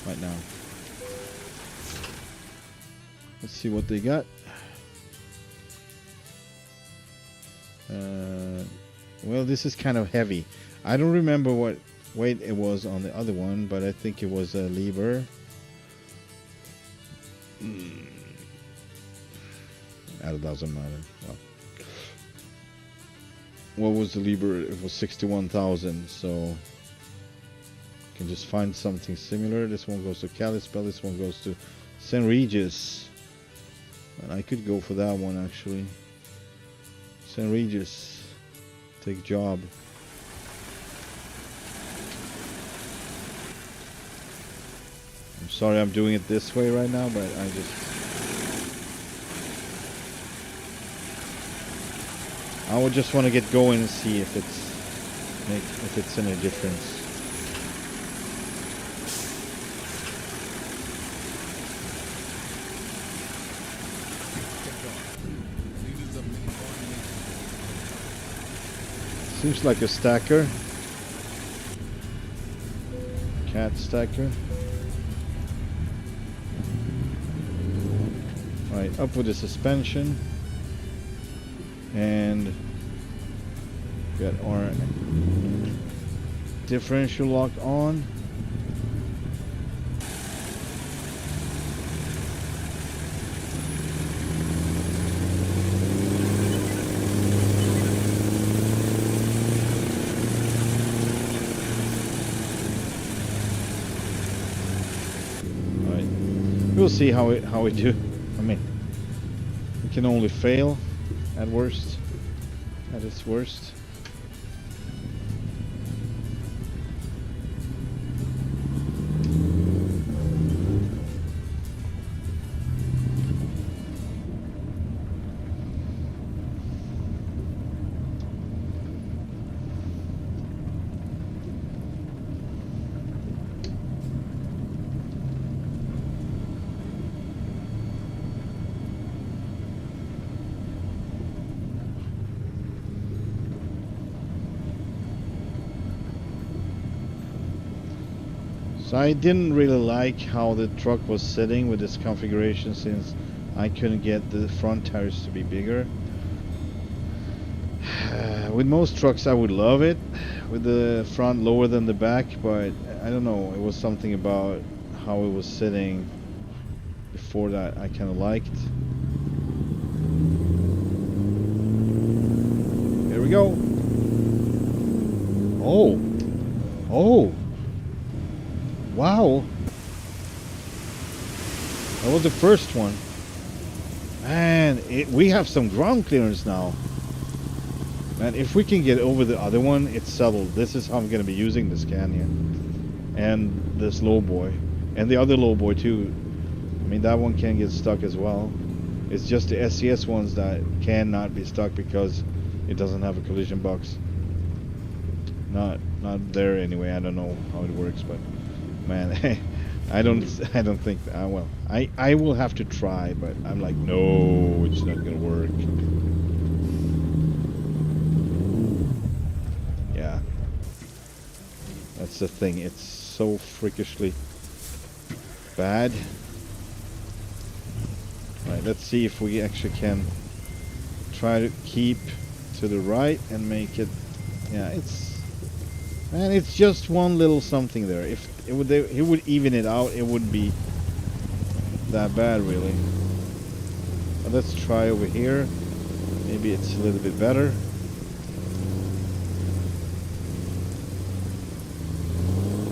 right now. Let's see what they got. Well, this is kind of heavy. I don't remember what weight it was on the other one, but I think it was a lever. That doesn't matter. Well, what was the lever? It was 61,000, so you can just find something similar. This one goes to Kalispell, this one goes to St. Regis. And I could go for that one actually. St. Regis, take job. I'm sorry I'm doing it this way right now, but I would just want to get going and see if it's any difference. Seems like a stacker. Cat stacker. Right, up with the suspension. And got our differential lock on. We'll see how we do. I mean, we can only fail at worst, at its worst. So I didn't really like how the truck was sitting with this configuration, since I couldn't get the front tires to be bigger. With most trucks I would love it with the front lower than the back, but I don't know, it was something about how it was sitting before that I kind of liked. Here we go. Oh, wow, that was the first one. Man, we have some ground clearance now. Man, if we can get over the other one, it's settled. This is how I'm going to be using the Scania. and this low boy, and the other low boy too. I mean, that one can get stuck as well. It's just the SCS ones that cannot be stuck because it doesn't have a collision box. Not there anyway. I don't know how it works, but man, I don't think well, I will have to try, but I'm like, no, it's not gonna work. Yeah, that's the thing. It's so freakishly bad. Right, let's see if we actually can try to keep to the right and make it. Yeah, it's just one little something there. If he would even it out, it wouldn't be that bad really. But let's try over here. Maybe it's a little bit better.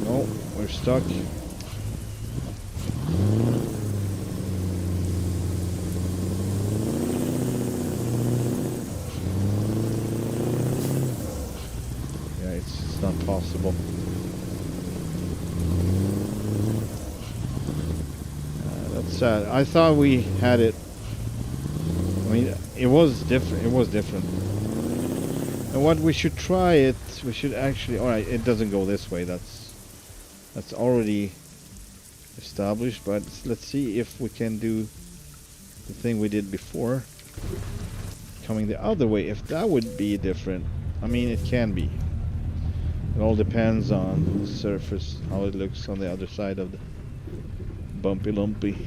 No, we're stuck. It's not possible. That's sad. I thought we had it. I mean, it was different. It was different. And what we should try it. We should actually. All right, it doesn't go this way. That's already established. But let's see if we can do the thing we did before, coming the other way. If that would be different. I mean, it can be. It all depends on the surface, how it looks on the other side of the bumpy lumpy.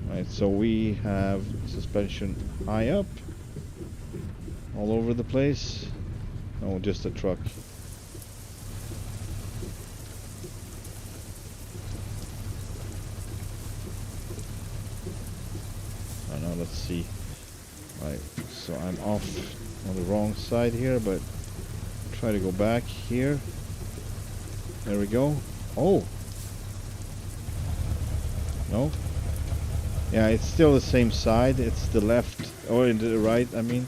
Right, so we have suspension high up, all over the place. No, just a truck. I don't know, let's see. Right, so I'm off on the wrong side here, but try to go back here. There we go. Oh! No? Yeah, it's still the same side. It's the left, or in the right, I mean.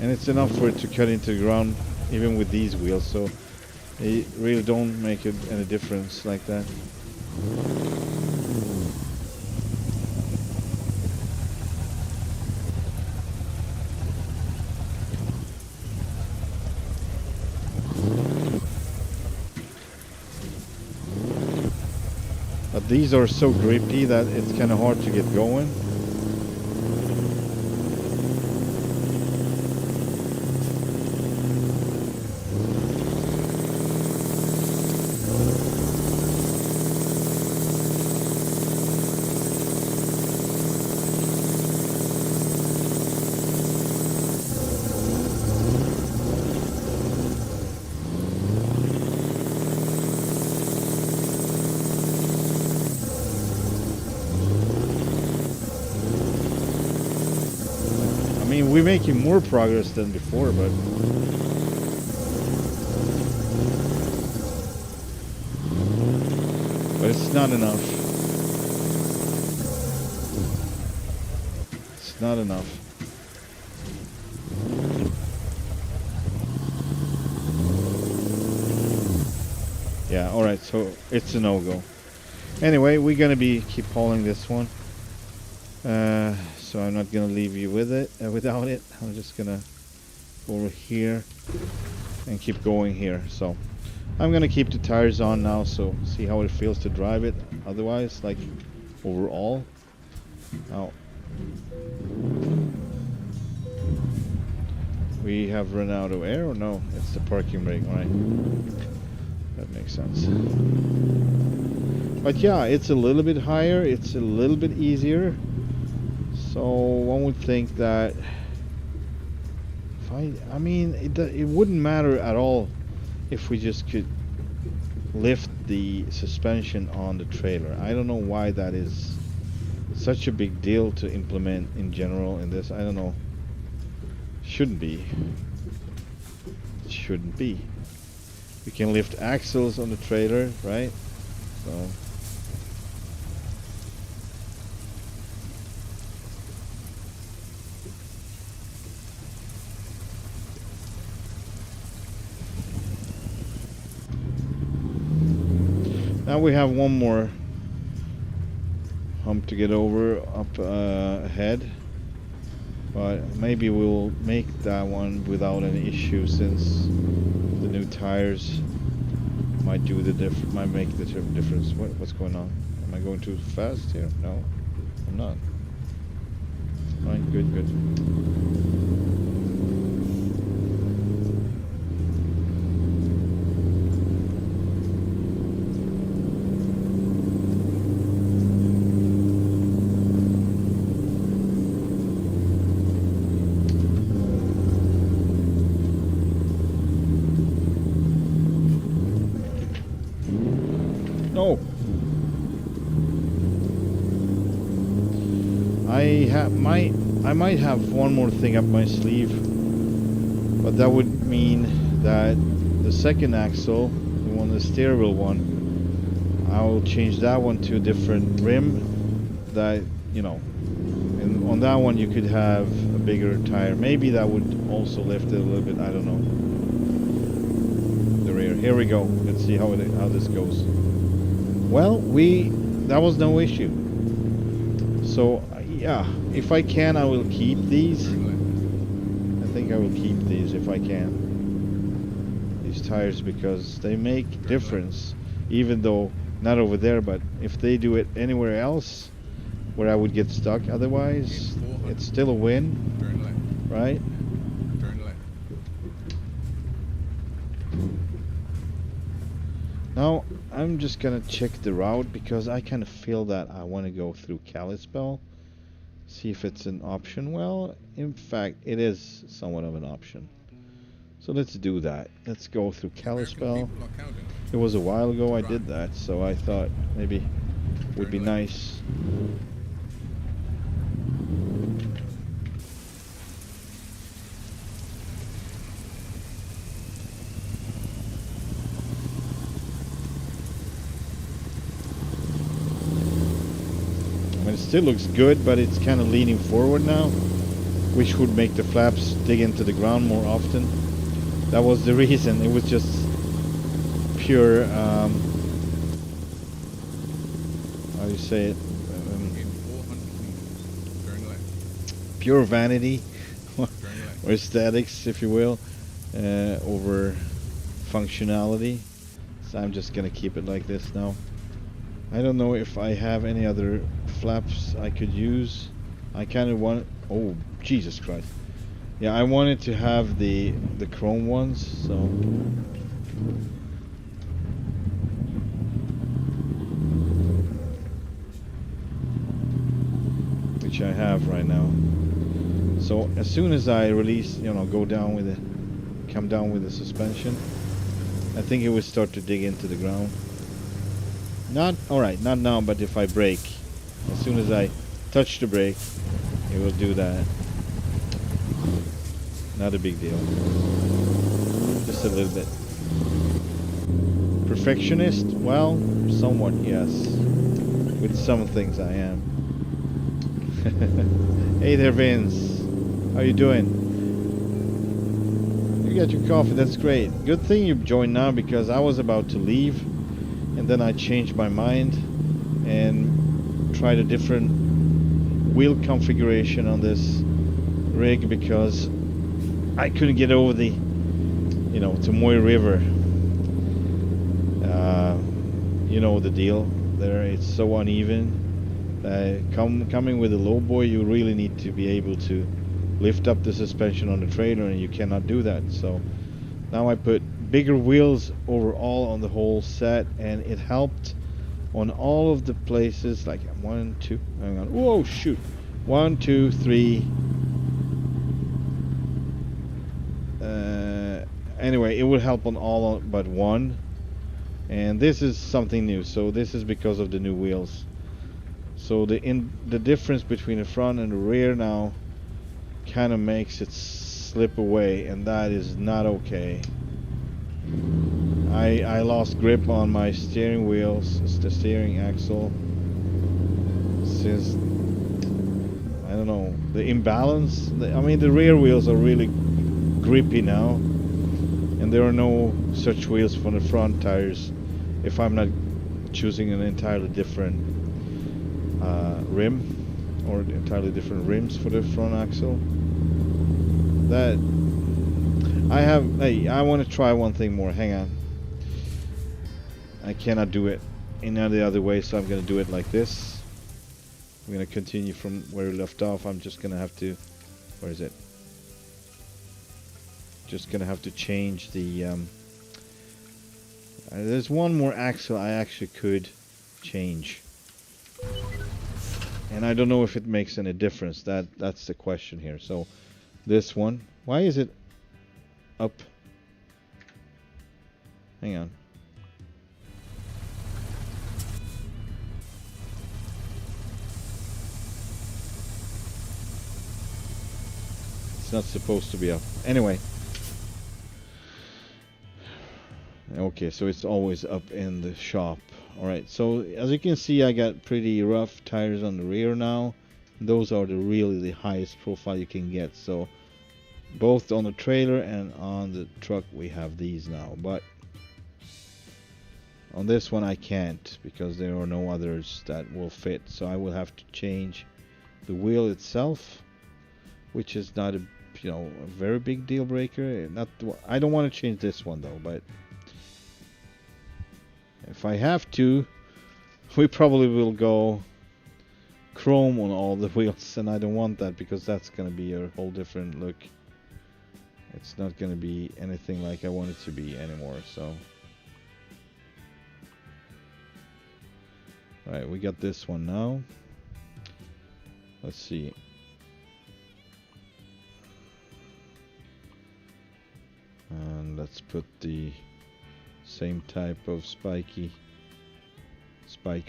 And it's enough for it to cut into the ground, even with these wheels, so they really don't make any difference like that. But these are so grippy that it's kind of hard to get going. I mean, we're making more progress than before, but it's not enough. It's not enough. Yeah, alright, so it's a no-go. Anyway, we're gonna keep hauling this one. So I'm not gonna leave you with it without it. I'm just gonna go over here and keep going here. So I'm gonna keep the tires on now, so see how it feels to drive it. Otherwise, like overall. Now we have run out of air, or no? It's the parking brake, right? That makes sense. But yeah, it's a little bit higher. It's a little bit easier. So one would think that if I mean, it wouldn't matter at all if we just could lift the suspension on the trailer. I don't know why that is such a big deal to implement in general in this. I don't know. Shouldn't be. It shouldn't be. We can lift axles on the trailer, right? So Now we have one more hump to get over up ahead, but maybe we'll make that one without any issue, since the new tires might do the might make the difference. What's going on? Am I going too fast here? No, I'm not. Right, good, good. No. I might have one more thing up my sleeve, but that would mean that the second axle, the one, the steer wheel one, I will change that one to a different rim. That, you know, and on that one you could have a bigger tire. Maybe that would also lift it a little bit. I don't know. The rear. Here we go. Let's see how this goes. Well, that was no issue. So yeah, if I can, I will keep these. I think I will keep these if I can. These tires, because they make difference, even though not over there, but if they do it anywhere else where I would get stuck otherwise, it's still a win, Turn left. right? Turn left. Now I'm just gonna check the route, because I kind of feel that I want to go through Kalispell. See if it's an option. Well, in fact, it is somewhat of an option. So let's do that. Let's go through Kalispell. People are counting. It was a while ago I did that, so I thought maybe it would be nice. It still looks good, but it's kind of leaning forward now, which would make the flaps dig into the ground more often. That was the reason. It was just pure, how do you say it? In 400 meters. Turn left. Pure vanity, Turn left. or aesthetics, if you will, over functionality. So I'm just gonna keep it like this now. I don't know if I have any other flaps I could use. I kind of want, oh Jesus Christ, yeah, I wanted to have the chrome ones, so which I have right now. So as soon as I release, you know, come down with the suspension, I think it would start to dig into the ground. Not, alright, not now, but if I brake, as soon as I touch the brake, it will do that. Not a big deal. Just a little bit. Perfectionist? Well, somewhat, yes. With some things I am. Hey there, Vince. How you doing? You got your coffee, that's great. Good thing you joined now, because I was about to leave, and then I changed my mind and tried a different wheel configuration on this rig, because I couldn't get over the, you know, Tomoy River. You know the deal there. It's so uneven. Coming with a low boy, you really need to be able to lift up the suspension on the trailer, and you cannot do that. So now I put bigger wheels overall on the whole set, and it helped on all of the places, like 1, 2, hang on, whoa, shoot, 1, 2, 3. Anyway, it would help on all but one, and this is something new. So this is because of the new wheels. So the difference between the front and the rear now kind of makes it slip away, and that is not okay. I lost grip on my steering wheels, the steering axle, since, I don't know, the imbalance. I mean, the rear wheels are really grippy now, and there are no such wheels for the front tires, if I'm not choosing an entirely different rim, or entirely different rims for the front axle. That I have. Hey, I want to try one thing more. Hang on. I cannot do it in any other way, so I'm gonna do it like this. I'm gonna continue from where we left off. I'm just gonna have to. Where is it? Just gonna have to change the. There's one more axle I actually could change, and I don't know if it makes any difference. That's the question here. So, this one. Why is it up? Hang on. It's not supposed to be up. Anyway. Okay, so it's always up in the shop. Alright, so as you can see, I got pretty rough tires on the rear now. Those are really the highest profile you can get. So both on the trailer and on the truck we have these now. But on this one I can't, because there are no others that will fit. So I will have to change the wheel itself, which is not a a very big deal breaker. I don't want to change this one though, but if I have to, we probably will go chrome on all the wheels, and I don't want that, because that's going to be a whole different look. It's not going to be anything like I want it to be anymore. So alright, we got this one now. Let's see. And let's put the same type of spiker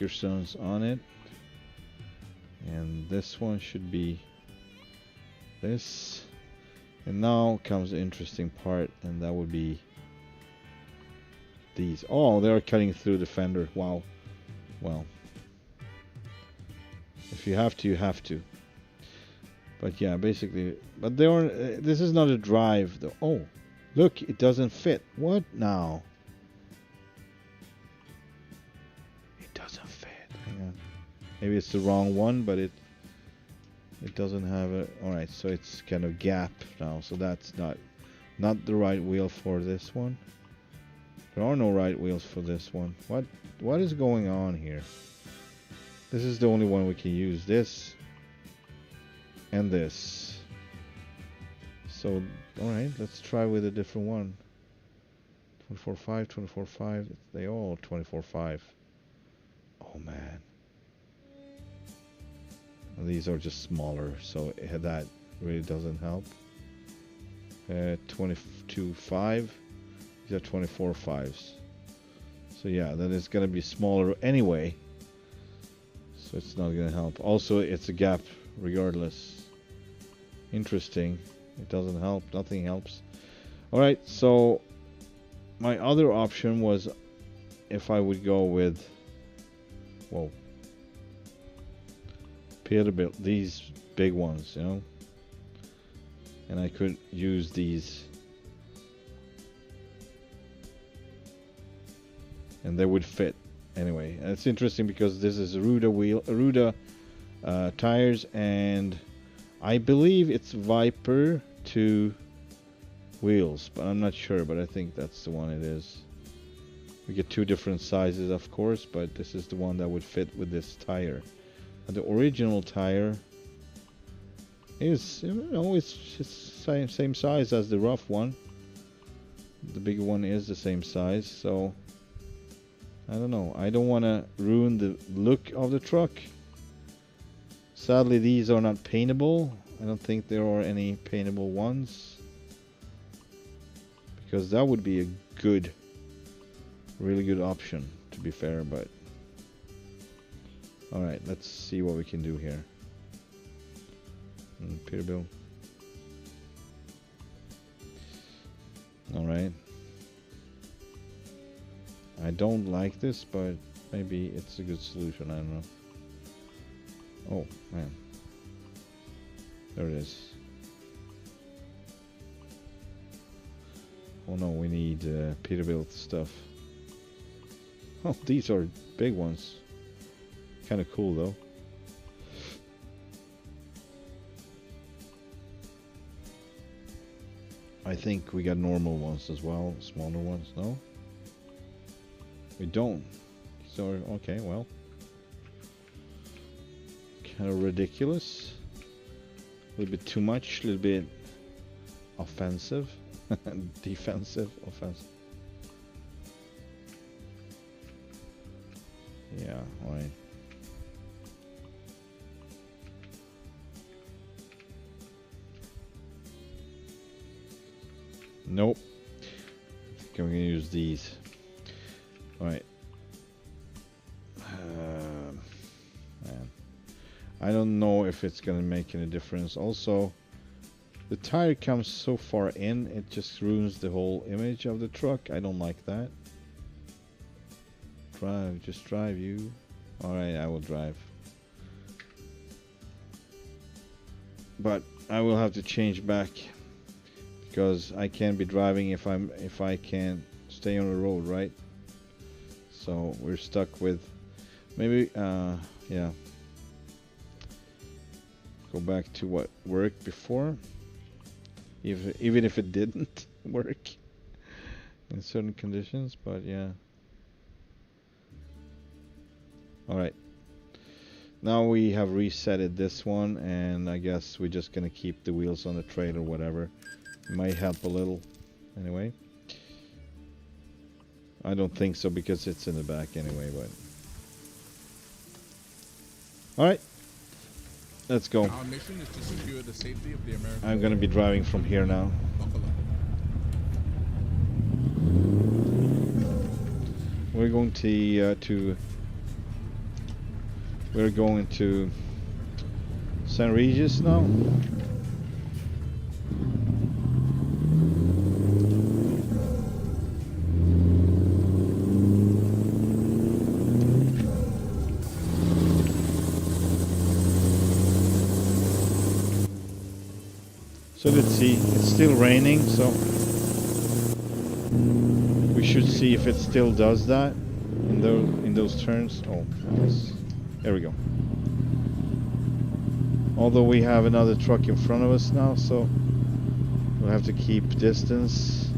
stones on it. And this one should be this. And now comes the interesting part, and that would be these. Oh, they're cutting through the fender. Wow. Well, if you have to, you have to. But yeah, basically, but they are. This is not a drive though. Oh, look, it doesn't fit. What now? It doesn't fit. Hang on. Maybe it's the wrong one, but it doesn't have a. All right, so it's kind of gap now. So that's not the right wheel for this one. There are no right wheels for this one. What is going on here? This is the only one we can use. This and this. So, alright, let's try with a different one. 24.5, 24.5. They all 24.5. Oh man. These are just smaller, so that really doesn't help. 22.5. These are 24.5s. So yeah, then it's gonna be smaller anyway. So it's not gonna help. Also, it's a gap regardless. Interesting. It doesn't help. Nothing helps. Alright, so my other option was if I would go with, whoa, Peterbilt, these big ones, you know, and I could use these, and they would fit anyway. And it's interesting because this is Ruda tires, and I believe it's Viper 2 wheels, but I'm not sure, but I think that's the one it is. We get two different sizes, of course, but this is the one that would fit with this tire. And the original tire is, it's same size as the rough one. The big one is the same size, so I don't know. I don't want to ruin the look of the truck. Sadly, these are not paintable. I don't think there are any paintable ones, because that would be a good, really good option, to be fair. But alright, let's see what we can do here. Peterbilt. Alright. I don't like this, but maybe it's a good solution. I don't know. Oh man, there it is. Oh no, we need Peterbilt stuff. Oh, these are big ones. Kind of cool though. I think we got normal ones as well, smaller ones, no? We don't. So, okay, well. Kind of ridiculous. A little bit too much, a little bit offensive. Defensive, offensive. Yeah, alright. Nope. I think I'm gonna use these. Alright. Man. I don't know if it's gonna make any difference. Also, the tire comes so far in, it just ruins the whole image of the truck. I don't like that. Drive, just drive you. Alright, I will drive. But I will have to change back. Because I can't be driving if I can't stay on the road, right? So we're stuck with maybe yeah. Go back to what worked before. Even if it didn't work in certain conditions, but yeah. Alright. Now we have resetted this one, and I guess we're just gonna keep the wheels on the trailer, whatever. Might help a little. Anyway. I don't think so because it's in the back anyway, but... Alright. Let's go. Our mission is to secure the safety of the American. I'm gonna be driving from here now. Buckle up. We're going to St. Regis now. So let's see, it's still raining, so we should see if it still does that in those turns. Oh, yes. There we go. Although we have another truck in front of us now, so we'll have to keep distance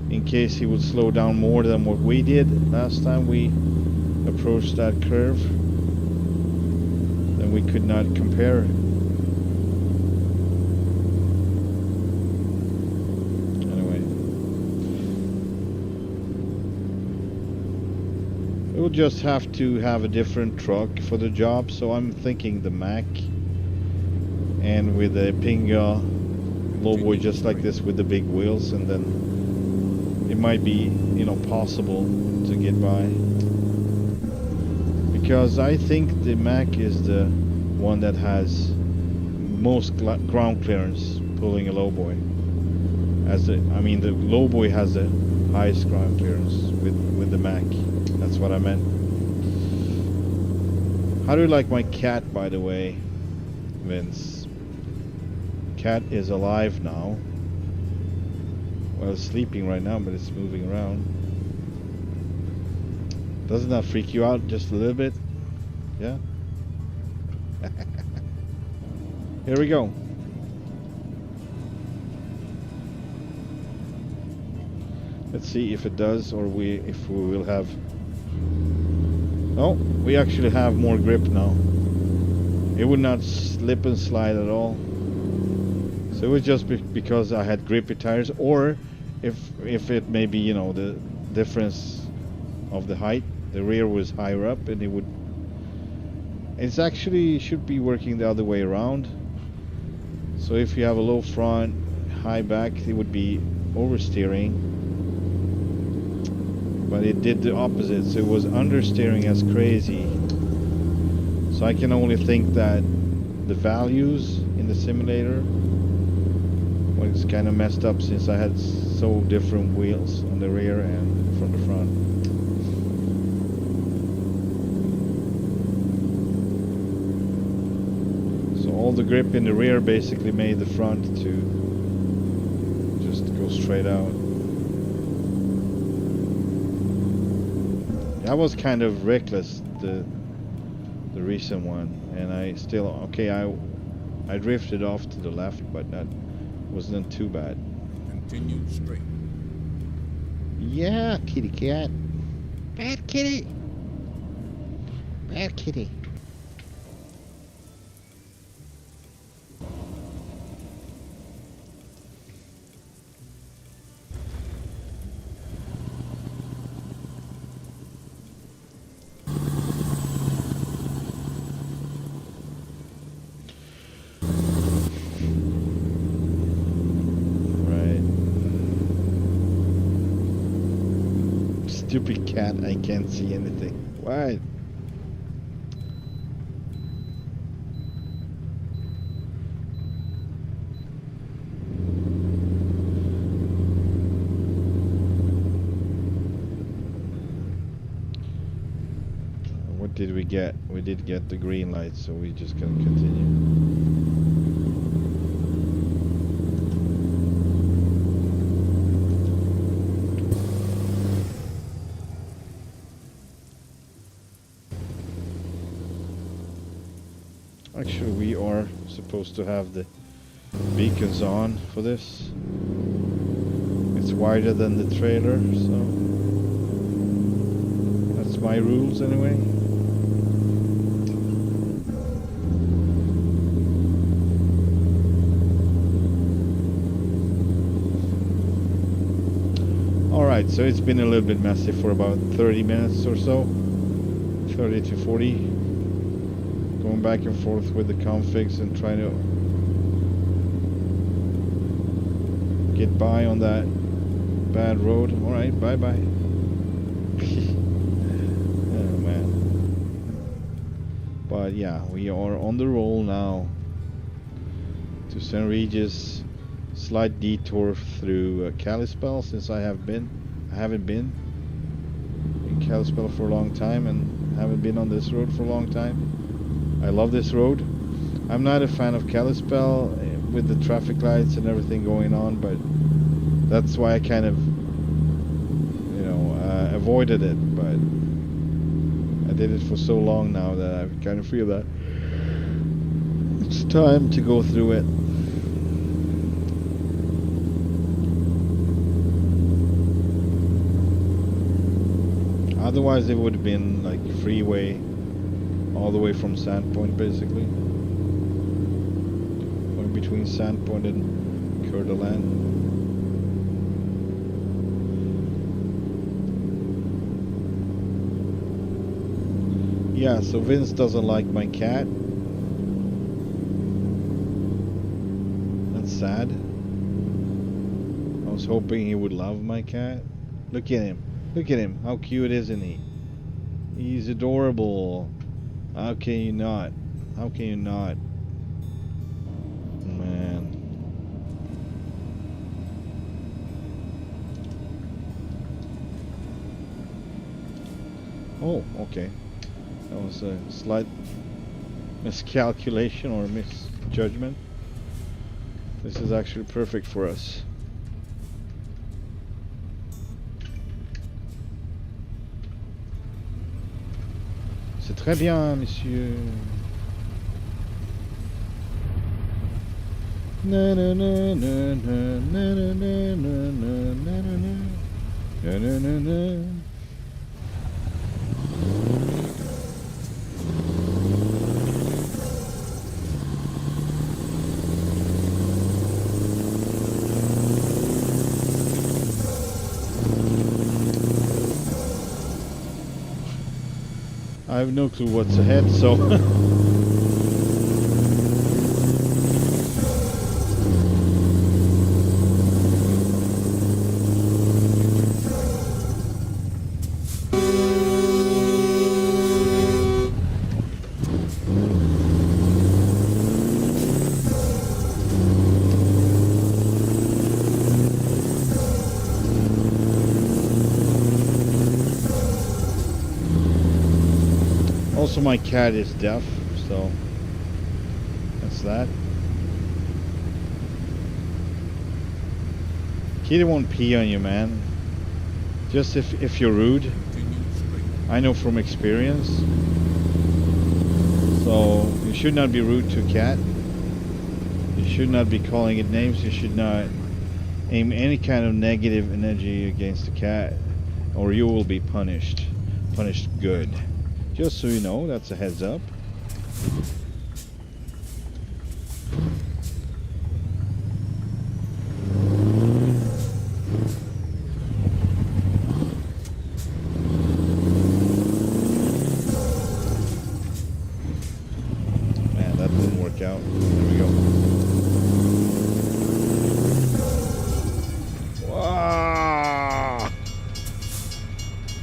in case he would slow down more than what we did last time we approached that curve. Then we could not compare. Anyway, we'll just have to have a different truck for the job, so I'm thinking the Mac, and with a Pinga lowboy just like this with the big wheels, and then it might be, you know, possible to get by. Because I think the Mac is the one that has most ground clearance pulling a lowboy. I mean, the lowboy has the highest ground clearance with the Mac. That's what I meant. How do you like my cat, by the way, Vince? Cat is alive now. Well, it's sleeping right now, but it's moving around. Doesn't that freak you out just a little bit? Yeah? Here we go. Let's see if it does, or if we will have... Oh, we actually have more grip now. It would not slip and slide at all. So it was just because I had grippy tires, or if it may be, you know, the difference of the height. The rear was higher up, and it would... It's actually should be working the other way around. So if you have a low front, high back, it would be oversteering. But it did the opposite, so it was understeering as crazy. So I can only think that the values in the simulator, well, it's kind of messed up since I had so different wheels on the rear and from the front. All the grip in the rear basically made the front to just go straight out. That was kind of reckless, the recent one, and I still okay. I drifted off to the left, but that wasn't too bad. Continue straight. Yeah, kitty cat. Bad kitty. Bad kitty. Right. Stupid cat, I can't see anything. What? What did we get? We did get the green light, so we just gonna continue. Actually, we are supposed to have the beacons on for this. It's wider than the trailer, so that's my rules anyway. Alright, so it's been a little bit messy for about 30 minutes or so. 30 to 40. Going back and forth with the configs and trying to get by on that bad road. Alright, bye bye. Oh man. But yeah, we are on the roll now to St. Regis. Slight detour through Kalispell, since I haven't been in Kalispell for a long time and haven't been on this road for a long time. I love this road. I'm not a fan of Kalispell with the traffic lights and everything going on, but that's why I kind of, avoided it. But I did it for so long now that I kind of feel that it's time to go through it. Otherwise, it would have been like freeway all the way from Sandpoint, basically, or between Sandpoint and Coeur d'Alene. Yeah, so Vince doesn't like my cat. That's sad. I was hoping he would love my cat. Look at him. Look at him. How cute isn't he? He's adorable. How can you not? How can you not? Man. Oh, okay. That was a slight miscalculation or misjudgment. This is actually perfect for us. C'est très bien, monsieur. Na na na na na na na na na na na na na na. I have no clue what's ahead, so also my cat is deaf, so that's that. Kitty won't pee on you, man. Just if you're rude. Continue straight. I know from experience. So you should not be rude to a cat. You should not be calling it names. You should not aim any kind of negative energy against the cat, or you will be punished. Punished good. Just so you know, that's a heads up. Man, that didn't work out. There we go. Wow!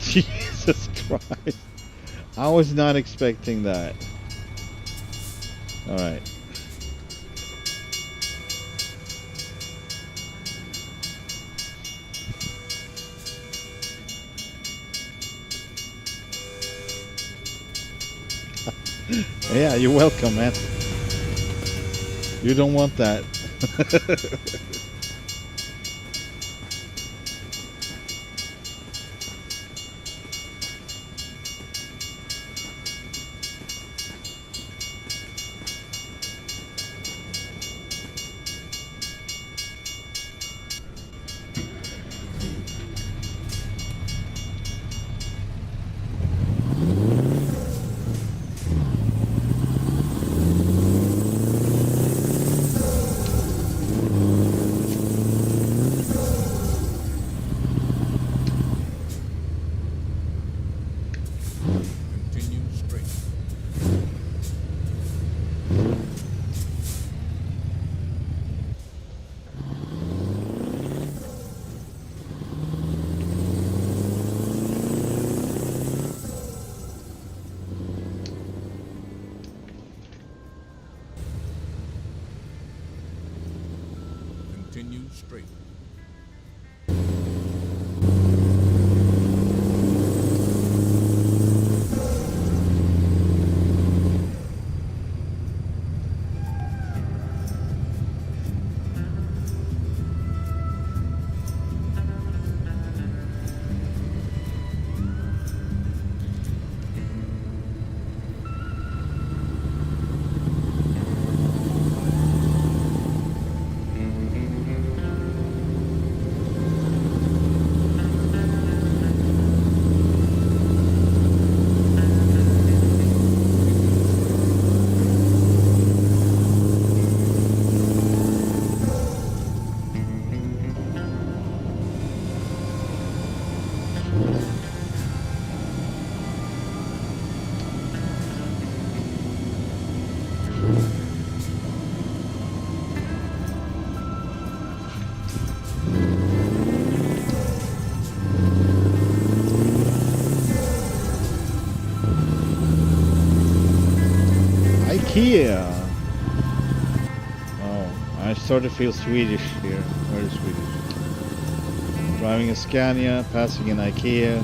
Jesus Christ. I was not expecting that. Alright. Yeah, you're welcome, man. You don't want that. Continue straight. Continue straight. IKEA. Oh, I start to feel Swedish here. Very Swedish. Driving a Scania, passing an IKEA.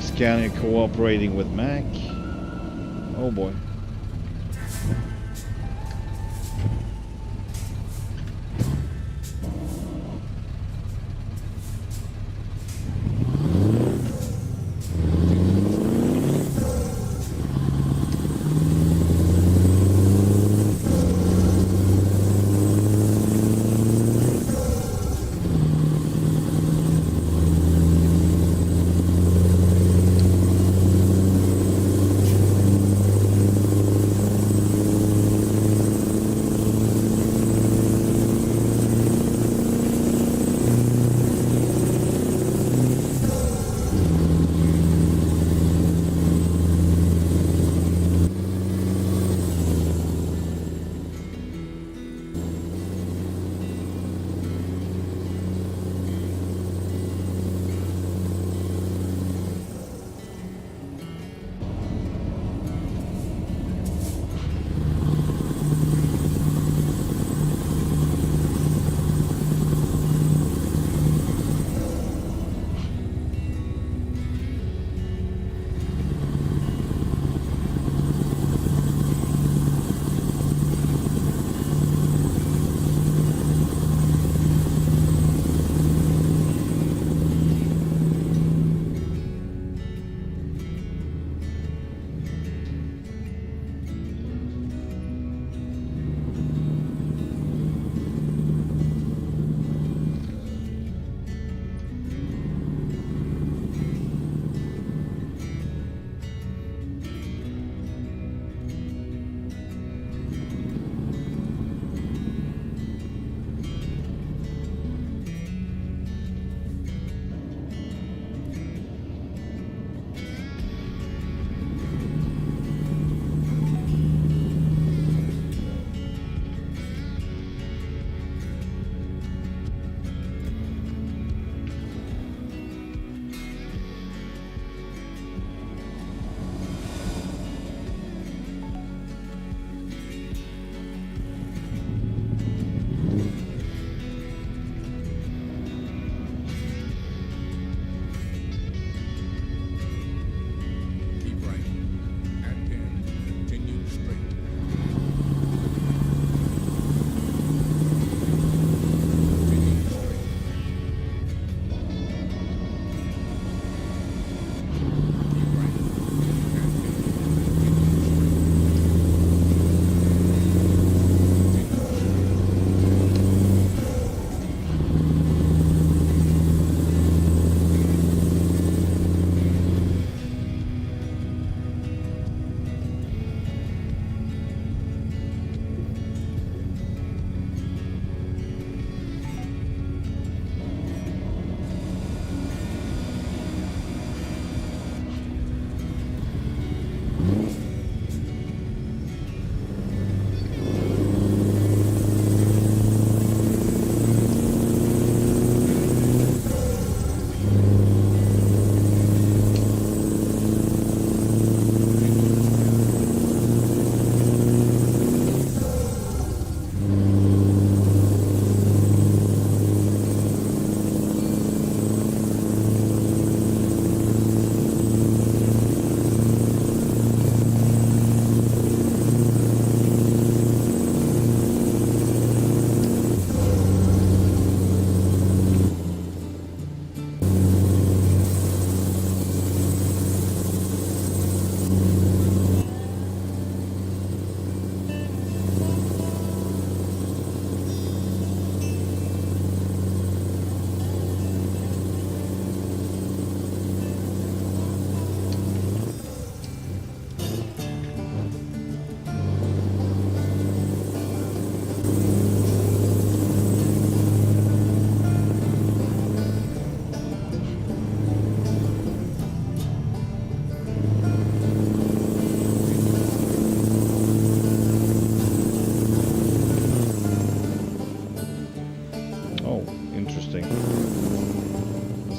Scania cooperating with Mac. Oh boy.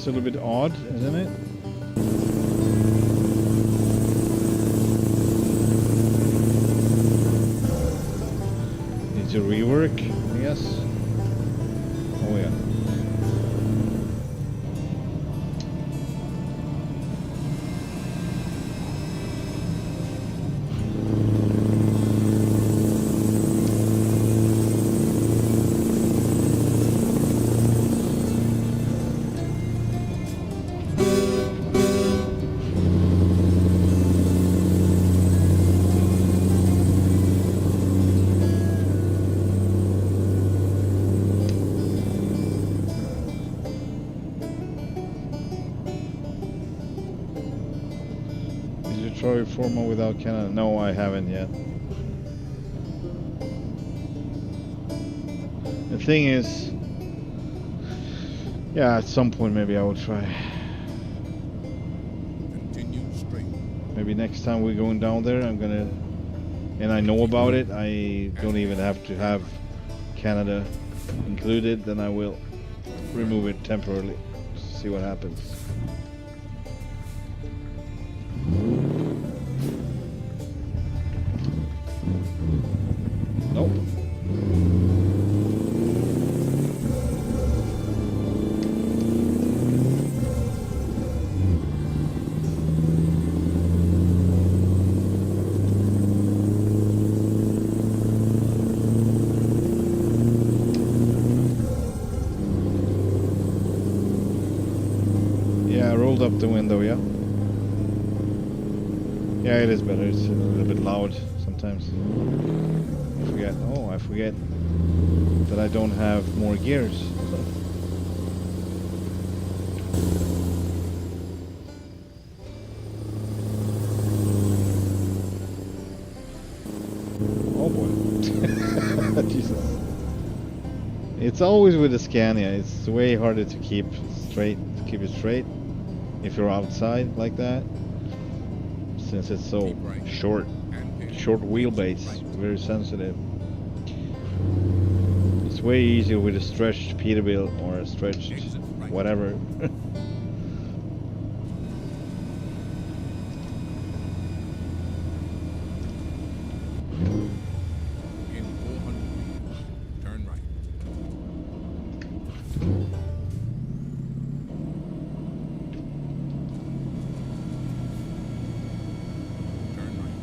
a little bit odd, isn't it? Needs a rework, yes. Oh yeah. Try Forma without Canada. No, I haven't yet. The thing is, yeah, at some point maybe I will try. Continue straight. Maybe next time we're going down there, I'm gonna, and I know about it, I don't even have to have Canada included, then I will remove it temporarily. See what happens. Nope. Yeah, I rolled up the window, yeah. Yeah, it is better. It's a little bit loud sometimes. I forget that I don't have more gears. Oh boy. Jesus. It's always with the Scania. It's way harder to keep it straight if you're outside like that. Since it's so short wheelbase, very sensitive. It's way easier with a stretched Peterbilt or a stretched whatever. In 400 meters, turn right. Turn right.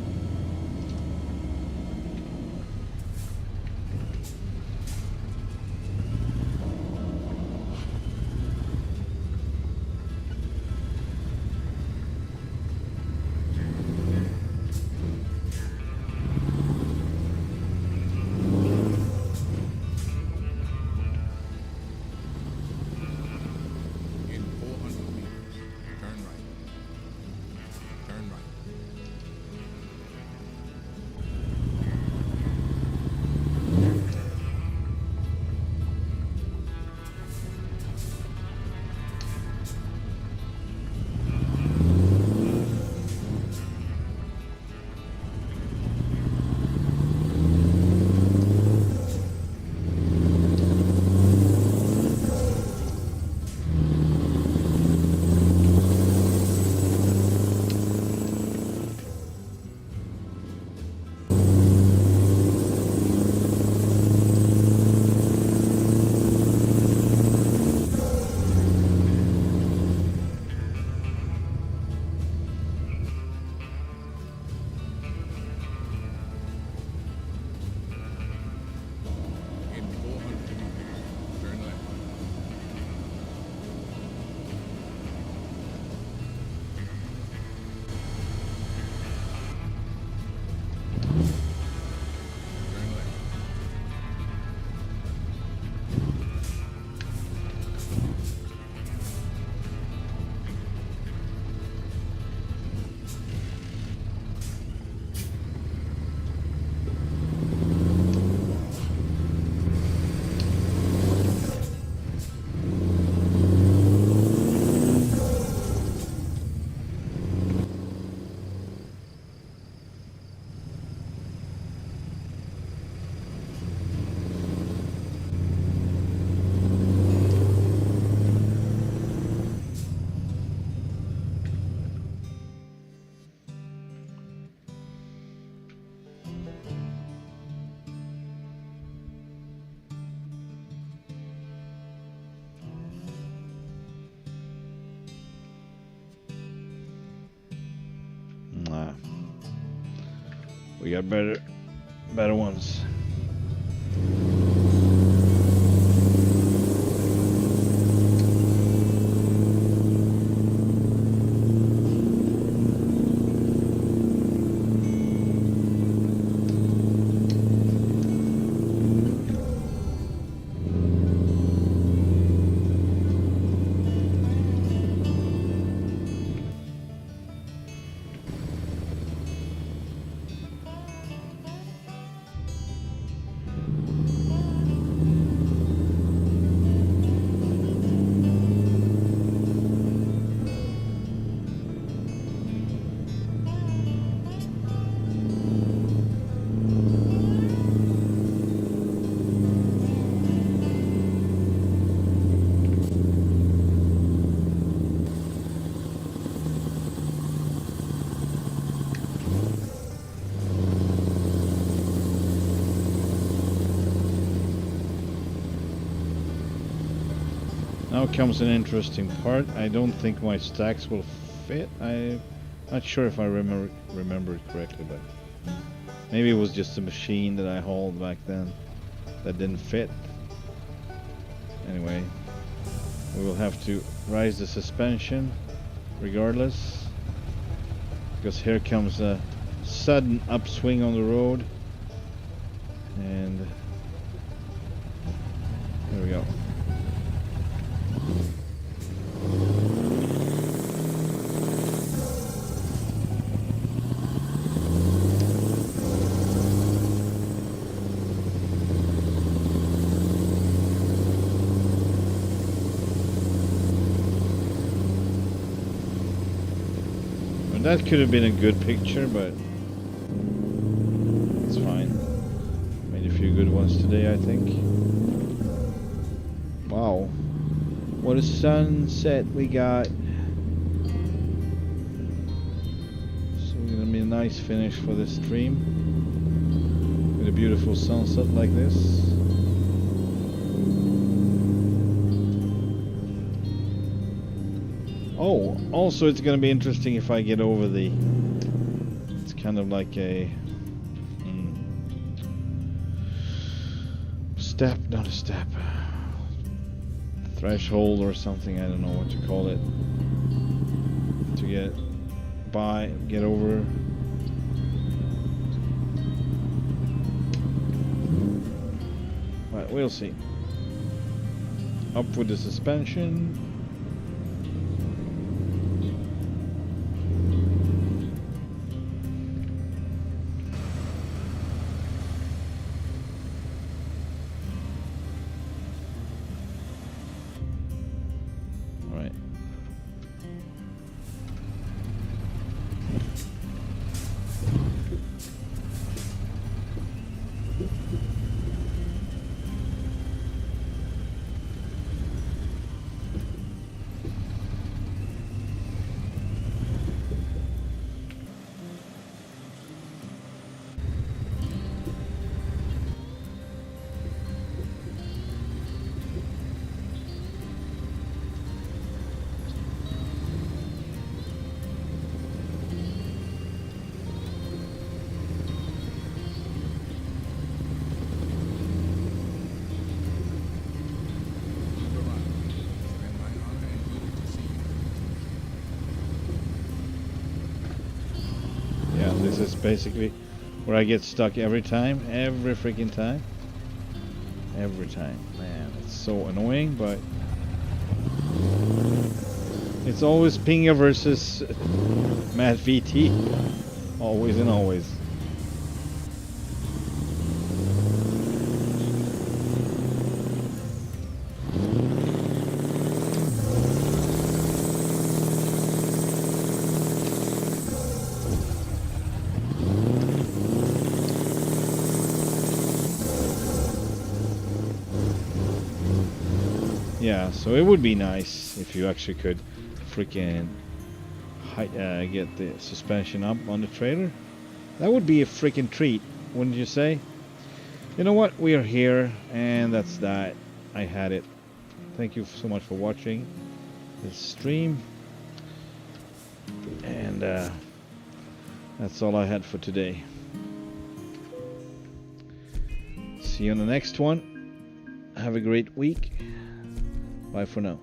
We got better ones. Now comes an interesting part. I don't think my stacks will fit. I'm not sure if I remember it correctly, but maybe it was just a machine that I hauled back then that didn't fit. Anyway, we will have to raise the suspension regardless, because here comes a sudden upswing on the road, and here we go. That could have been a good picture, but it's fine. Made a few good ones today, I think. Wow. What a sunset we got. So it's gonna be a nice finish for this stream. With a beautiful sunset like this. Oh, also it's gonna be interesting if I get over the... It's kind of like a... step, not a step. Threshold or something, I don't know what to call it. To get over. Right, we'll see. Up with the suspension. This is basically where I get stuck every time, every freaking time. Every time. Man, it's so annoying, but it's always Pinger versus Matt VT. Always and always. Yeah, so it would be nice if you actually could freaking get the suspension up on the trailer. That would be a freaking treat, wouldn't you say? You know what? We are here, and that's that. I had it. Thank you so much for watching this stream. And that's all I had for today. See you on the next one. Have a great week. Bye for now.